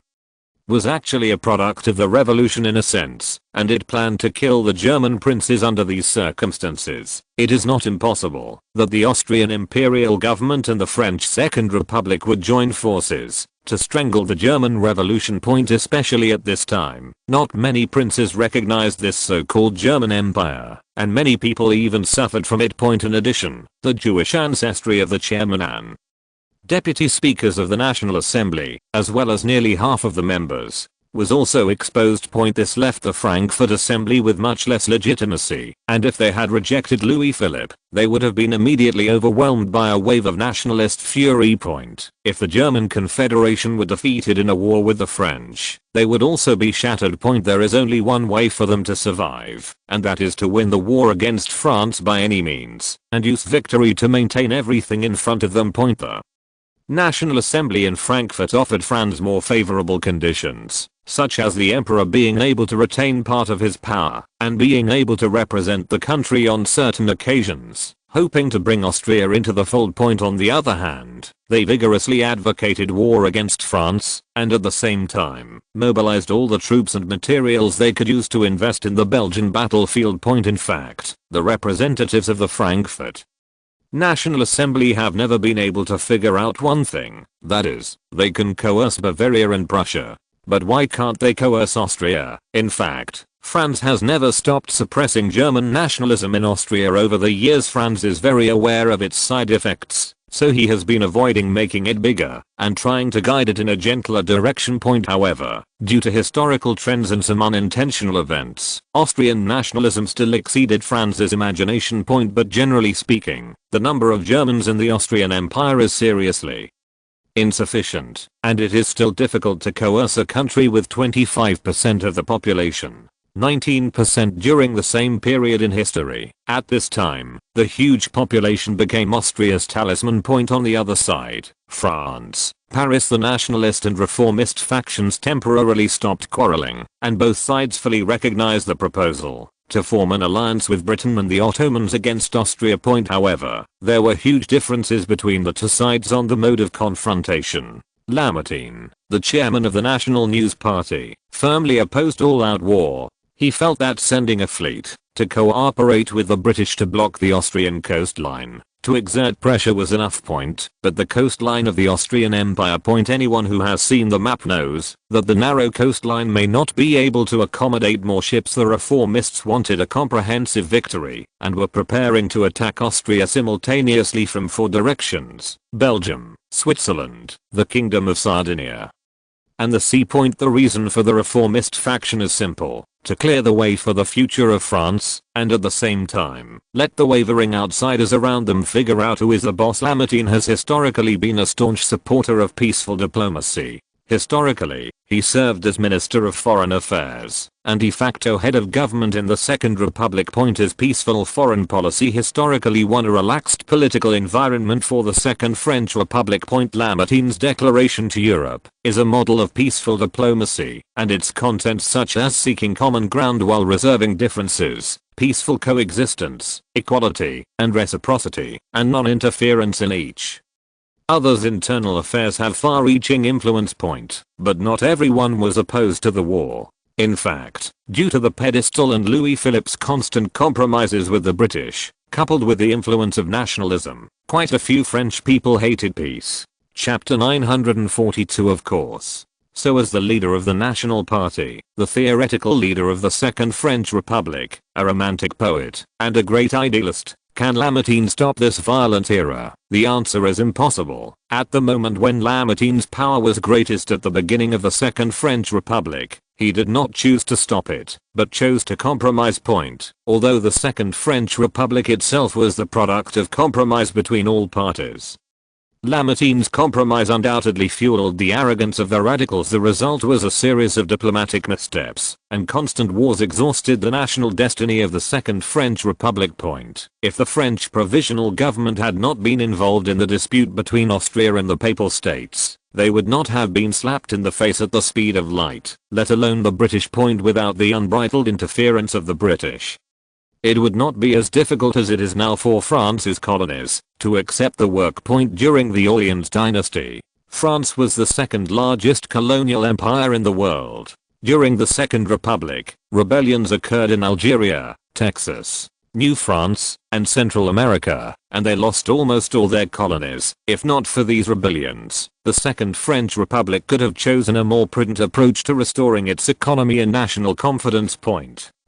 was actually a product of the revolution in a sense, and it planned to kill the German princes under these circumstances. It is not impossible that the Austrian Imperial government and the French Second Republic would join forces to strangle the German Revolution. Especially at this time, not many princes recognized this so-called German Empire, and many people even suffered from it. In addition, the Jewish ancestry of the chairman and deputy speakers of the National Assembly, as well as nearly half of the members, was also exposed. This left the Frankfurt Assembly with much less legitimacy, and if they had rejected Louis Philippe, they would have been immediately overwhelmed by a wave of nationalist fury. If the German Confederation were defeated in a war with the French, they would also be shattered. There is only one way for them to survive, and that is to win the war against France by any means, and use victory to maintain everything in front of them. The National Assembly in Frankfurt offered Franz more favorable conditions, such as the emperor being able to retain part of his power and being able to represent the country on certain occasions, hoping to bring Austria into the fold. On the other hand, they vigorously advocated war against France, and at the same time, mobilized all the troops and materials they could use to invest in the Belgian battlefield. In fact, the representatives of the Frankfurt National Assembly have never been able to figure out one thing, that is, they can coerce Bavaria and Prussia. But why can't they coerce Austria? In fact, Franz has never stopped suppressing German nationalism in Austria over the years. Franz is very aware of its side effects, so he has been avoiding making it bigger and trying to guide it in a gentler direction. However, due to historical trends and some unintentional events, Austrian nationalism still exceeded Franz's imagination. But generally speaking, the number of Germans in the Austrian Empire is seriously insufficient, and it is still difficult to coerce a country with 25% of the population, 19% during the same period in history. At this time, the huge population became Austria's talisman. On the other side, France, Paris, the nationalist and reformist factions temporarily stopped quarreling, and both sides fully recognized the proposal to form an alliance with Britain and the Ottomans against Austria. However, there were huge differences between the two sides on the mode of confrontation. Lamartine, the chairman of the National News Party, firmly opposed all-out war. He felt that sending a fleet to cooperate with the British to block the Austrian coastline, to exert pressure was enough. But the coastline of the Austrian Empire. Anyone who has seen the map knows that the narrow coastline may not be able to accommodate more ships. The reformists wanted a comprehensive victory and were preparing to attack Austria simultaneously from 4 directions: Belgium, Switzerland, the Kingdom of Sardinia, and the sea. The reason for the reformist faction is simple: to clear the way for the future of France, and at the same time, let the wavering outsiders around them figure out who is the boss. Lamartine has historically been a staunch supporter of peaceful diplomacy. Historically, he served as Minister of Foreign Affairs and de facto head of government in the Second Republic. His peaceful foreign policy historically won a relaxed political environment for the Second French Republic. Lamartine's declaration to Europe is a model of peaceful diplomacy, and its contents such as seeking common ground while reserving differences, peaceful coexistence, equality and reciprocity, and non-interference in each other's internal affairs have far-reaching influence. But not everyone was opposed to the war. In fact, due to the pedestal and Louis Philippe's constant compromises with the British, coupled with the influence of nationalism, quite a few French people hated peace. Chapter 942. Of course, so as the leader of the National Party, the theoretical leader of the Second French Republic, a romantic poet, and a great idealist, can Lamartine stop this violent era? The answer is impossible. At the moment when Lamartine's power was greatest at the beginning of the Second French Republic, he did not choose to stop it, but chose to compromise. Although the Second French Republic itself was the product of compromise between all parties, Lamatine's compromise undoubtedly fueled the arrogance of the radicals. The result was a series of diplomatic missteps, and constant wars exhausted the national destiny of the Second French Republic. If the French provisional government had not been involved in the dispute between Austria and the Papal States, they would not have been slapped in the face at the speed of light, let alone the British without the unbridled interference of the British. It would not be as difficult as it is now for France's colonies to accept the work. During the Orleans dynasty, France was the second largest colonial empire in the world. During the Second Republic, rebellions occurred in Algeria, Texas, New France, and Central America, and they lost almost all their colonies. If not for these rebellions, the Second French Republic could have chosen a more prudent approach to restoring its economy and national confidence.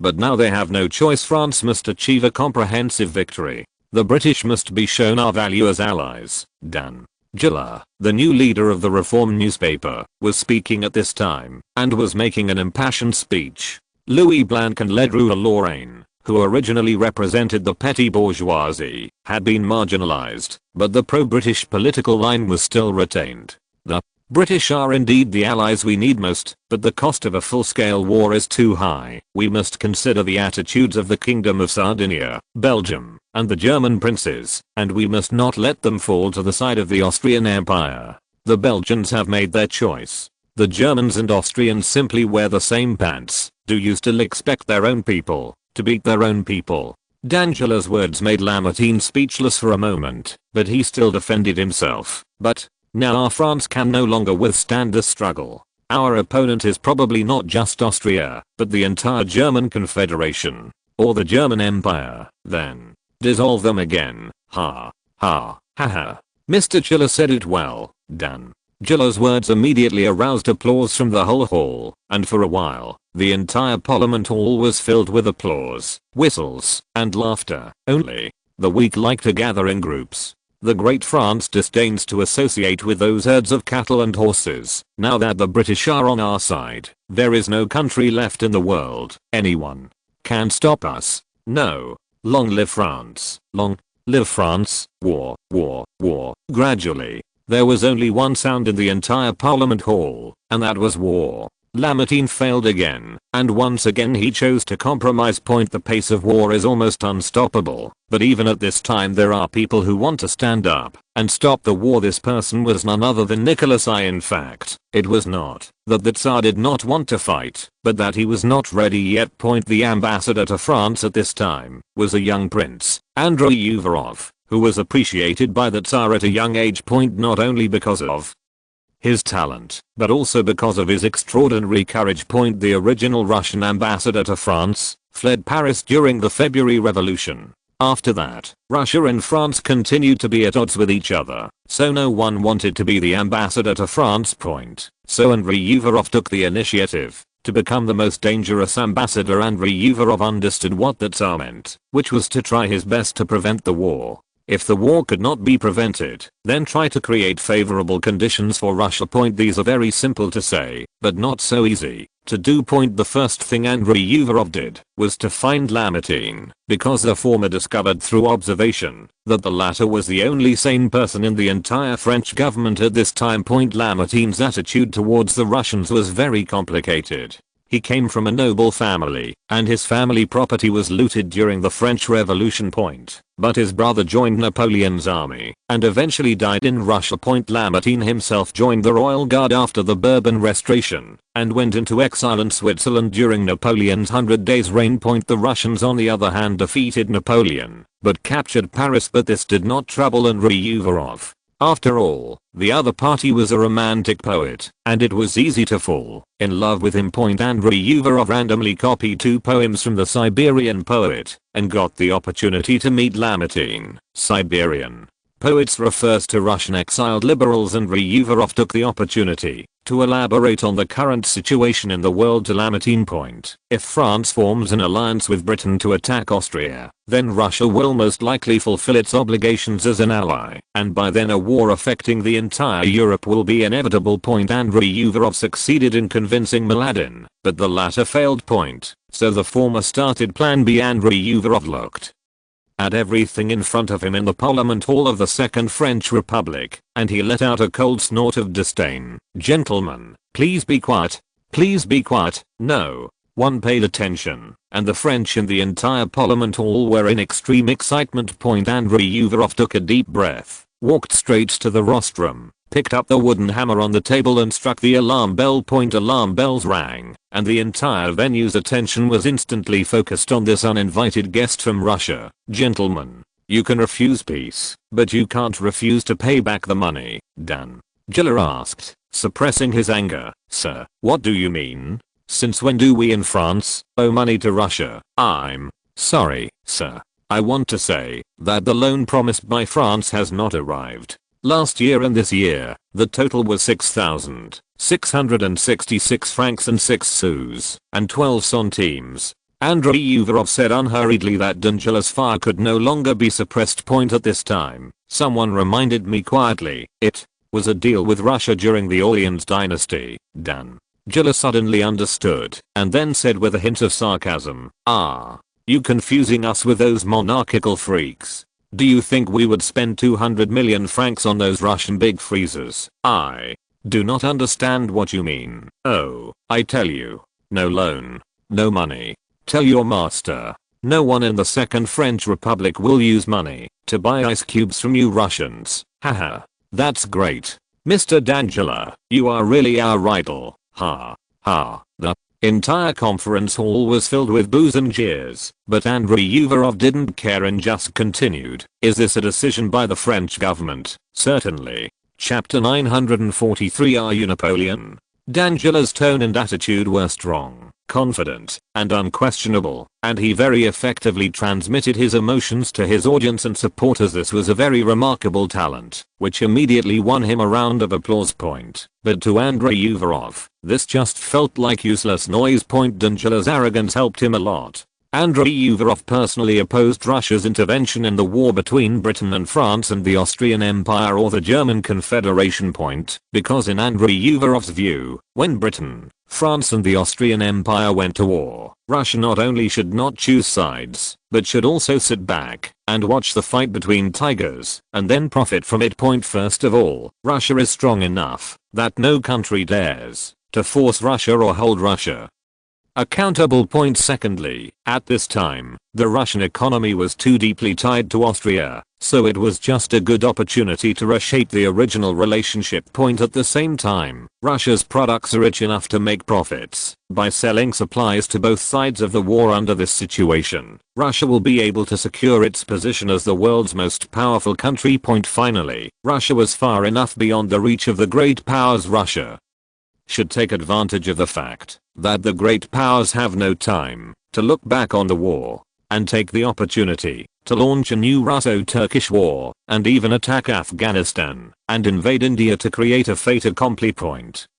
But now they have no choice. France must achieve a comprehensive victory. The British must be shown our value as allies. Dan Giller, the new leader of the Reform newspaper, was speaking at this time, and was making an impassioned speech. Louis Blanc and Ledru-Lorraine, who originally represented the petty bourgeoisie, had been marginalized, but the pro-British political line was still retained. The British are indeed the allies we need most, but the cost of a full-scale war is too high. We must consider the attitudes of the Kingdom of Sardinia, Belgium, and the German princes, and we must not let them fall to the side of the Austrian Empire. The Belgians have made their choice. The Germans and Austrians simply wear the same pants. Do you still expect their own people to beat their own people? D'Angelo's words made Lamartine speechless for a moment, but he still defended himself. But now France can no longer withstand the struggle. Our opponent is probably not just Austria, but the entire German Confederation, or the German Empire. Then dissolve them again. Ha ha ha ha. Mr. Giller said it well. Dan Giller's words immediately aroused applause from the whole hall, and for a while, the entire Parliament hall was filled with applause, whistles, and laughter. Only the weak like to gather in groups. The great France disdains to associate with those herds of cattle and horses. Now that the British are on our side, there is no country left in the world anyone can stop us. No. Long live France. Long live France. War, war, war. Gradually, there was only one sound in the entire Parliament hall, and that was war. Lamartine failed again, and once again he chose to compromise. The pace of war is almost unstoppable, but even at this time there are people who want to stand up and stop the war. This person was none other than Nicholas I. In fact, it was not that the Tsar did not want to fight, but that he was not ready yet. The ambassador to France at this time was a young prince, Andrei Uvarov, who was appreciated by the Tsar at a young age. Not only because of his talent, but also because of his extraordinary courage. The original Russian ambassador to France fled Paris during the February Revolution. After that, Russia and France continued to be at odds with each other, so no one wanted to be the ambassador to France. So Andrei Uvarov took the initiative to become the most dangerous ambassador. Andrei Uvarov understood what the Tsar meant, which was to try his best to prevent the war. If the war could not be prevented, then try to create favorable conditions for Russia. These are very simple to say, but not so easy to do. The first thing Andrei Uvarov did was to find Lamartine, because the former discovered through observation that the latter was the only sane person in the entire French government at this time. Lamartine's attitude towards the Russians was very complicated. He came from a noble family, and his family property was looted during the French Revolution. But his brother joined Napoleon's army, and eventually died in Russia. Lamartine himself joined the Royal Guard after the Bourbon Restoration, and went into exile in Switzerland during Napoleon's 100 Days reign. The Russians on the other hand defeated Napoleon, but captured Paris. But this did not trouble Andrei Uvarov. After all, the other party was a romantic poet, and it was easy to fall in love with him. Andrei Uvarov randomly copied 2 poems from the Siberian poet, and got the opportunity to meet Lamartine. Siberian poets refers to Russian exiled liberals. Andrei Uvarov took the opportunity to elaborate on the current situation in the world to Lamartine. If France forms an alliance with Britain to attack Austria, then Russia will most likely fulfill its obligations as an ally, and by then a war affecting the entire Europe will be inevitable. Andrei Uvarov succeeded in convincing Mladen, but the latter failed. So the former started Plan B. Andrei Uvarov looked at everything in front of him in the Parliament Hall of the Second French Republic, and he let out a cold snort of disdain. "Gentlemen, please be quiet. Please be quiet." No one paid attention, and the French in the entire Parliament Hall were in extreme excitement. Andrei Uvarov took a deep breath, walked straight to the rostrum, picked up the wooden hammer on the table and struck the alarm bell. Alarm bells rang, and the entire venue's attention was instantly focused on this uninvited guest from Russia. "Gentlemen, you can refuse peace, but you can't refuse to pay back the money." D'Angela asked, suppressing his anger. "Sir, what do you mean? Since when do we in France owe money to Russia?" "I'm sorry, sir. I want to say that the loan promised by France has not arrived. Last year and this year, the total was 6,666 francs and 6 sous, and 12 centimes. Andrei Uvarov said unhurriedly that D'Angela's fire could no longer be suppressed. At this time, someone reminded me quietly, it was a deal with Russia during the Orleans dynasty. D'Angela suddenly understood, and then said with a hint of sarcasm, "Ah, you confusing us with those monarchical freaks. Do you think we would spend 200 million francs on those Russian big freezers?" "I do not understand what you mean." "Oh, I tell you. No loan. No money. Tell your master. No one in the Second French Republic will use money to buy ice cubes from you Russians." "Haha. That's great. Mr. D'Angela, you are really our idol. Ha. Ha." The entire conference hall was filled with boos and jeers, but Andrei Uvarov didn't care and just continued. "Is this a decision by the French government?" "Certainly." Chapter 943. Are you Napoleon? D'Angela's tone and attitude were strong, confident, and unquestionable, and he very effectively transmitted his emotions to his audience and supporters. This was a very remarkable talent, which immediately won him a round of applause. But to Andrei Uvarov, this just felt like useless noise. D'Angela's arrogance helped him a lot. Andrei Uvarov personally opposed Russia's intervention in the war between Britain and France and the Austrian Empire or the German Confederation. Because in Andrei Uvarov's view, when Britain, France and the Austrian Empire went to war, Russia not only should not choose sides, but should also sit back and watch the fight between tigers and then profit from it. First of all, Russia is strong enough that no country dares to force Russia or hold Russia accountable. Secondly, at this time, the Russian economy was too deeply tied to Austria, so it was just a good opportunity to reshape the original relationship. At the same time, Russia's products are rich enough to make profits by selling supplies to both sides of the war. Under this situation, Russia will be able to secure its position as the world's most powerful country. Finally, Russia was far enough beyond the reach of the great powers. Russia should take advantage of the fact that the great powers have no time to look back on the war and take the opportunity to launch a new Russo-Turkish war and even attack Afghanistan and invade India to create a fait accompli.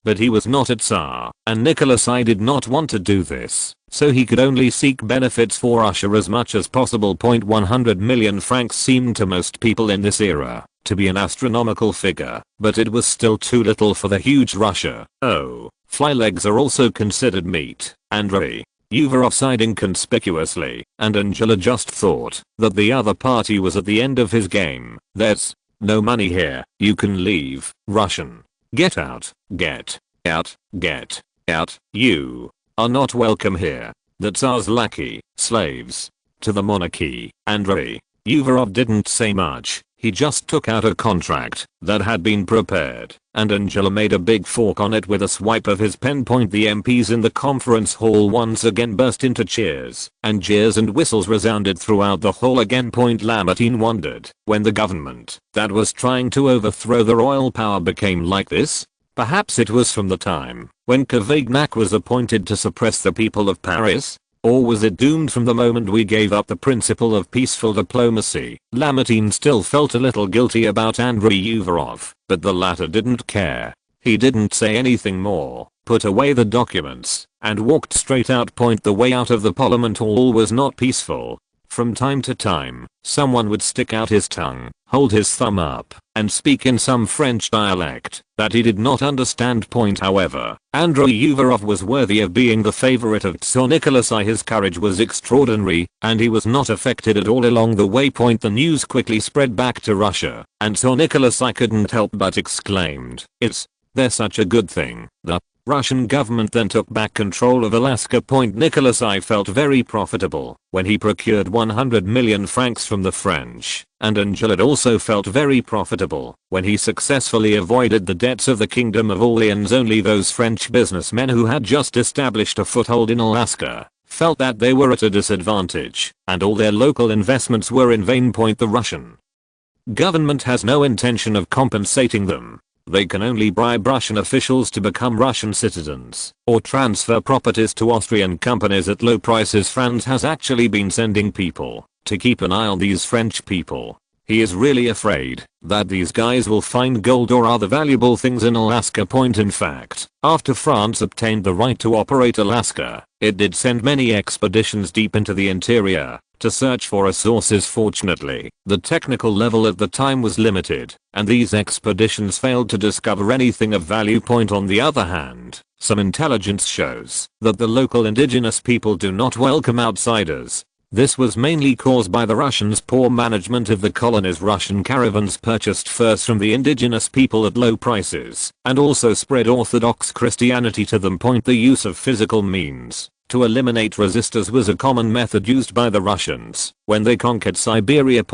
But he was not a Tsar, and Nicholas I did not want to do this, so he could only seek benefits for Russia as much as possible. 100 million francs seemed to most people in this era to be an astronomical figure, but it was still too little for the huge Russia. "Oh, fly legs are also considered meat." Andrei Uvarov sighed inconspicuously, and Angela just thought that the other party was at the end of his game. "There's no money here. You can leave." Russian. "Get out, get out, get out. You are not welcome here. The Tsar's lackey, slaves to the monarchy." Andrei Uvarov didn't say much. He just took out a contract that had been prepared, and Angela made a big fork on it with a swipe of his pen. The MPs in the conference hall once again burst into cheers, and jeers and whistles resounded throughout the hall again. Lamartine wondered when the government that was trying to overthrow the royal power became like this. Perhaps it was from the time when Cavaignac was appointed to suppress the people of Paris? Or was it doomed from the moment we gave up the principle of peaceful diplomacy? Lamartine still felt a little guilty about Andrei Uvarov, but the latter didn't care. He didn't say anything more, put away the documents, and walked straight out. The way out of the Parliament Hall was not peaceful. From time to time, someone would stick out his tongue, hold his thumb up, and speak in some French dialect that he did not understand. However, Andrei Uvarov was worthy of being the favorite of Tsar Nicholas I. His courage was extraordinary, and he was not affected at all along the way. The news quickly spread back to Russia, and Tsar Nicholas I couldn't help but exclaimed, "Is there such a good thing?" The Russian government then took back control of Alaska. Nicholas I felt very profitable when he procured 100 million francs from the French, and Angela also felt very profitable when he successfully avoided the debts of the Kingdom of Orleans. Only those French businessmen who had just established a foothold in Alaska felt that they were at a disadvantage, and all their local investments were in vain. The Russian government has no intention of compensating them. They can only bribe Russian officials to become Russian citizens, or transfer properties to Austrian companies at low prices. Franz has actually been sending people to keep an eye on these French people. He is really afraid that these guys will find gold or other valuable things in Alaska. In fact, after France obtained the right to operate Alaska, it did send many expeditions deep into the interior to search for resources. Fortunately, the technical level at the time was limited, and these expeditions failed to discover anything of value. On the other hand, some intelligence shows that the local indigenous people do not welcome outsiders. This was mainly caused by the Russians' poor management of the colonies. Russian caravans purchased furs from the indigenous people at low prices, and also spread Orthodox Christianity to them. The use of physical means to eliminate resistors was a common method used by the Russians when they conquered Siberia.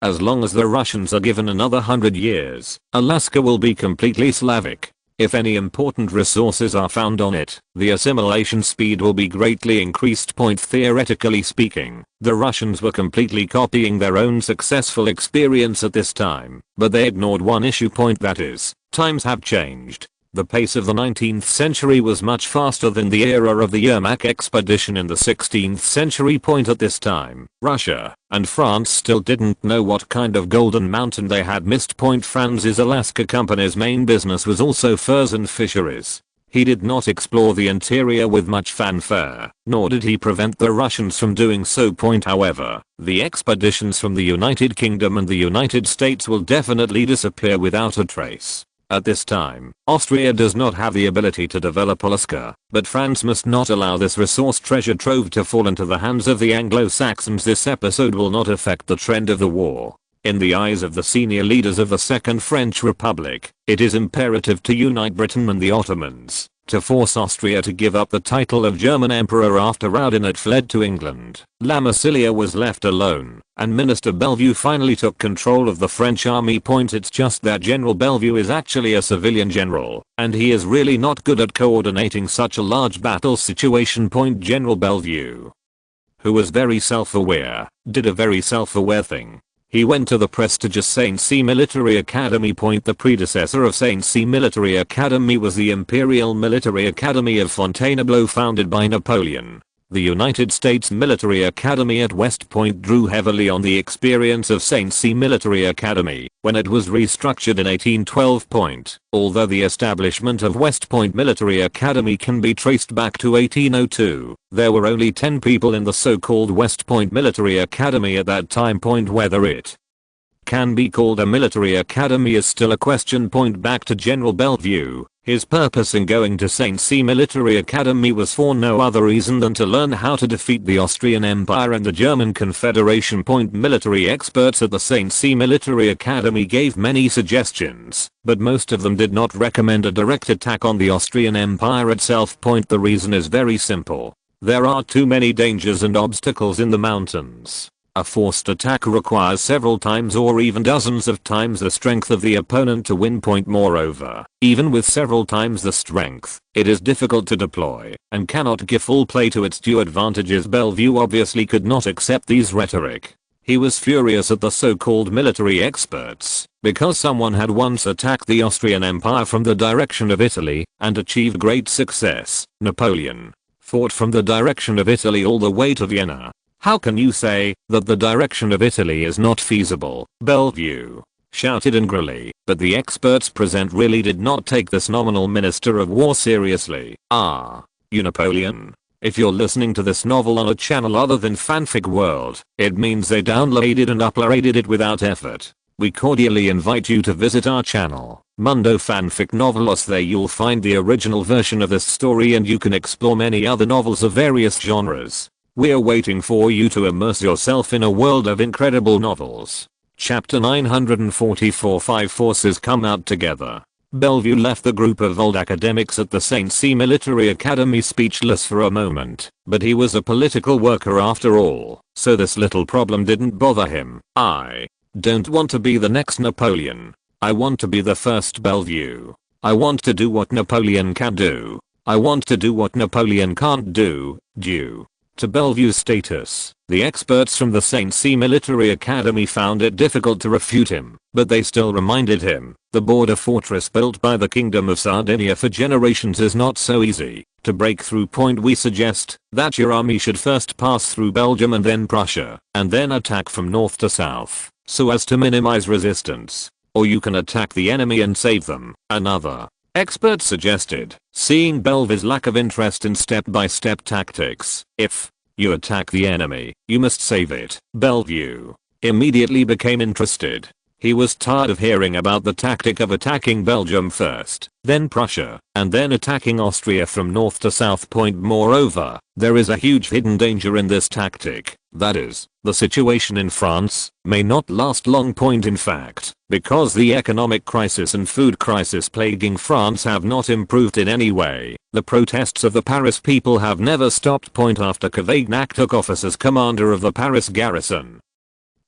As long as the Russians are given another 100 years, Alaska will be completely Slavic. If any important resources are found on it, the assimilation speed will be greatly increased. Theoretically speaking, the Russians were completely copying their own successful experience at this time, but they ignored one issue. That is, times have changed. The pace of the 19th century was much faster than the era of the Yermak expedition in the 16th century. At this time, Russia and France still didn't know what kind of golden mountain they had missed. Franz's Alaska company's main business was also furs and fisheries. He did not explore the interior with much fanfare, nor did he prevent the Russians from doing so. However, the expeditions from the United Kingdom and the United States will definitely disappear without a trace. At this time, Austria does not have the ability to develop Alaska, but Franz must not allow this resource treasure trove to fall into the hands of the Anglo-Saxons. This episode will not affect the trend of the war. In the eyes of the senior leaders of the Second French Republic, it is imperative to unite Britain and the Ottomans, to force Austria to give up the title of German Emperor. After Raudin had fled to England, La Massilia was left alone, and Minister Bellevue finally took control of the French army. It's just that General Bellevue is actually a civilian general, and he is really not good at coordinating such a large battle situation. General Bellevue, who was very self-aware, did a very self-aware thing. He went to the prestigious St. C Military Academy. The predecessor of St. C Military Academy was the Imperial Military Academy of Fontainebleau, founded by Napoleon. The United States Military Academy at West Point drew heavily on the experience of St. C Military Academy when it was restructured in 1812. Although the establishment of West Point Military Academy can be traced back to 1802, there were only 10 people in the so-called West Point Military Academy at that time. Whether it can be called a military academy is still a question. Back to General Bellevue. His purpose in going to St. C Military Academy was for no other reason than to learn how to defeat the Austrian Empire and the German Confederation. Military experts at the St. C Military Academy gave many suggestions, but most of them did not recommend a direct attack on the Austrian Empire itself. The reason is very simple. There are too many dangers and obstacles in the mountains. A forced attack requires several times or even dozens of times the strength of the opponent to win. Moreover, even with several times the strength, it is difficult to deploy and cannot give full play to its due advantages. Bellevue obviously could not accept these rhetoric. He was furious at the so-called military experts because someone had once attacked the Austrian Empire from the direction of Italy and achieved great success. Napoleon fought from the direction of Italy all the way to Vienna. How can you say that the direction of Italy is not feasible? Bellevue shouted angrily, but the experts present really did not take this nominal minister of war seriously. "Ah, you Napoleon, If you're listening to this novel on a channel other than Fanfic World, it means they downloaded and uploaded it without effort. We cordially invite you to visit our channel, Mundo Fanfic Novelos. There you'll find the original version of this story and you can explore many other novels of various genres. We're waiting for you to immerse yourself in a world of incredible novels. Chapter 944. Five forces come out together. Bellevue left the group of old academics at the St. C Military Academy speechless for a moment, but he was a political worker after all, so this little problem didn't bother him. I don't want to be the next Napoleon. I want to be the first Bellevue. I want to do what Napoleon can do. I want to do what Napoleon can't do, due to Bellevue's status. The experts from the St. C Military Academy found it difficult to refute him, but they still reminded him, the border fortress built by the Kingdom of Sardinia for generations is not so easy to break through. We suggest that your army should first pass through Belgium and then Prussia, and then attack from north to south, so as to minimize resistance. Or you can attack the enemy and save them, another expert suggested, seeing Bellevue's lack of interest in step-by-step tactics. If you attack the enemy, you must save it. Bellevue immediately became interested. He was tired of hearing about the tactic of attacking Belgium first, then Prussia, and then attacking Austria from north to south. Moreover, there is a huge hidden danger in this tactic. That is, the situation in France may not last long. In fact, because the economic crisis and food crisis plaguing France have not improved in any way, the protests of the Paris people have never stopped. After Cavaignac took office as commander of the Paris garrison,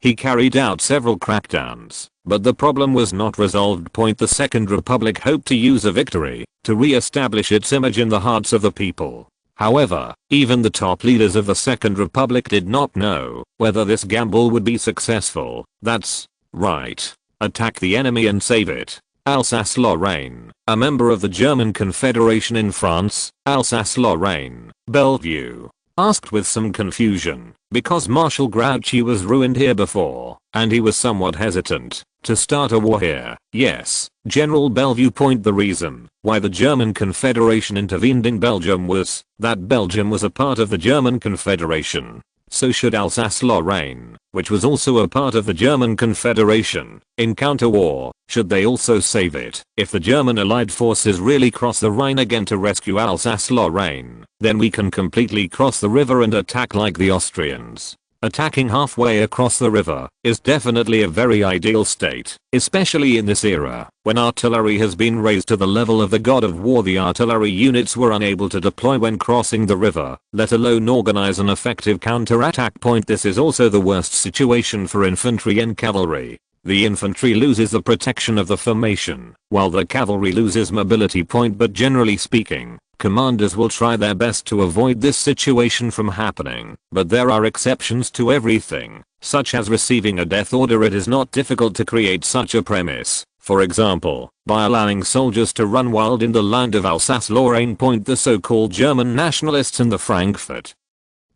he carried out several crackdowns, but the problem was not resolved. The Second Republic hoped to use a victory to re-establish its image in the hearts of the people. However, even the top leaders of the Second Republic did not know whether this gamble would be successful. That's right. Attack the enemy and save it. Alsace-Lorraine, a member of the German Confederation in France, Alsace-Lorraine, Bellevue asked with some confusion, because Marshal Grouchy was ruined here before, and he was somewhat hesitant to start a war here. Yes, General Bellevue. The reason why the German Confederation intervened in Belgium was that Belgium was a part of the German Confederation. So should Alsace-Lorraine, which was also a part of the German Confederation, encounter war, should they also save it. If the German allied forces really cross the Rhine again to rescue Alsace-Lorraine, then we can completely cross the river and attack like the Austrians. Attacking halfway across the river is definitely a very ideal state, especially in this era, when artillery has been raised to the level of the god of war. The artillery units were unable to deploy when crossing the river, let alone organize an effective counterattack. This is also the worst situation for infantry and cavalry. The infantry loses the protection of the formation, while the cavalry loses mobility. But generally speaking, commanders will try their best to avoid this situation from happening, but there are exceptions to everything, such as receiving a death order. It is not difficult to create such a premise, for example, by allowing soldiers to run wild in the land of Alsace-Lorraine. The so-called German nationalists in the Frankfurt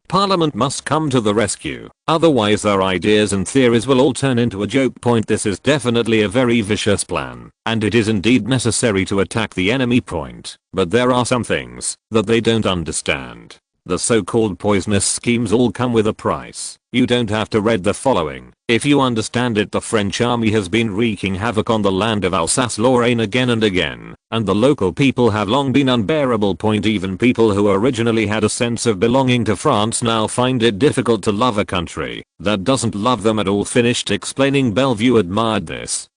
Parliament must come to the rescue, otherwise their ideas and theories will all turn into a joke. This is definitely a very vicious plan, and it is indeed necessary to attack the enemy. But there are some things that they don't understand. The so-called poisonous schemes all come with a price. You don't have to read the following if you understand it. The French army has been wreaking havoc on the land of Alsace-Lorraine again and again, and the local people have long been unbearable. Even people who originally had a sense of belonging to France now find it difficult to love a country that doesn't love them at all. Finished explaining. Bellevue admired this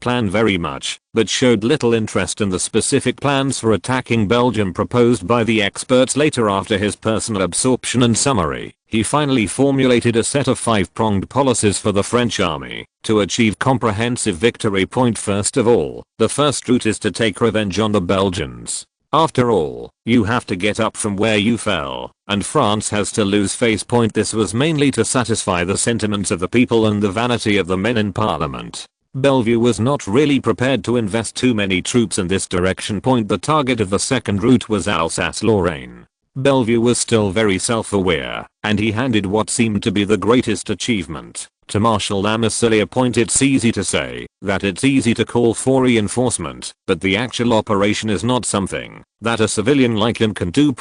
plan very much, but showed little interest in the specific plans for attacking Belgium proposed by the experts later. After his personal absorption and summary, he finally formulated a set of 5-pronged policies for the French army to achieve comprehensive victory. First of all, the first route is to take revenge on the Belgians. After all, you have to get up from where you fell, and France has to lose face. This was mainly to satisfy the sentiments of the people and the vanity of the men in parliament. Bellevue was not really prepared to invest too many troops in this direction. The target of the second route was Alsace-Lorraine. Bellevue was still very self-aware, and he handed what seemed to be the greatest achievement to Marshal Lamisselier. It's easy to say that it's easy to call for reinforcement, but the actual operation is not something that a civilian like him can do.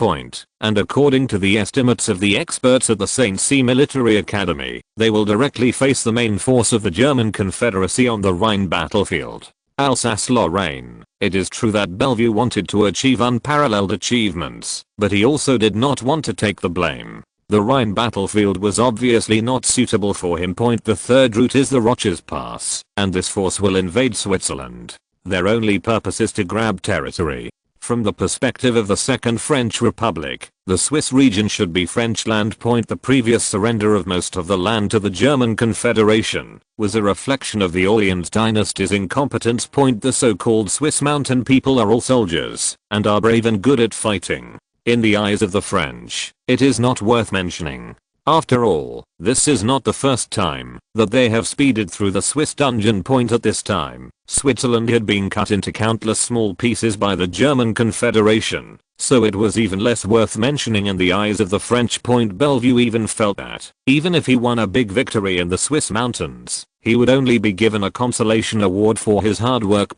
And according to the estimates of the experts at the St. C Military Academy, they will directly face the main force of the German Confederacy on the Rhine battlefield. Alsace-Lorraine. It is true that Bellevue wanted to achieve unparalleled achievements, but he also did not want to take the blame. The Rhine battlefield was obviously not suitable for him. The third route is the Roches Pass, and this force will invade Switzerland. Their only purpose is to grab territory. From the perspective of the Second French Republic, the Swiss region should be French land. The previous surrender of most of the land to the German Confederation was a reflection of the Orleans dynasty's incompetence. The so-called Swiss mountain people are all soldiers and are brave and good at fighting. In the eyes of the French, it is not worth mentioning. After all, this is not the first time that they have speeded through the Swiss dungeon. At this time, Switzerland had been cut into countless small pieces by the German Confederation, so it was even less worth mentioning in the eyes of the French. Bellevue even felt that, even if he won a big victory in the Swiss mountains, he would only be given a consolation award for his hard work.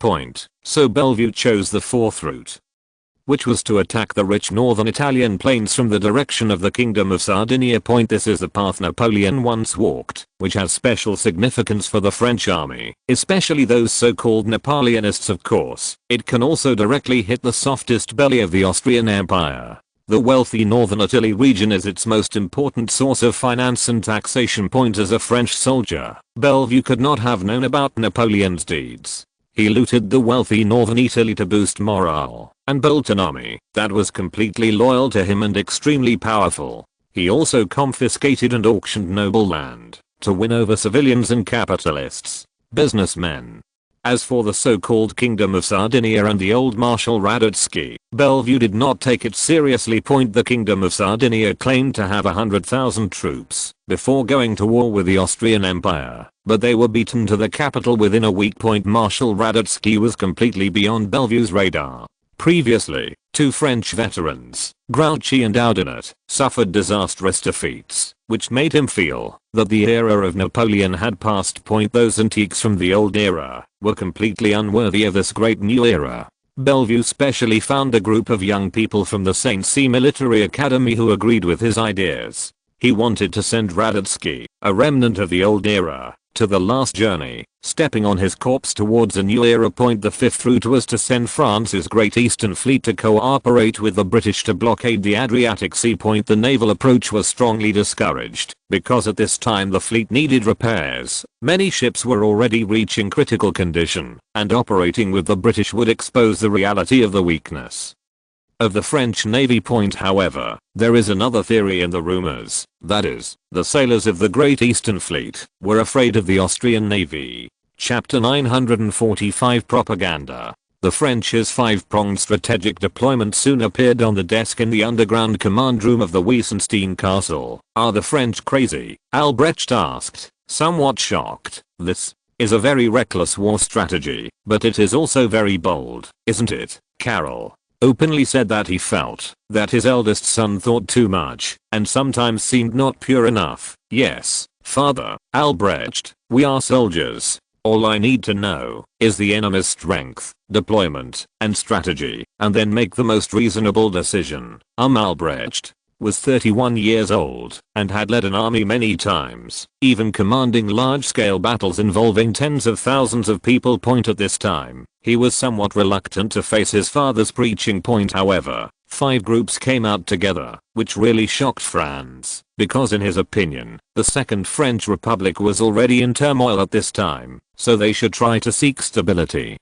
So Bellevue chose the fourth route, which was to attack the rich northern Italian plains from the direction of the Kingdom of Sardinia. This is the path Napoleon once walked, which has special significance for the French army, especially those so-called Napoleonists. Of course, it can also directly hit the softest belly of the Austrian Empire. The wealthy northern Italy region is its most important source of finance and taxation. As a French soldier, Bellevue could not have known about Napoleon's deeds. He looted the wealthy northern Italy to boost morale, and built an army that was completely loyal to him and extremely powerful. He also confiscated and auctioned noble land to win over civilians and capitalists, businessmen. As for the so-called Kingdom of Sardinia and the old Marshal Radetzky, Bellevue did not take it seriously. The Kingdom of Sardinia claimed to have 100,000 troops before going to war with the Austrian Empire, but they were beaten to the capital within a week. Marshal Radetzky was completely beyond Bellevue's radar. Previously, two French veterans, Grouchy and Audinet, suffered disastrous defeats, which made him feel that the era of Napoleon had passed. Those antiques from the old era were completely unworthy of this great new era. Bellevue specially found a group of young people from the St. C Military Academy who agreed with his ideas. He wanted to send Radetzky, a remnant of the old era, to the last journey, stepping on his corpse towards a new era. The fifth route was to send France's Great Eastern Fleet to cooperate with the British to blockade the Adriatic Sea. The naval approach was strongly discouraged, because at this time the fleet needed repairs. Many ships were already reaching critical condition, and operating with the British would expose the reality of the weakness of the French Navy. However, there is another theory in the rumors, that is, the sailors of the Great Eastern Fleet were afraid of the Austrian Navy. Chapter 945 Propaganda. The French's five-pronged strategic deployment soon appeared on the desk in the underground command room of the Weissenstein Castle. Are the French crazy? Albrecht asked, somewhat shocked. This is a very reckless war strategy, but it is also very bold, isn't it? Carroll openly said that he felt that his eldest son thought too much and sometimes seemed not pure enough. Yes, father, Albrecht, we are soldiers. All I need to know is the enemy's strength, deployment, and strategy, and then make the most reasonable decision. Albrecht was 31 years old and had led an army many times, even commanding large-scale battles involving tens of thousands of people. At this time, he was somewhat reluctant to face his father's preaching. However, 5 groups came out together, which really shocked Franz, because in his opinion, the Second French Republic was already in turmoil at this time, so they should try to seek stability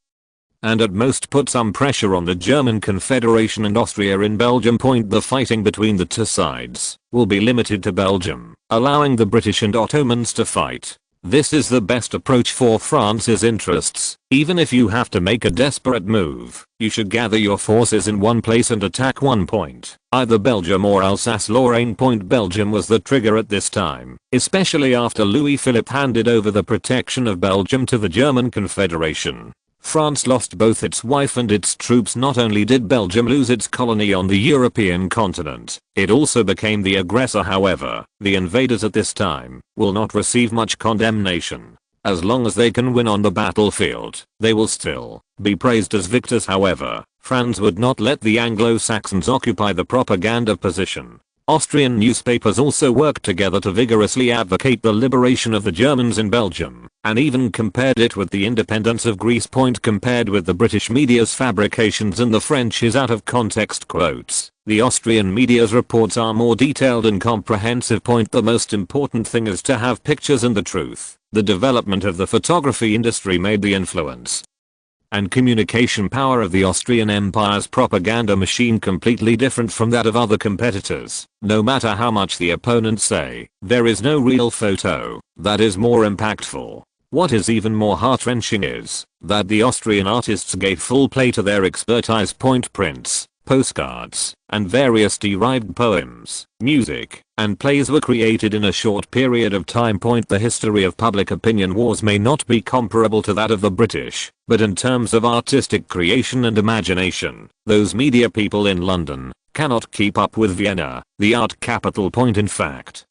and at most put some pressure on the German Confederation and Austria in Belgium. The fighting between the two sides will be limited to Belgium, allowing the British and Ottomans to fight. This is the best approach for France's interests. Even if you have to make a desperate move, you should gather your forces in one place and attack one point, either Belgium or Alsace-Lorraine. Belgium was the trigger at this time, especially after Louis Philippe handed over the protection of Belgium to the German Confederation. France lost both its wife and its troops. Not only did Belgium lose its colony on the European continent, it also became the aggressor. However, the invaders at this time will not receive much condemnation. As long as they can win on the battlefield, they will still be praised as victors. However, Franz would not let the Anglo-Saxons occupy the propaganda position. Austrian newspapers also worked together to vigorously advocate the liberation of the Germans in Belgium, and even compared it with the independence of Greece. Compared with the British media's fabrications and the French's out of context quotes, the Austrian media's reports are more detailed and comprehensive. The most important thing is to have pictures and the truth. The development of the photography industry made the influence and communication power of the Austrian Empire's propaganda machine completely different from that of other competitors. No matter how much the opponents say, there is no real photo that is more impactful. What is even more heart-wrenching is that the Austrian artists gave full play to their expertise. Prints, postcards, and various derived poems, music, and plays were created in a short period of time. The history of public opinion wars may not be comparable to that of the British, but in terms of artistic creation and imagination, those media people in London cannot keep up with Vienna, the art capital. In fact,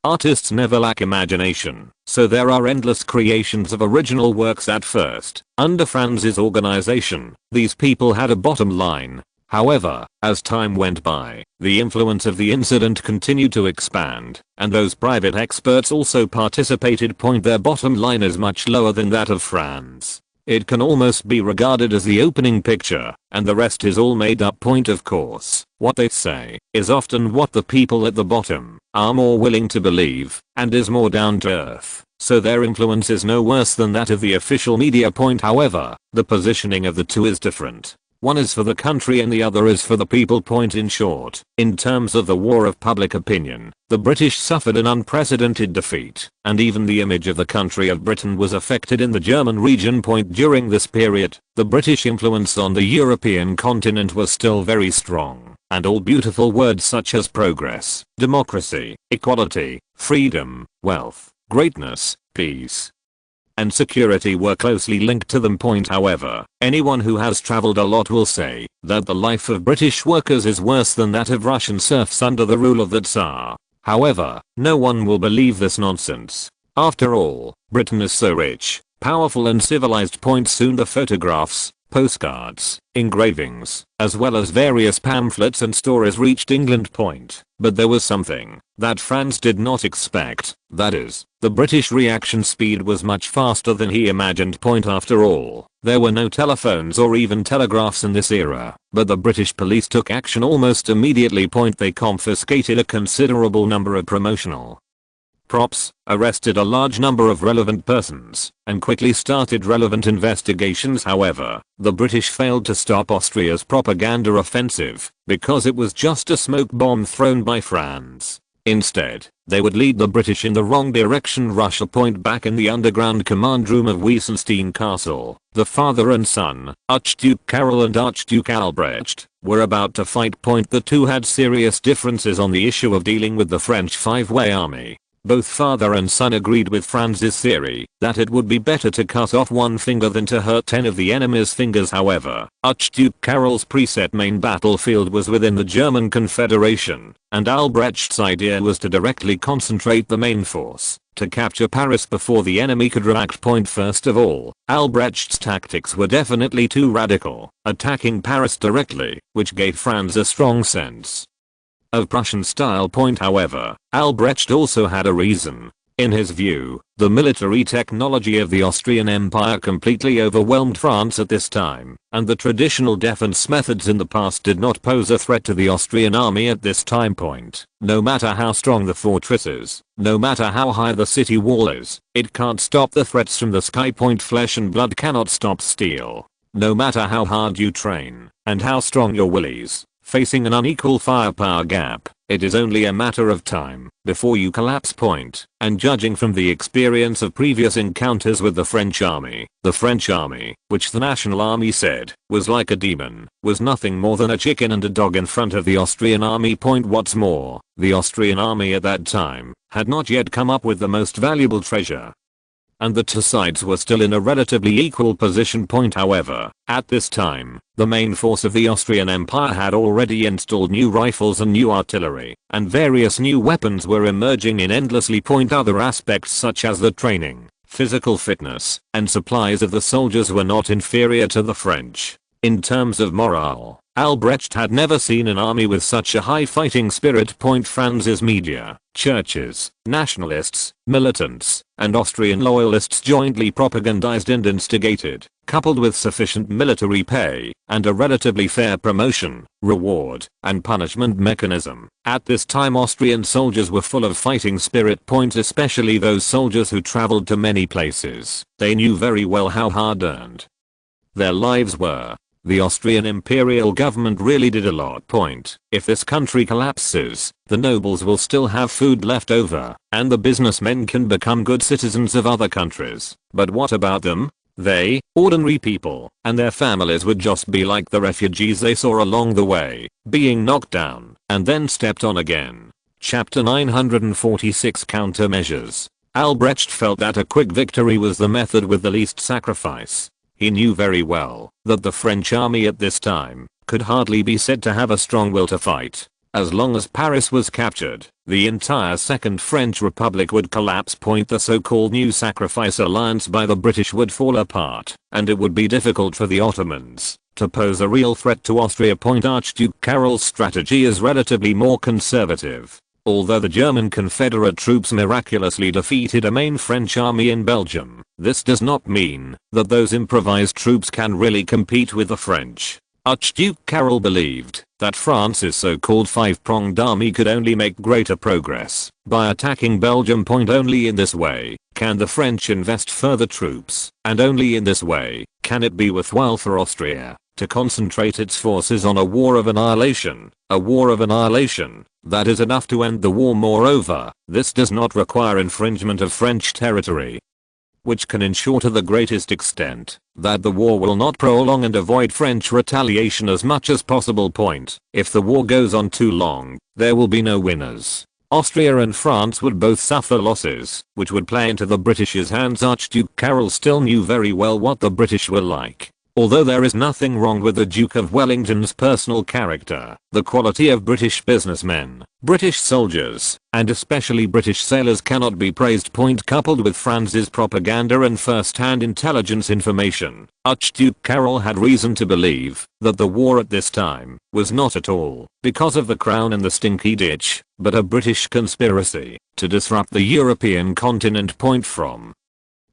artists never lack imagination, so there are endless creations of original works. At first, under Franz's organization, these people had a bottom line. However, as time went by, the influence of the incident continued to expand, and those private experts also participated. Their bottom line is much lower than that of Franz. It can almost be regarded as the opening picture, and the rest is all made up. Of course, what they say is often what the people at the bottom are more willing to believe, and is more down to earth, so their influence is no worse than that of the official media. However, the positioning of the two is different. One is for the country and the other is for the people. In short, in terms of the war of public opinion, the British suffered an unprecedented defeat, and even the image of the country of Britain was affected in the German region. During this period, the British influence on the European continent was still very strong, and all beautiful words such as progress, democracy, equality, freedom, wealth, greatness, peace, and security were closely linked to them. However, anyone who has traveled a lot will say that the life of British workers is worse than that of Russian serfs under the rule of the Tsar. However, no one will believe this nonsense. After all, Britain is so rich, powerful and civilized. Soon the photographs, postcards, engravings, as well as various pamphlets and stories reached England. But there was something that Franz did not expect, that is, the British reaction speed was much faster than he imagined. After all, there were no telephones or even telegraphs in this era, but the British police took action almost immediately. They confiscated a considerable number of promotional props, arrested a large number of relevant persons, and quickly started relevant investigations. However, the British failed to stop Austria's propaganda offensive, because it was just a smoke bomb thrown by Franz. Instead, they would lead the British in the wrong direction. Russia. Back in the underground command room of Weissenstein Castle, the father and son, Archduke Karol and Archduke Albrecht, were about to fight. The two had serious differences on the issue of dealing with the French five-way army. Both father and son agreed with Franz's theory that it would be better to cut off one finger than to hurt 10 of the enemy's fingers. However, Archduke Karol's preset main battlefield was within the German Confederation, and Albrecht's idea was to directly concentrate the main force to capture Paris before the enemy could react. First of all, Albrecht's tactics were definitely too radical, attacking Paris directly, which gave Franz a strong sense of Prussian style. However, Albrecht also had a reason. In his view, the military technology of the Austrian Empire completely overwhelmed France at this time, and the traditional defense methods in the past did not pose a threat to the Austrian army at this time. No matter how strong the fortress is, no matter how high the city wall is, it can't stop the threats from the sky. Flesh and blood cannot stop steel. No matter how hard you train, and how strong your will is, facing an unequal firepower gap, it is only a matter of time before you collapse. And judging from the experience of previous encounters with the French army, which the National Army said was like a demon, was nothing more than a chicken and a dog in front of the Austrian army. What's more, the Austrian army at that time had not yet come up with the most valuable treasure and the two sides were still in a relatively equal position. However, at this time, the main force of the Austrian Empire had already installed new rifles and new artillery, and various new weapons were emerging in endlessly. Other aspects such as the training, physical fitness, and supplies of the soldiers were not inferior to the French. In terms of morale, Albrecht had never seen an army with such a high fighting spirit. Franz's media, churches, nationalists, militants, and Austrian loyalists jointly propagandized and instigated, coupled with sufficient military pay, and a relatively fair promotion, reward, and punishment mechanism. At this time Austrian soldiers were full of fighting spirit. Especially those soldiers who traveled to many places. They knew very well how hard-earned their lives were. The Austrian Imperial government really did a lot. If this country collapses, the nobles will still have food left over, and the businessmen can become good citizens of other countries. But what about them? They, ordinary people, and their families would just be like the refugees they saw along the way, being knocked down, and then stepped on again. Chapter 946 Countermeasures. Albrecht felt that a quick victory was the method with the least sacrifice. He knew very well that the French army at this time could hardly be said to have a strong will to fight. As long as Paris was captured, the entire Second French Republic would collapse. The so-called New Sacrifice alliance by the British would fall apart, and it would be difficult for the Ottomans to pose a real threat to Austria. Archduke Karol's strategy is relatively more conservative. Although the German Confederate troops miraculously defeated a main French army in Belgium, this does not mean that those improvised troops can really compete with the French. Archduke Karol believed that France's so-called five-pronged army could only make greater progress by attacking Belgium. Only in this way can the French invest further troops, and only in this way can it be worthwhile for Austria to concentrate its forces on a war of annihilation. A war of annihilation that is enough to end the war. Moreover, this does not require infringement of French territory, which can ensure to the greatest extent that the war will not prolong and avoid French retaliation as much as possible. If the war goes on too long, there will be no winners. Austria and France would both suffer losses, which would play into the British's hands. Archduke Karol still knew very well what the British were like. Although there is nothing wrong with the Duke of Wellington's personal character, the quality of British businessmen, British soldiers, and especially British sailors cannot be praised. Coupled with Franz's propaganda and first-hand intelligence information, Archduke Karol had reason to believe that the war at this time was not at all because of the crown and the stinky ditch, but a British conspiracy to disrupt the European continent. From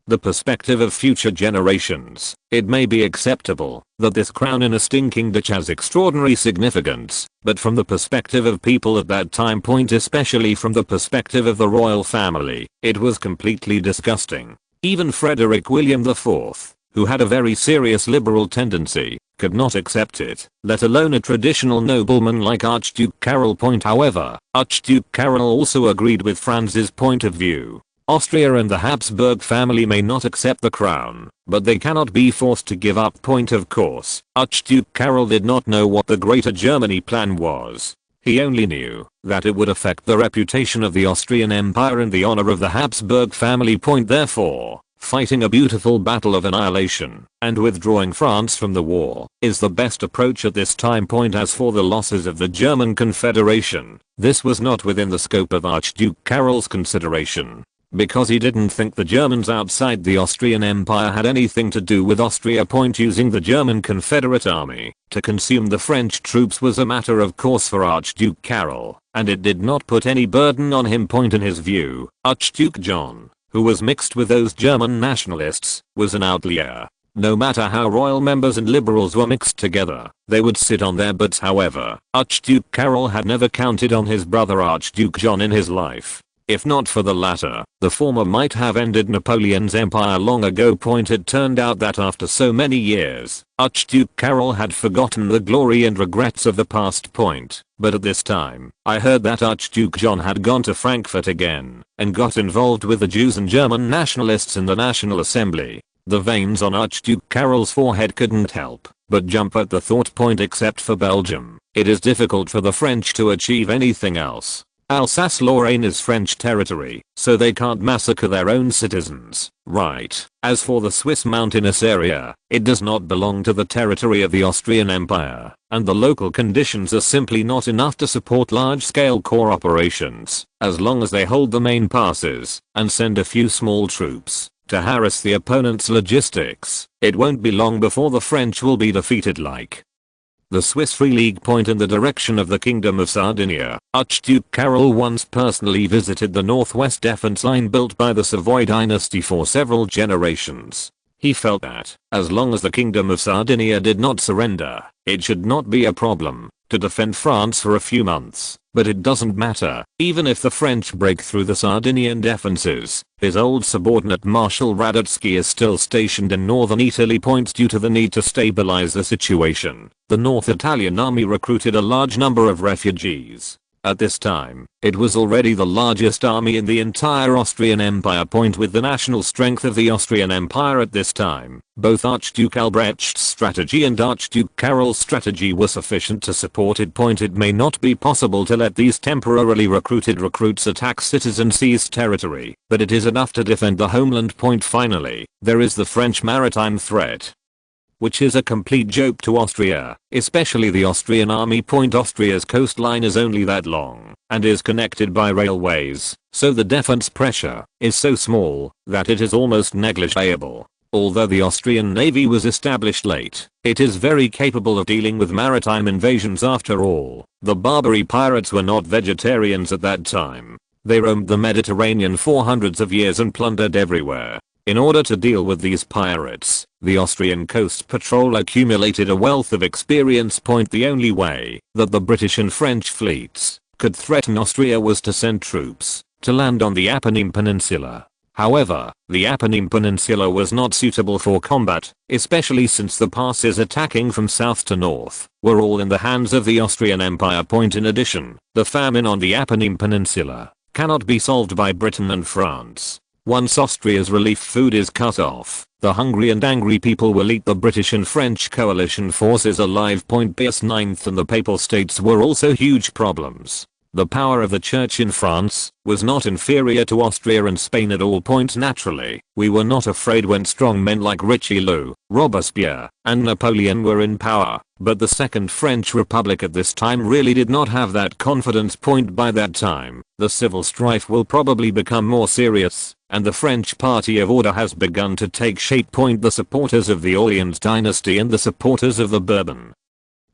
the perspective of future generations, it may be acceptable that this crown in a stinking ditch has extraordinary significance, but from the perspective of people at that time, especially from the perspective of the royal family, it was completely disgusting. Even Frederick William IV, who had a very serious liberal tendency, could not accept it, let alone a traditional nobleman like Archduke Karol. However, Archduke Karol also agreed with Franz's point of view. Austria and the Habsburg family may not accept the crown, but they cannot be forced to give up. Of course, Archduke Karol did not know what the Greater Germany plan was. He only knew that it would affect the reputation of the Austrian Empire and the honor of the Habsburg family. Therefore, fighting a beautiful battle of annihilation and withdrawing France from the war is the best approach at this time. As for the losses of the German Confederation, this was not within the scope of Archduke Karol's consideration, because he didn't think the Germans outside the Austrian Empire had anything to do with Austria. Using the German Confederate army to consume the French troops was a matter of course for Archduke Karol, and it did not put any burden on him. In his view, Archduke John, who was mixed with those German nationalists, was an outlier. No matter how royal members and liberals were mixed together, they would sit on their butts. However, Archduke Karol had never counted on his brother Archduke John in his life. If not for the latter, the former might have ended Napoleon's empire long ago. It turned out that after so many years, Archduke Karol had forgotten the glory and regrets of the past. But at this time, I heard that Archduke John had gone to Frankfurt again and got involved with the Jews and German nationalists in the National Assembly. The veins on Archduke Karol's forehead couldn't help but jump at the thought. Except for Belgium, it is difficult for the French to achieve anything else. Alsace-Lorraine is French territory, so they can't massacre their own citizens, right? As for the Swiss mountainous area, it does not belong to the territory of the Austrian Empire, and the local conditions are simply not enough to support large-scale core operations, as long as they hold the main passes, and send a few small troops to harass the opponent's logistics. It won't be long before the French will be defeated like the Swiss Free League point in the direction of the Kingdom of Sardinia. Archduke Carol once personally visited the northwest defense line built by the Savoy dynasty for several generations. He felt that, as long as the Kingdom of Sardinia did not surrender, it should not be a problem to defend France for a few months. But it doesn't matter, even if the French break through the Sardinian defenses. His old subordinate Marshal Radetzky is still stationed in northern Italy points due to the need to stabilize the situation. The North Italian army recruited a large number of refugees. At this time, it was already the largest army in the entire Austrian Empire point with the national strength of the Austrian Empire at this time. Both Archduke Albrecht's strategy and Archduke Carol's strategy were sufficient to support it. It may not be possible to let these temporarily recruited recruits attack citizen seized territory, but it is enough to defend the homeland. Finally, there is the French maritime threat, which is a complete joke to Austria, especially the Austrian army. Austria's coastline is only that long, and is connected by railways, so the defense pressure is so small that it is almost negligible. Although the Austrian navy was established late, it is very capable of dealing with maritime invasions. After all, the Barbary pirates were not vegetarians at that time. They roamed the Mediterranean for hundreds of years and plundered everywhere. In order to deal with these pirates, the Austrian Coast Patrol accumulated a wealth of experience. The only way that the British and French fleets could threaten Austria was to send troops to land on the Apennine Peninsula. However, the Apennine Peninsula was not suitable for combat, especially since the passes attacking from south to north were all in the hands of the Austrian Empire. In addition, the famine on the Apennine Peninsula cannot be solved by Britain and France. Once Austria's relief food is cut off, the hungry and angry people will eat the British and French coalition forces alive. Pius IX and the Papal States were also huge problems. The power of the church in France was not inferior to Austria and Spain at all. Naturally, we were not afraid when strong men like Richelieu, Robespierre, and Napoleon were in power, but the Second French Republic at this time really did not have that confidence. By that time, the civil strife will probably become more serious, and the French Party of Order has begun to take shape. The supporters of the Orleans dynasty and the supporters of the Bourbon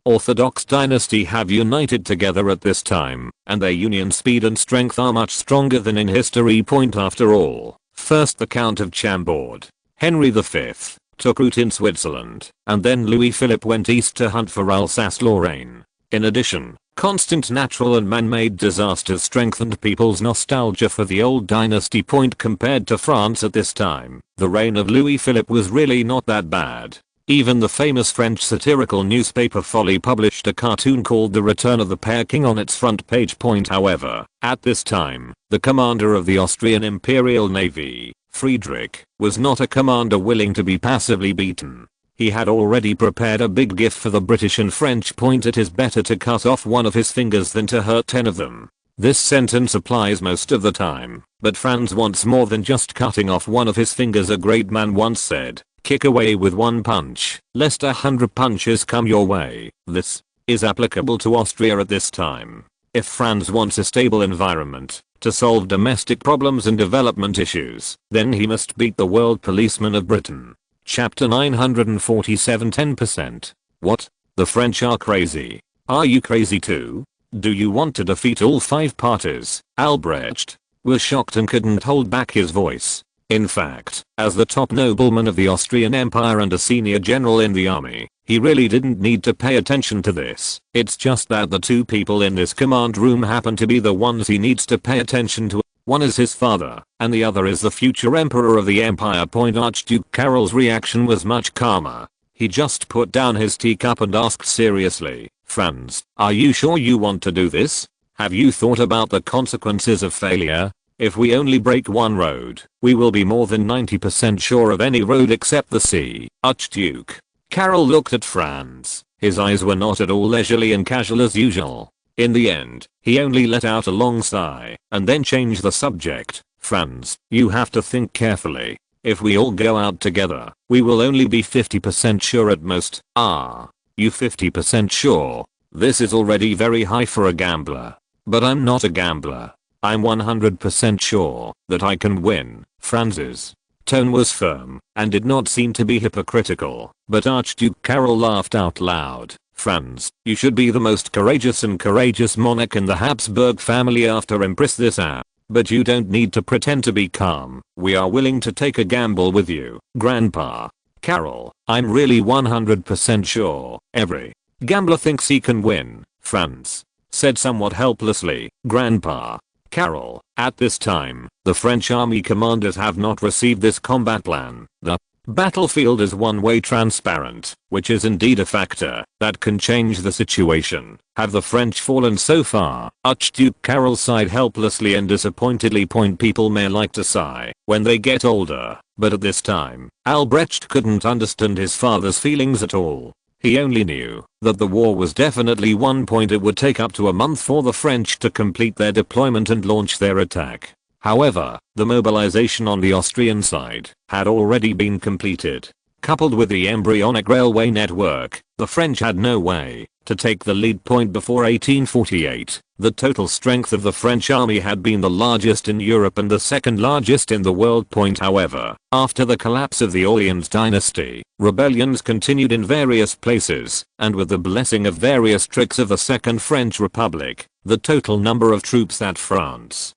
Orthodox dynasty have united together at this time, and their union speed and strength are much stronger than in history. After all, first the Count of Chambord, Henry V, took root in Switzerland, and then Louis Philippe went east to hunt for Alsace-Lorraine. In addition, constant natural and man-made disasters strengthened people's nostalgia for the old dynasty. Compared to France at this time, the reign of Louis Philippe was really not that bad. Even the famous French satirical newspaper Folly published a cartoon called The Return of the Pear King on its front page. However, at this time, the commander of the Austrian Imperial Navy, Friedrich, was not a commander willing to be passively beaten. He had already prepared a big gift for the British and French. It is better to cut off one of his fingers than to hurt 10 of them. This sentence applies most of the time, but Franz wants more than just cutting off one of his fingers. A great man once said, "Kick away with one punch, lest 100 punches come your way." This is applicable to Austria at this time. If Franz wants a stable environment to solve domestic problems and development issues, then he must beat the world policeman of Britain. Chapter 947 10%. What? The French are crazy. Are you crazy too? Do you want to defeat all 5 parties? Albrecht was shocked and couldn't hold back his voice. In fact, as the top nobleman of the Austrian Empire and a senior general in the army, he really didn't need to pay attention to this. It's just that the 2 people in this command room happen to be the ones he needs to pay attention to. One is his father, and the other is the future emperor of the empire. Archduke Carol's reaction was much calmer. He just put down his teacup and asked seriously, "Franz, are you sure you want to do this? Have you thought about the consequences of failure? If we only break one road, we will be more than 90% sure of any road except the sea." Archduke Carol looked at Franz. His eyes were not at all leisurely and casual as usual. In the end, he only let out a long sigh and then changed the subject. Franz, you have to think carefully. If we all go out together, we will only be 50% sure at most. Ah, you 50% sure? This is already very high for a gambler. But I'm not a gambler. I'm 100% sure that I can win. Franz's tone was firm and did not seem to be hypocritical, but Archduke Karol laughed out loud. Franz, you should be the most courageous and courageous monarch in the Habsburg family after Empress this hour. But you don't need to pretend to be calm. We are willing to take a gamble with you, Grandpa. Karol, I'm really 100% sure every gambler thinks he can win, Franz said somewhat helplessly. Grandpa. Karol, at this time, the French army commanders have not received this combat plan. The battlefield is one-way transparent, which is indeed a factor that can change the situation. Have the French fallen so far? Archduke Karol sighed helplessly and disappointedly. People may like to sigh when they get older, but at this time, Albrecht couldn't understand his father's feelings at all. He only knew that the war was definitely won. It would take up to a month for the French to complete their deployment and launch their attack. However, the mobilization on the Austrian side had already been completed. Coupled with the embryonic railway network, the French had no way to take the lead. Before 1848, the total strength of the French army had been the largest in Europe and the second largest in the world. However, after the collapse of the Orleans dynasty, rebellions continued in various places, and with the blessing of various tricks of the Second French Republic, the total number of troops that France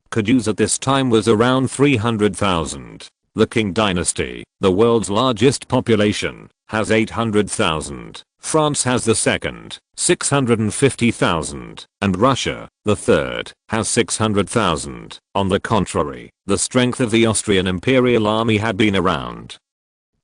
could use at this time was around 300,000. The Qing dynasty, the world's largest population, has 800,000. France has the second, 650,000, and Russia, the third, has 600,000. On the contrary, the strength of the Austrian Imperial army had been around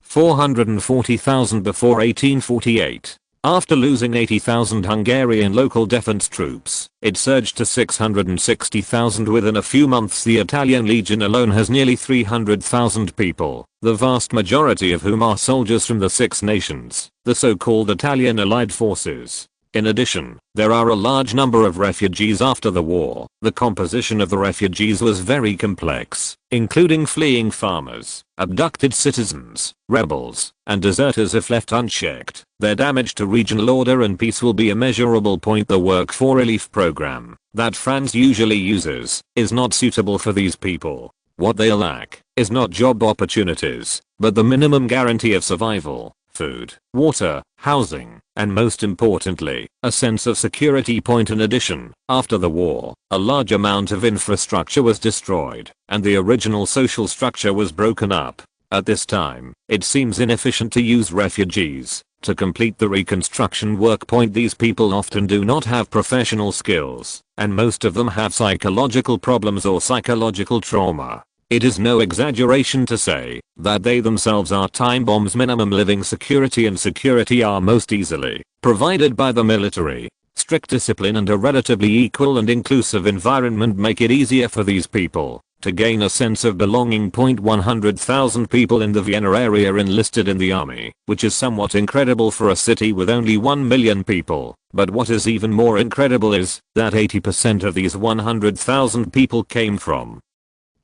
440,000 before 1848. After losing 80,000 Hungarian local defense troops, it surged to 660,000 within a few months. The Italian Legion alone has nearly 300,000 people, the vast majority of whom are soldiers from the Six Nations, the so-called Italian Allied Forces. In addition, there are a large number of refugees after the war. The composition of the refugees was very complex, including fleeing farmers, abducted citizens, rebels, and deserters. If left unchecked, their damage to regional order and peace will be immeasurable. The work for relief program that France usually uses is not suitable for these people. What they lack is not job opportunities, but the minimum guarantee of survival. Food, water, housing, and most importantly, a sense of security. In addition, after the war, a large amount of infrastructure was destroyed, and the original social structure was broken up. At this time, it seems inefficient to use refugees to complete the reconstruction work. These people often do not have professional skills, and most of them have psychological problems or psychological trauma. It is no exaggeration to say that they themselves are time bombs. Minimum living security and security are most easily provided by the military. Strict discipline and a relatively equal and inclusive environment make it easier for these people to gain a sense of belonging. 100,000 people in the Vienna area enlisted in the army, which is somewhat incredible for a city with only 1 million people. But what is even more incredible is that 80% of these 100,000 people came from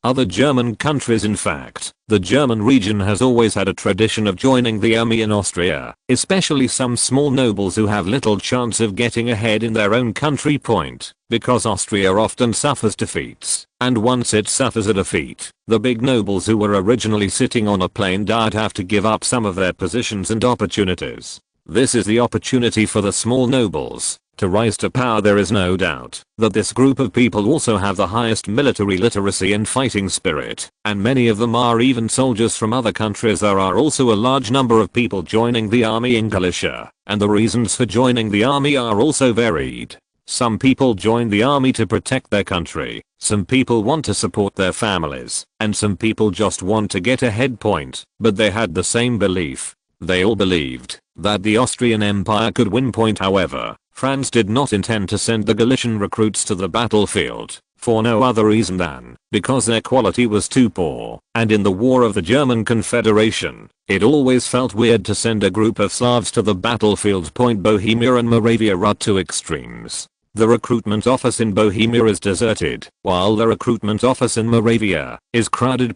other German countries. In fact, the German region has always had a tradition of joining the army in Austria, especially some small nobles who have little chance of getting ahead in their own country. Because Austria often suffers defeats, and once it suffers a defeat, the big nobles who were originally sitting on a plain diet have to give up some of their positions and opportunities. This is the opportunity for the small nobles to rise to power. There is no doubt that this group of people also have the highest military literacy and fighting spirit, and many of them are even soldiers from other countries. There are also a large number of people joining the army in Galicia, and the reasons for joining the army are also varied. Some people join the army to protect their country, some people want to support their families, and some people just want to get ahead. But they had the same belief. They all believed that the Austrian Empire could win. However, France did not intend to send the Galician recruits to the battlefield, for no other reason than because their quality was too poor, and in the War of the German Confederation, it always felt weird to send a group of Slavs to the battlefield. Bohemia and Moravia are two extremes. The recruitment office in Bohemia is deserted, while the recruitment office in Moravia is crowded.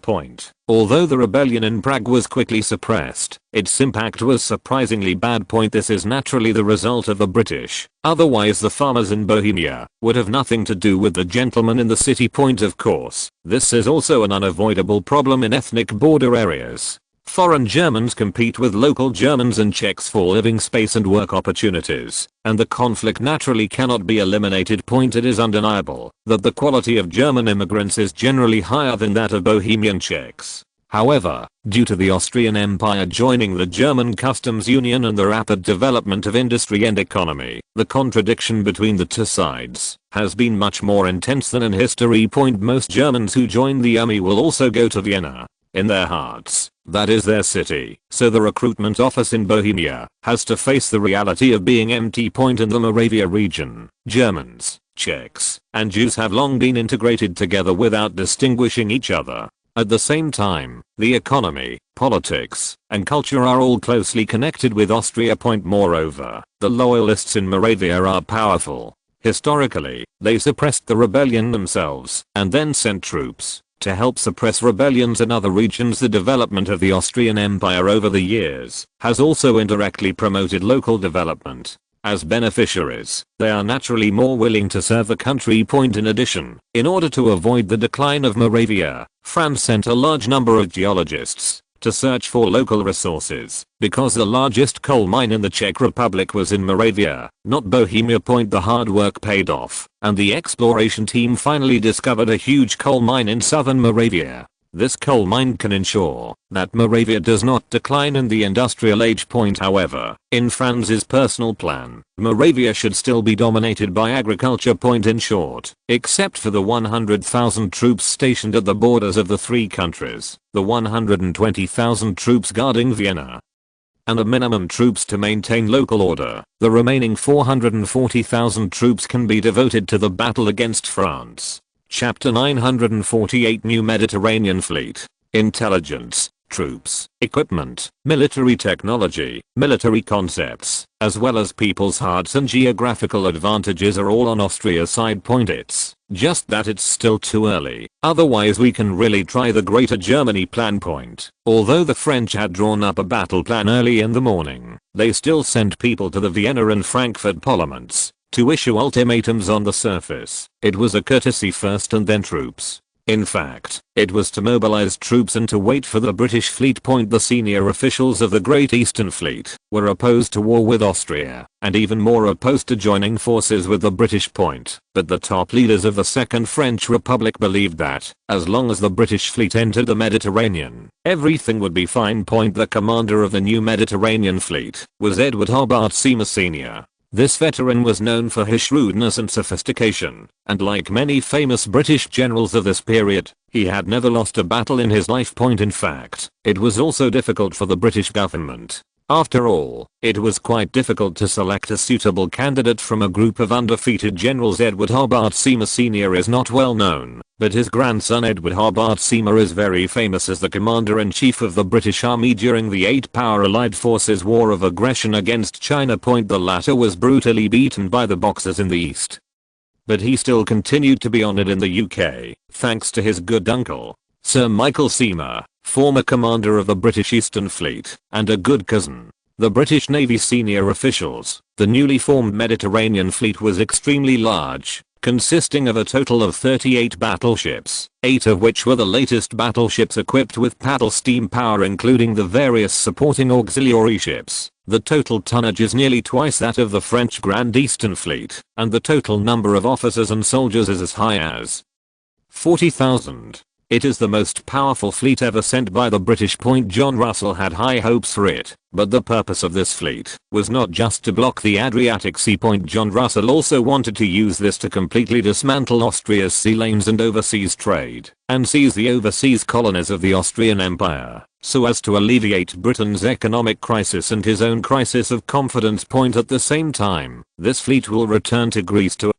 Although the rebellion in Prague was quickly suppressed, its impact was surprisingly bad. This is naturally the result of the British, otherwise the farmers in Bohemia would have nothing to do with the gentlemen in the city. Of course, this is also an unavoidable problem in ethnic border areas. Foreign Germans compete with local Germans and Czechs for living space and work opportunities, and the conflict naturally cannot be eliminated. It is undeniable that the quality of German immigrants is generally higher than that of Bohemian Czechs. However, due to the Austrian Empire joining the German customs union and the rapid development of industry and economy, the contradiction between the two sides has been much more intense than in history. Most Germans who join the army will also go to Vienna. In their hearts, that is their city. So the recruitment office in Bohemia has to face the reality of being empty. In the Moravia region, Germans, Czechs, and Jews have long been integrated together without distinguishing each other. At the same time, the economy, politics, and culture are all closely connected with Austria. Moreover, the loyalists in Moravia are powerful. Historically, they suppressed the rebellion themselves and then sent troops to help suppress rebellions in other regions. The development of the Austrian Empire over the years has also indirectly promoted local development. As beneficiaries, they are naturally more willing to serve the country. In addition, in order to avoid the decline of Moravia, France sent a large number of geologists to search for local resources, because the largest coal mine in the Czech Republic was in Moravia, not Bohemia. The hard work paid off, and the exploration team finally discovered a huge coal mine in southern Moravia. This coal mine can ensure that Moravia does not decline in the industrial age. However, in Franz's personal plan, Moravia should still be dominated by agriculture. In short, except for the 100,000 troops stationed at the borders of the three countries, the 120,000 troops guarding Vienna, and the minimum troops to maintain local order, the remaining 440,000 troops can be devoted to the battle against France. Chapter 948 New Mediterranean Fleet. Intelligence, troops, equipment, military technology, military concepts, as well as people's hearts and geographical advantages are all on Austria's side. It's just that it's still too early, otherwise we can really try the Greater Germany plan. Although the French had drawn up a battle plan early in the morning, they still sent people to the Vienna and Frankfurt parliaments to issue ultimatums. On the surface, it was a courtesy first and then troops. In fact, it was to mobilize troops and to wait for the British fleet. The senior officials of the Great Eastern Fleet were opposed to war with Austria, and even more opposed to joining forces with the British. But the top leaders of the Second French Republic believed that, as long as the British fleet entered the Mediterranean, everything would be fine. The commander of the new Mediterranean fleet was Edward Hobart Seymour Sr. This veteran was known for his shrewdness and sophistication, and like many famous British generals of this period, he had never lost a battle in his life. In fact, it was also difficult for the British government. After all, it was quite difficult to select a suitable candidate from a group of undefeated generals. Edward Hobart Seymour Sr. is not well known, but his grandson Edward Hobart Seymour is very famous as the commander-in-chief of the British Army during the Eight-Power Allied Forces War of Aggression against China. The latter was brutally beaten by the Boxers in the East, but he still continued to be honored in the UK, thanks to his good uncle, Sir Michael Seymour, former commander of the British Eastern Fleet, and a good cousin. The British Navy senior officials, the newly formed Mediterranean Fleet was extremely large, consisting of a total of 38 battleships, 8 of which were the latest battleships equipped with paddle steam power, including the various supporting auxiliary ships. The total tonnage is nearly twice that of the French Grand Eastern Fleet, and the total number of officers and soldiers is as high as 40,000. It is the most powerful fleet ever sent by the British. John Russell had high hopes for it, but the purpose of this fleet was not just to block the Adriatic Sea. John Russell also wanted to use this to completely dismantle Austria's sea lanes and overseas trade, and seize the overseas colonies of the Austrian Empire, so as to alleviate Britain's economic crisis and his own crisis of confidence. At the same time, this fleet will return to Greece to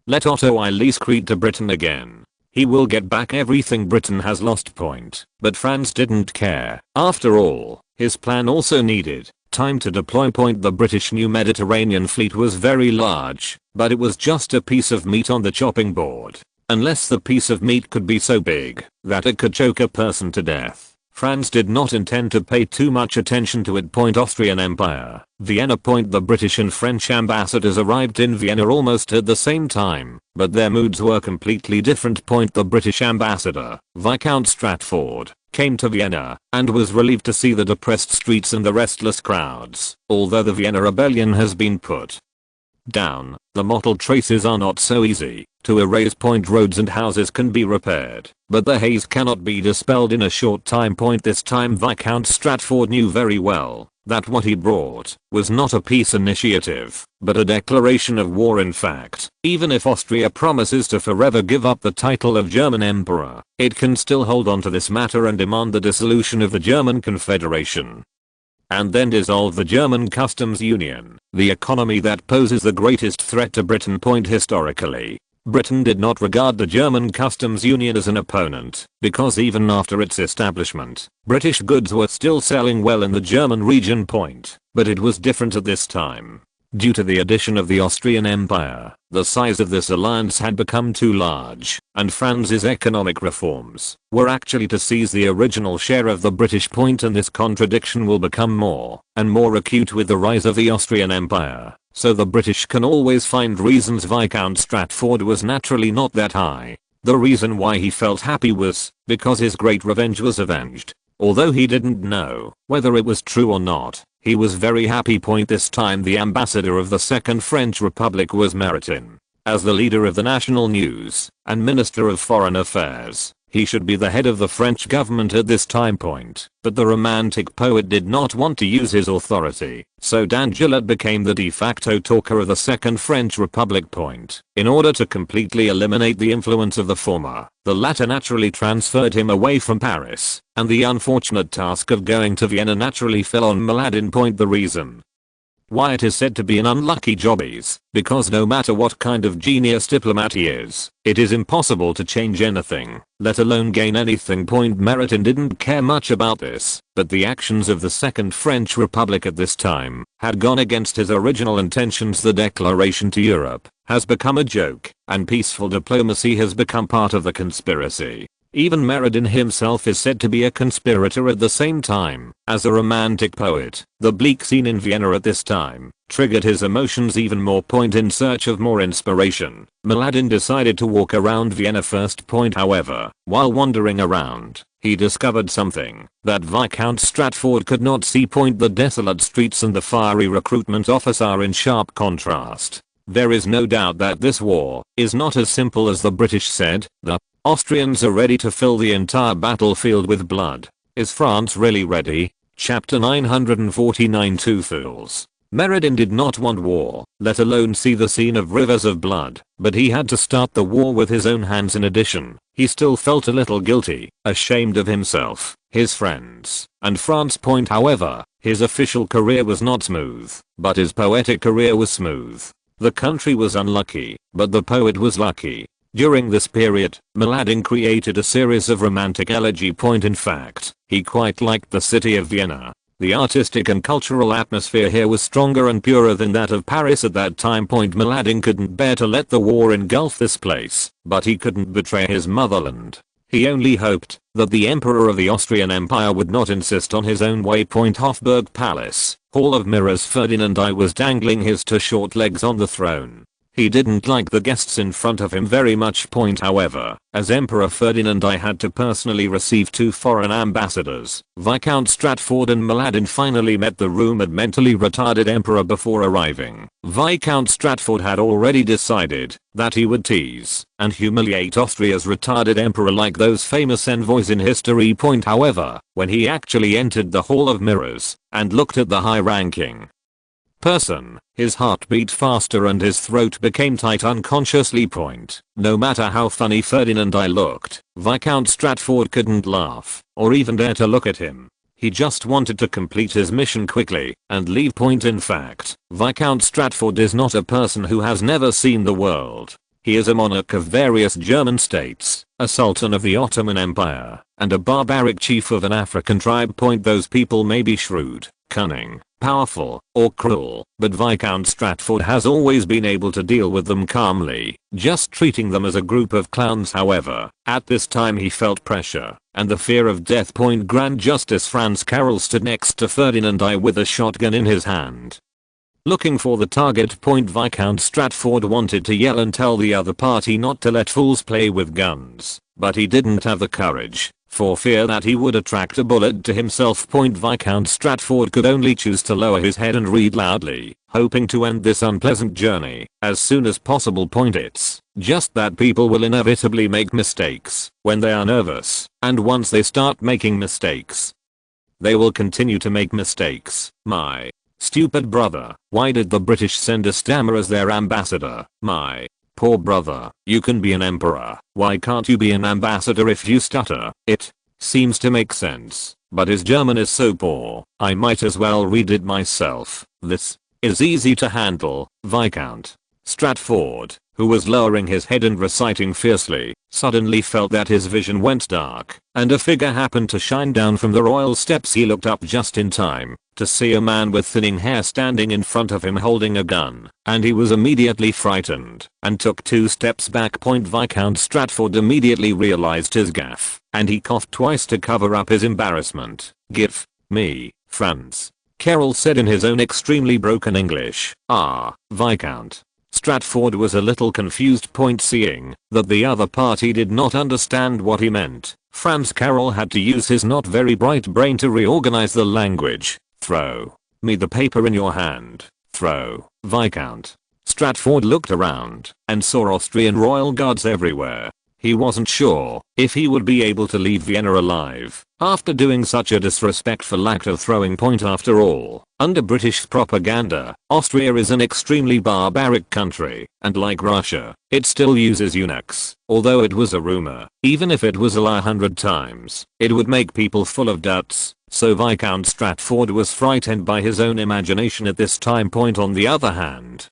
let Otto I lease Crete to Britain again. He will get back everything Britain has lost. But Franz didn't care. After all, his plan also needed time to deploy. The British new Mediterranean fleet was very large, but it was just a piece of meat on the chopping board. Unless the piece of meat could be so big that it could choke a person to death, Franz did not intend to pay too much attention to it. Austrian Empire, Vienna. The British and French ambassadors arrived in Vienna almost at the same time, but their moods were completely different. The British ambassador, Viscount Stratford, came to Vienna and was relieved to see the depressed streets and the restless crowds. Although the Vienna rebellion has been put down, the mottled traces are not so easy to erase. Roads and houses can be repaired, but the haze cannot be dispelled in a short time. This time Viscount Stratford knew very well that what he brought was not a peace initiative, but a declaration of war. In fact, even if Austria promises to forever give up the title of German Emperor, it can still hold on to this matter and demand the dissolution of the German Confederation, and then dissolve the German customs union, the economy that poses the greatest threat to Britain. Historically, Britain did not regard the German customs union as an opponent, because even after its establishment, British goods were still selling well in the German region. But it was different at this time. Due to the addition of the Austrian Empire, the size of this alliance had become too large, and Franz's economic reforms were actually to seize the original share of the British. And this contradiction will become more and more acute with the rise of the Austrian Empire, so the British can always find reasons. Viscount Stratford was naturally not that high. The reason why he felt happy was because his great revenge was avenged. Although he didn't know whether it was true or not, he was very happy. This time the ambassador of the Second French Republic was Meritin. As the leader of the national news and minister of foreign affairs, he should be the head of the French government at this time. But the romantic poet did not want to use his authority, so D'Angelet became the de facto talker of the Second French Republic. In order to completely eliminate the influence of the former, the latter naturally transferred him away from Paris, and the unfortunate task of going to Vienna naturally fell on Mládin. The reason why it is said to be an unlucky job is because no matter what kind of genius diplomat he is, it is impossible to change anything, let alone gain anything. Meritin didn't care much about this, but the actions of the Second French Republic at this time had gone against his original intentions. The declaration to Europe has become a joke, and peaceful diplomacy has become part of the conspiracy. Even Meritin himself is said to be a conspirator at the same time as a romantic poet. The bleak scene in Vienna at this time triggered his emotions even more. In search of more inspiration, Mládin decided to walk around Vienna first. However, while wandering around, he discovered something that Viscount Stratford could not see. The desolate streets and the fiery recruitment office are in sharp contrast. There is no doubt that this war is not as simple as the British said. The Austrians are ready to fill the entire battlefield with blood. Is France really ready? Chapter 949. Two Fools. Meritin did not want war, let alone see the scene of rivers of blood, but he had to start the war with his own hands. In addition, he still felt a little guilty, ashamed of himself, his friends, and France. However, his official career was not smooth, but his poetic career was smooth. The country was unlucky, but the poet was lucky. During this period, Mládin created a series of romantic elegy. In fact, he quite liked the city of Vienna. The artistic and cultural atmosphere here was stronger and purer than that of Paris at that time. Mládin couldn't bear to let the war engulf this place, but he couldn't betray his motherland. He only hoped that the Emperor of the Austrian Empire would not insist on his own way. Hofburg Palace, Hall of Mirrors. Ferdinand I was dangling his two short legs on the throne. He didn't like the guests in front of him very much. However, as Emperor Ferdinand I had to personally receive two foreign ambassadors. Viscount Stratford and Mládin finally met the rumored mentally retarded emperor before arriving. Viscount Stratford had already decided that he would tease and humiliate Austria's retarded emperor like those famous envoys in history. However, when he actually entered the Hall of Mirrors and looked at the high-ranking person, his heart beat faster and his throat became tight unconsciously. No matter how funny Ferdinand I looked, Viscount Stratford couldn't laugh or even dare to look at him. He just wanted to complete his mission quickly and leave. In fact, Viscount Stratford is not a person who has never seen the world. He is a monarch of various German states, a sultan of the Ottoman Empire, and a barbaric chief of an African tribe. Those people may be shrewd, cunning, powerful, or cruel, but Viscount Stratford has always been able to deal with them calmly, just treating them as a group of clowns. However, at this time he felt pressure and the fear of death. Grand Justice Franz Carroll stood next to Ferdinand I with a shotgun in his hand. Looking for the target. Viscount Stratford wanted to yell and tell the other party not to let fools play with guns, but he didn't have the courage, for fear that he would attract a bullet to himself. Viscount Stratford could only choose to lower his head and read loudly, hoping to end this unpleasant journey as soon as possible. It's just that people will inevitably make mistakes when they are nervous, and once they start making mistakes, they will continue to make mistakes. My stupid brother, why did the British send a stammer as their ambassador? My poor brother, you can be an emperor, why can't you be an ambassador if you stutter? It seems to make sense, but his German is so poor, I might as well read it myself. This is easy to handle. Viscount Stratford, who was lowering his head and reciting fiercely, suddenly felt that his vision went dark, and a figure happened to shine down from the royal steps. He looked up just in time to see a man with thinning hair standing in front of him holding a gun, and he was immediately frightened and took 2 steps back. Viscount Stratford immediately realized his gaffe, and he coughed twice to cover up his embarrassment. "Give me, Franz," Carroll said in his own extremely broken English. Viscount Stratford was a little confused. Seeing that the other party did not understand what he meant, Franz Carroll had to use his not very bright brain to reorganize the language. "Throw me the paper in your hand. Throw." Viscount Stratford looked around and saw Austrian royal guards everywhere. He wasn't sure if he would be able to leave Vienna alive after doing such a disrespectful act of throwing. After all, under British propaganda, Austria is an extremely barbaric country, and like Russia, it still uses eunuchs. Although it was a rumor, even if it was a lie 100 times, it would make people full of doubts. So Viscount Stratford was frightened by his own imagination at this time. On the other hand,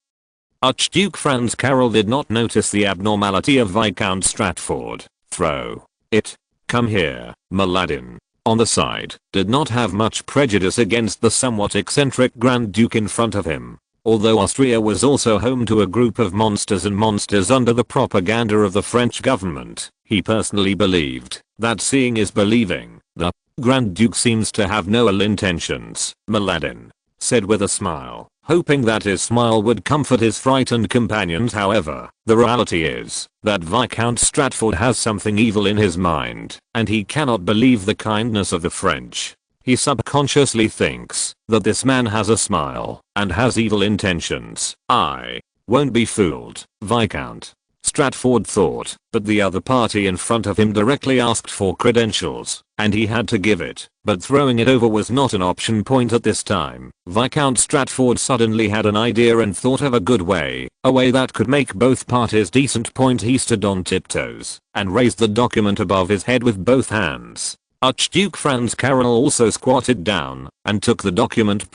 Archduke Franz Carroll did not notice the abnormality of Viscount Stratford. "Throw it. Come here, Maladin." On the side, did not have much prejudice against the somewhat eccentric Grand Duke in front of him. Although Austria was also home to a group of monsters under the propaganda of the French government, he personally believed that seeing is believing. "The Grand Duke seems to have no ill intentions," Maladin said with a smile, hoping that his smile would comfort his frightened companions. However, the reality is that Viscount Stratford has something evil in his mind, and he cannot believe the kindness of the French. He subconsciously thinks that this man has a smile and has evil intentions. "I won't be fooled," Viscount Stratford thought, but the other party in front of him directly asked for credentials, and he had to give it, but throwing it over was not an option. At this time, Viscount Stratford suddenly had an idea and thought of a way that could make both parties decent. He stood on tiptoes and raised the document above his head with both hands. Archduke Franz Carroll also squatted down and took the document.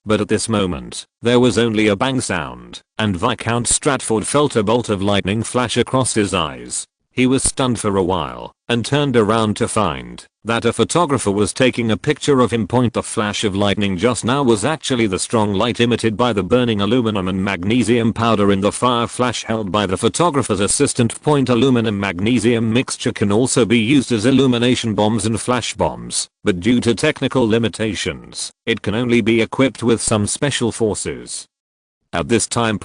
But at this moment, there was only a bang sound, and Viscount Stratford felt a bolt of lightning flash across his eyes. He was stunned for a while and turned around to find that a photographer was taking a picture of him. The flash of lightning just now was actually the strong light emitted by the burning aluminum and magnesium powder in the fire flash held by the photographer's assistant. Aluminum magnesium mixture can also be used as illumination bombs and flash bombs, but due to technical limitations, it can only be equipped with some special forces. At this time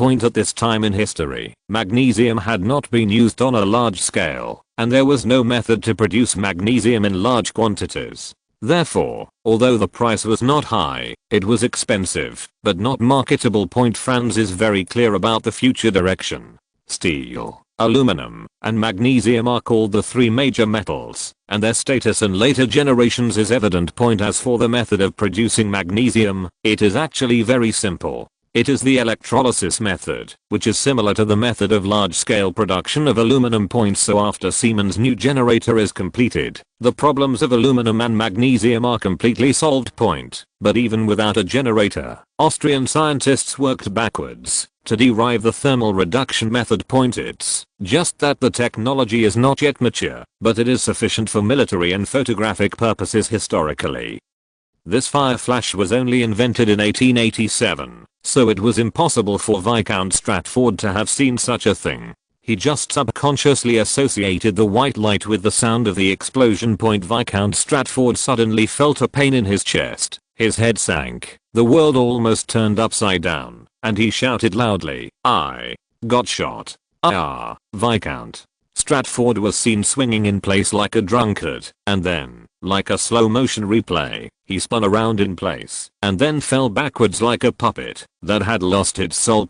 in history, magnesium had not been used on a large scale, and there was no method to produce magnesium in large quantities. Therefore, although the price was not high, it was expensive, but not marketable. Franz is very clear about the future direction. Steel, aluminum, and magnesium are called the 3 major metals, and their status in later generations is evident. As for the method of producing magnesium, it is actually very simple. It is the electrolysis method, which is similar to the method of large-scale production of aluminum. So after Siemens' new generator is completed, the problems of aluminum and magnesium are completely solved. But even without a generator, Austrian scientists worked backwards to derive the thermal reduction method. It's just that the technology is not yet mature, but it is sufficient for military and photographic purposes historically. This fire flash was only invented in 1887, so it was impossible for Viscount Stratford to have seen such a thing. He just subconsciously associated the white light with the sound of the explosion. Viscount Stratford suddenly felt a pain in his chest, his head sank, the world almost turned upside down, and he shouted loudly, "I got shot." Ah, Viscount Stratford was seen swinging in place like a drunkard, and then, like a slow motion replay, he spun around in place and then fell backwards like a puppet that had lost its soul.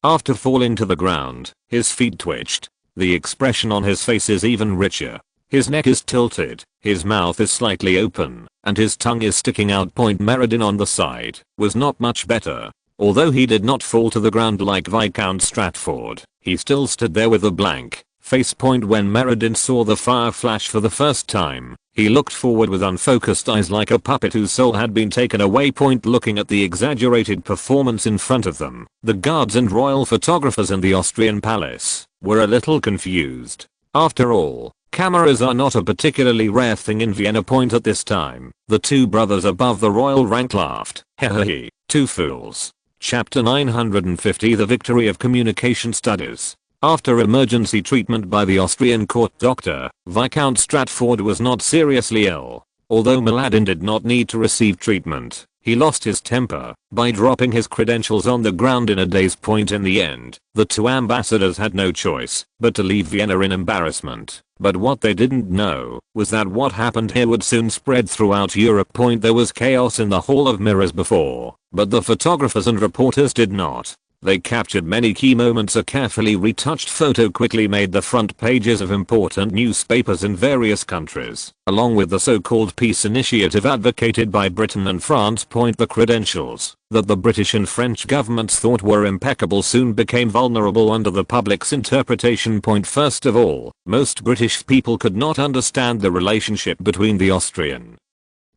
After falling to the ground, his feet twitched. The expression on his face is even richer. His neck is tilted, his mouth is slightly open, and his tongue is sticking out. Meriden on the side was not much better. Although he did not fall to the ground like Viscount Stratford, he still stood there with a blank face. When Meriden saw the fire flash for the first time, he looked forward with unfocused eyes like a puppet whose soul had been taken away. Looking at the exaggerated performance in front of them, the guards and royal photographers in the Austrian palace were a little confused. After all, cameras are not a particularly rare thing in Vienna. At this time, the two brothers above the royal rank laughed. Hehe, two fools. Chapter 950 The Victory of Communication Studies. After emergency treatment by the Austrian court doctor, Viscount Stratford was not seriously ill. Although Mladen did not need to receive treatment, he lost his temper by dropping his credentials on the ground in a daze. In the end, the two ambassadors had no choice but to leave Vienna in embarrassment. But what they didn't know was that what happened here would soon spread throughout Europe. There was chaos in the Hall of Mirrors before, but the photographers and reporters did not. They captured many key moments. A carefully retouched photo quickly made the front pages of important newspapers in various countries, along with the so-called peace initiative advocated by Britain and France. The credentials that the British and French governments thought were impeccable soon became vulnerable under the public's interpretation. First of all, most British people could not understand the relationship between the Austrian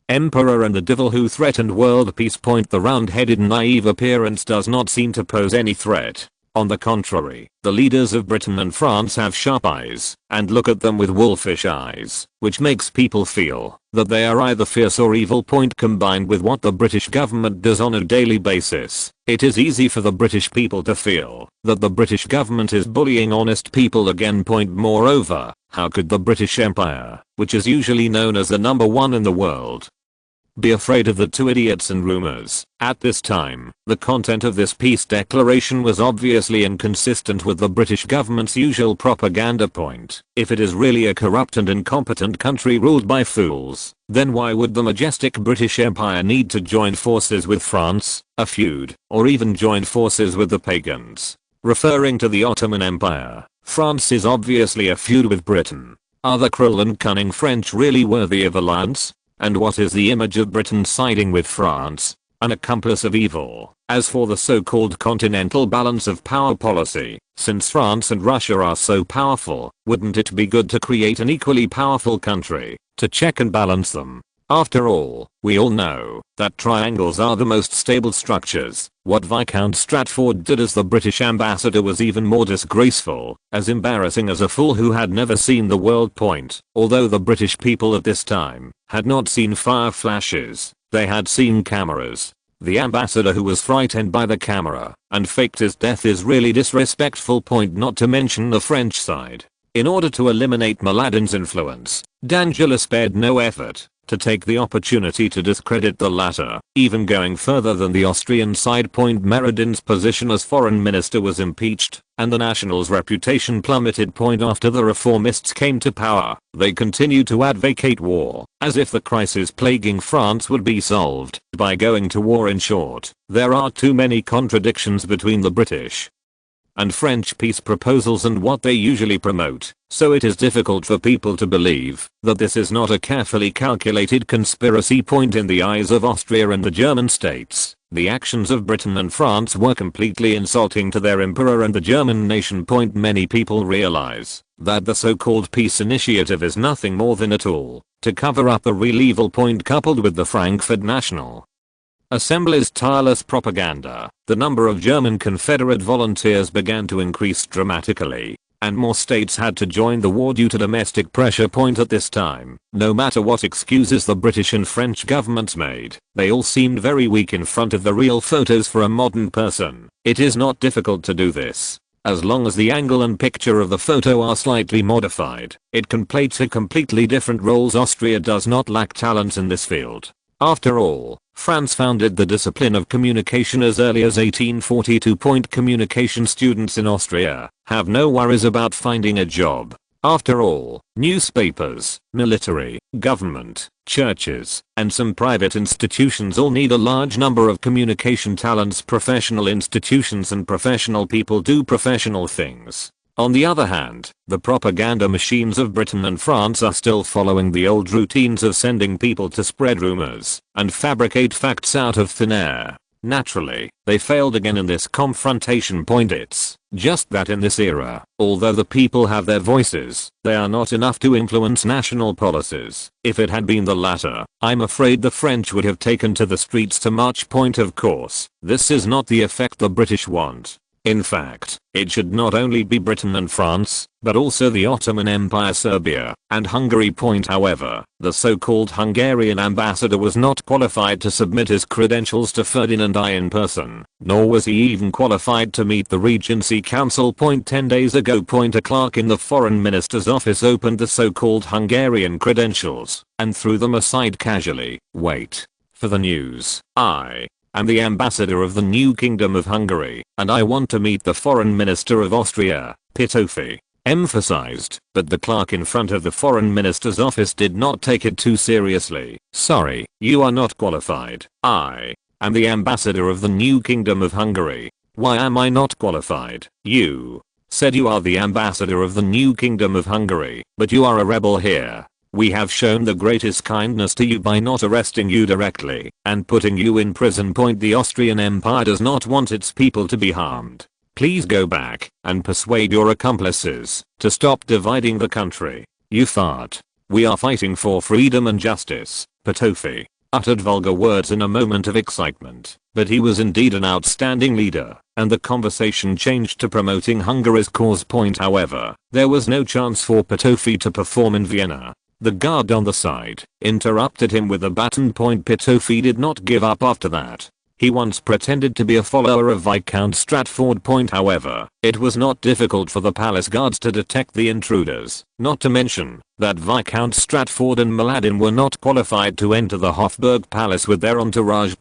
Emperor and the devil who threatened world peace. The round-headed naive appearance does not seem to pose any threat. On the contrary, the leaders of Britain and France have sharp eyes and look at them with wolfish eyes, which makes people feel that they are either fierce or evil. Combined with what the British government does on a daily basis, it is easy for the British people to feel that the British government is bullying honest people again. Moreover, how could the British Empire, which is usually known as the number one in the world, be afraid of the two idiots and rumors? At this time, the content of this peace declaration was obviously inconsistent with the British government's usual propaganda. If it is really a corrupt and incompetent country ruled by fools, then why would the majestic British Empire need to join forces with France, a feud, or even join forces with the pagans? Referring to the Ottoman Empire, France is obviously a feud with Britain. Are the cruel and cunning French really worthy of alliance? And what is the image of Britain siding with France? An accomplice of evil. As for the so-called continental balance of power policy, since France and Russia are so powerful, wouldn't it be good to create an equally powerful country to check and balance them? After all, we all know that triangles are the most stable structures. What Viscount Stratford did as the British ambassador was even more disgraceful, as embarrassing as a fool who had never seen the world. Although the British people at this time had not seen fire flashes, they had seen cameras. The ambassador who was frightened by the camera and faked his death is really disrespectful. Not to mention the French side. In order to eliminate Mladen's influence, D'Angela spared no effort to take the opportunity to discredit the latter, even going further than the Austrian side. Meriden's position as foreign minister was impeached, and the Nationals' reputation plummeted. After the reformists came to power, they continued to advocate war, as if the crisis plaguing France would be solved by going to war. In short, there are too many contradictions between the British and French peace proposals and what they usually promote, so it is difficult for people to believe that this is not a carefully calculated conspiracy. In the eyes of Austria and the German states, the actions of Britain and France were completely insulting to their emperor and the German nation. Many people realize that the so-called peace initiative is nothing more than a tool to cover up the real evil. Coupled with the Frankfurt National Assembly's tireless propaganda, the number of German Confederate volunteers began to increase dramatically. and more states had to join the war due to domestic pressure. At this time, no matter what excuses the British and French governments made, they all seemed very weak in front of the real photos for a modern person. It is not difficult to do this. As long as the angle and picture of the photo are slightly modified, it can play two completely different roles. Austria does not lack talent in this field. After all, France founded the discipline of communication as early as 1842. Communication students in Austria have no worries about finding a job. After all, newspapers, military, government, churches, and some private institutions all need a large number of communication talents. Professional institutions and professional people do professional things. On the other hand, the propaganda machines of Britain and France are still following the old routines of sending people to spread rumors and fabricate facts out of thin air. Naturally, they failed again in this confrontation. It's just that in this era, although the people have their voices, they are not enough to influence national policies. If it had been the latter, I'm afraid the French would have taken to the streets to march. Of course, this is not the effect the British want. In fact, it should not only be Britain and France, but also the Ottoman Empire, Serbia, and Hungary. However, the so-called Hungarian ambassador was not qualified to submit his credentials to Ferdinand I in person, nor was he even qualified to meet the Regency Council. 10 days ago, a clerk in the foreign minister's office opened the so-called Hungarian credentials and threw them aside casually. Wait for the news. I'm the ambassador of the new kingdom of Hungary, and I want to meet the foreign minister of Austria, Pitofi emphasized, but the clerk in front of the foreign minister's office did not take it too seriously. Sorry, you are not qualified. I am the ambassador of the new kingdom of Hungary. Why am I not qualified? You said you are the ambassador of the new kingdom of Hungary, but you are a rebel here. We have shown the greatest kindness to you by not arresting you directly and putting you in prison. The Austrian Empire does not want its people to be harmed. Please go back and persuade your accomplices to stop dividing the country. You fart. We are fighting for freedom and justice. Pitofi uttered vulgar words in a moment of excitement, but he was indeed an outstanding leader, and the conversation changed to promoting Hungary's cause. However, there was no chance for Pitofi to perform in Vienna. The guard on the side interrupted him with a baton. Pitofi did not give up after that. He once pretended to be a follower of Viscount Stratford. However, it was not difficult for the palace guards to detect the intruders, not to mention that Viscount Stratford and Mladen were not qualified to enter the Hofburg Palace with their entourage.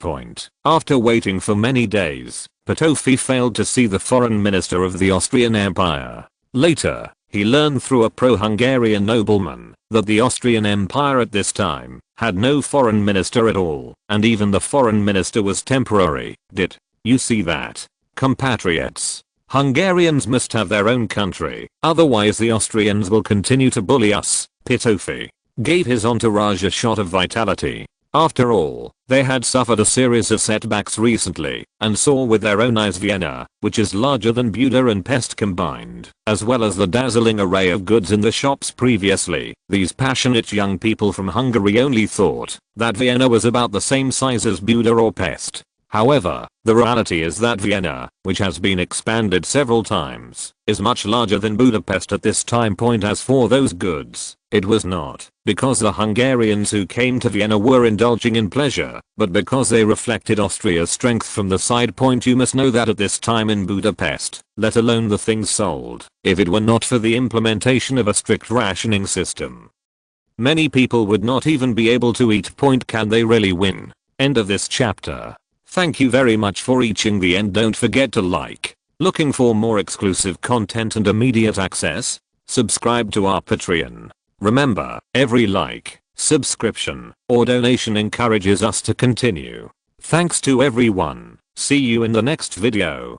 After waiting for many days, Pitofi failed to see the foreign minister of the Austrian Empire. Later, he learned through a pro-Hungarian nobleman that the Austrian Empire at this time had no foreign minister at all, and even the foreign minister was temporary. Did you see that? Compatriots, Hungarians must have their own country, otherwise the Austrians will continue to bully us. Pitofi gave his entourage a shot of vitality. After all, they had suffered a series of setbacks recently, and saw with their own eyes Vienna, which is larger than Buda and Pest combined, as well as the dazzling array of goods in the shops previously. These passionate young people from Hungary only thought that Vienna was about the same size as Buda or Pest. However, the reality is that Vienna, which has been expanded several times, is much larger than Budapest at this time. As for those goods, it was not because the Hungarians who came to Vienna were indulging in pleasure, but because they reflected Austria's strength from the side. You must know that at this time in Budapest, let alone the things sold, if it were not for the implementation of a strict rationing system, many people would not even be able to eat. Can they really win? End of this chapter. Thank you very much for reaching the end. Don't forget to like. Looking for more exclusive content and immediate access? Subscribe to our Patreon. Remember, every like, subscription, or donation encourages us to continue. Thanks to everyone. See you in the next video.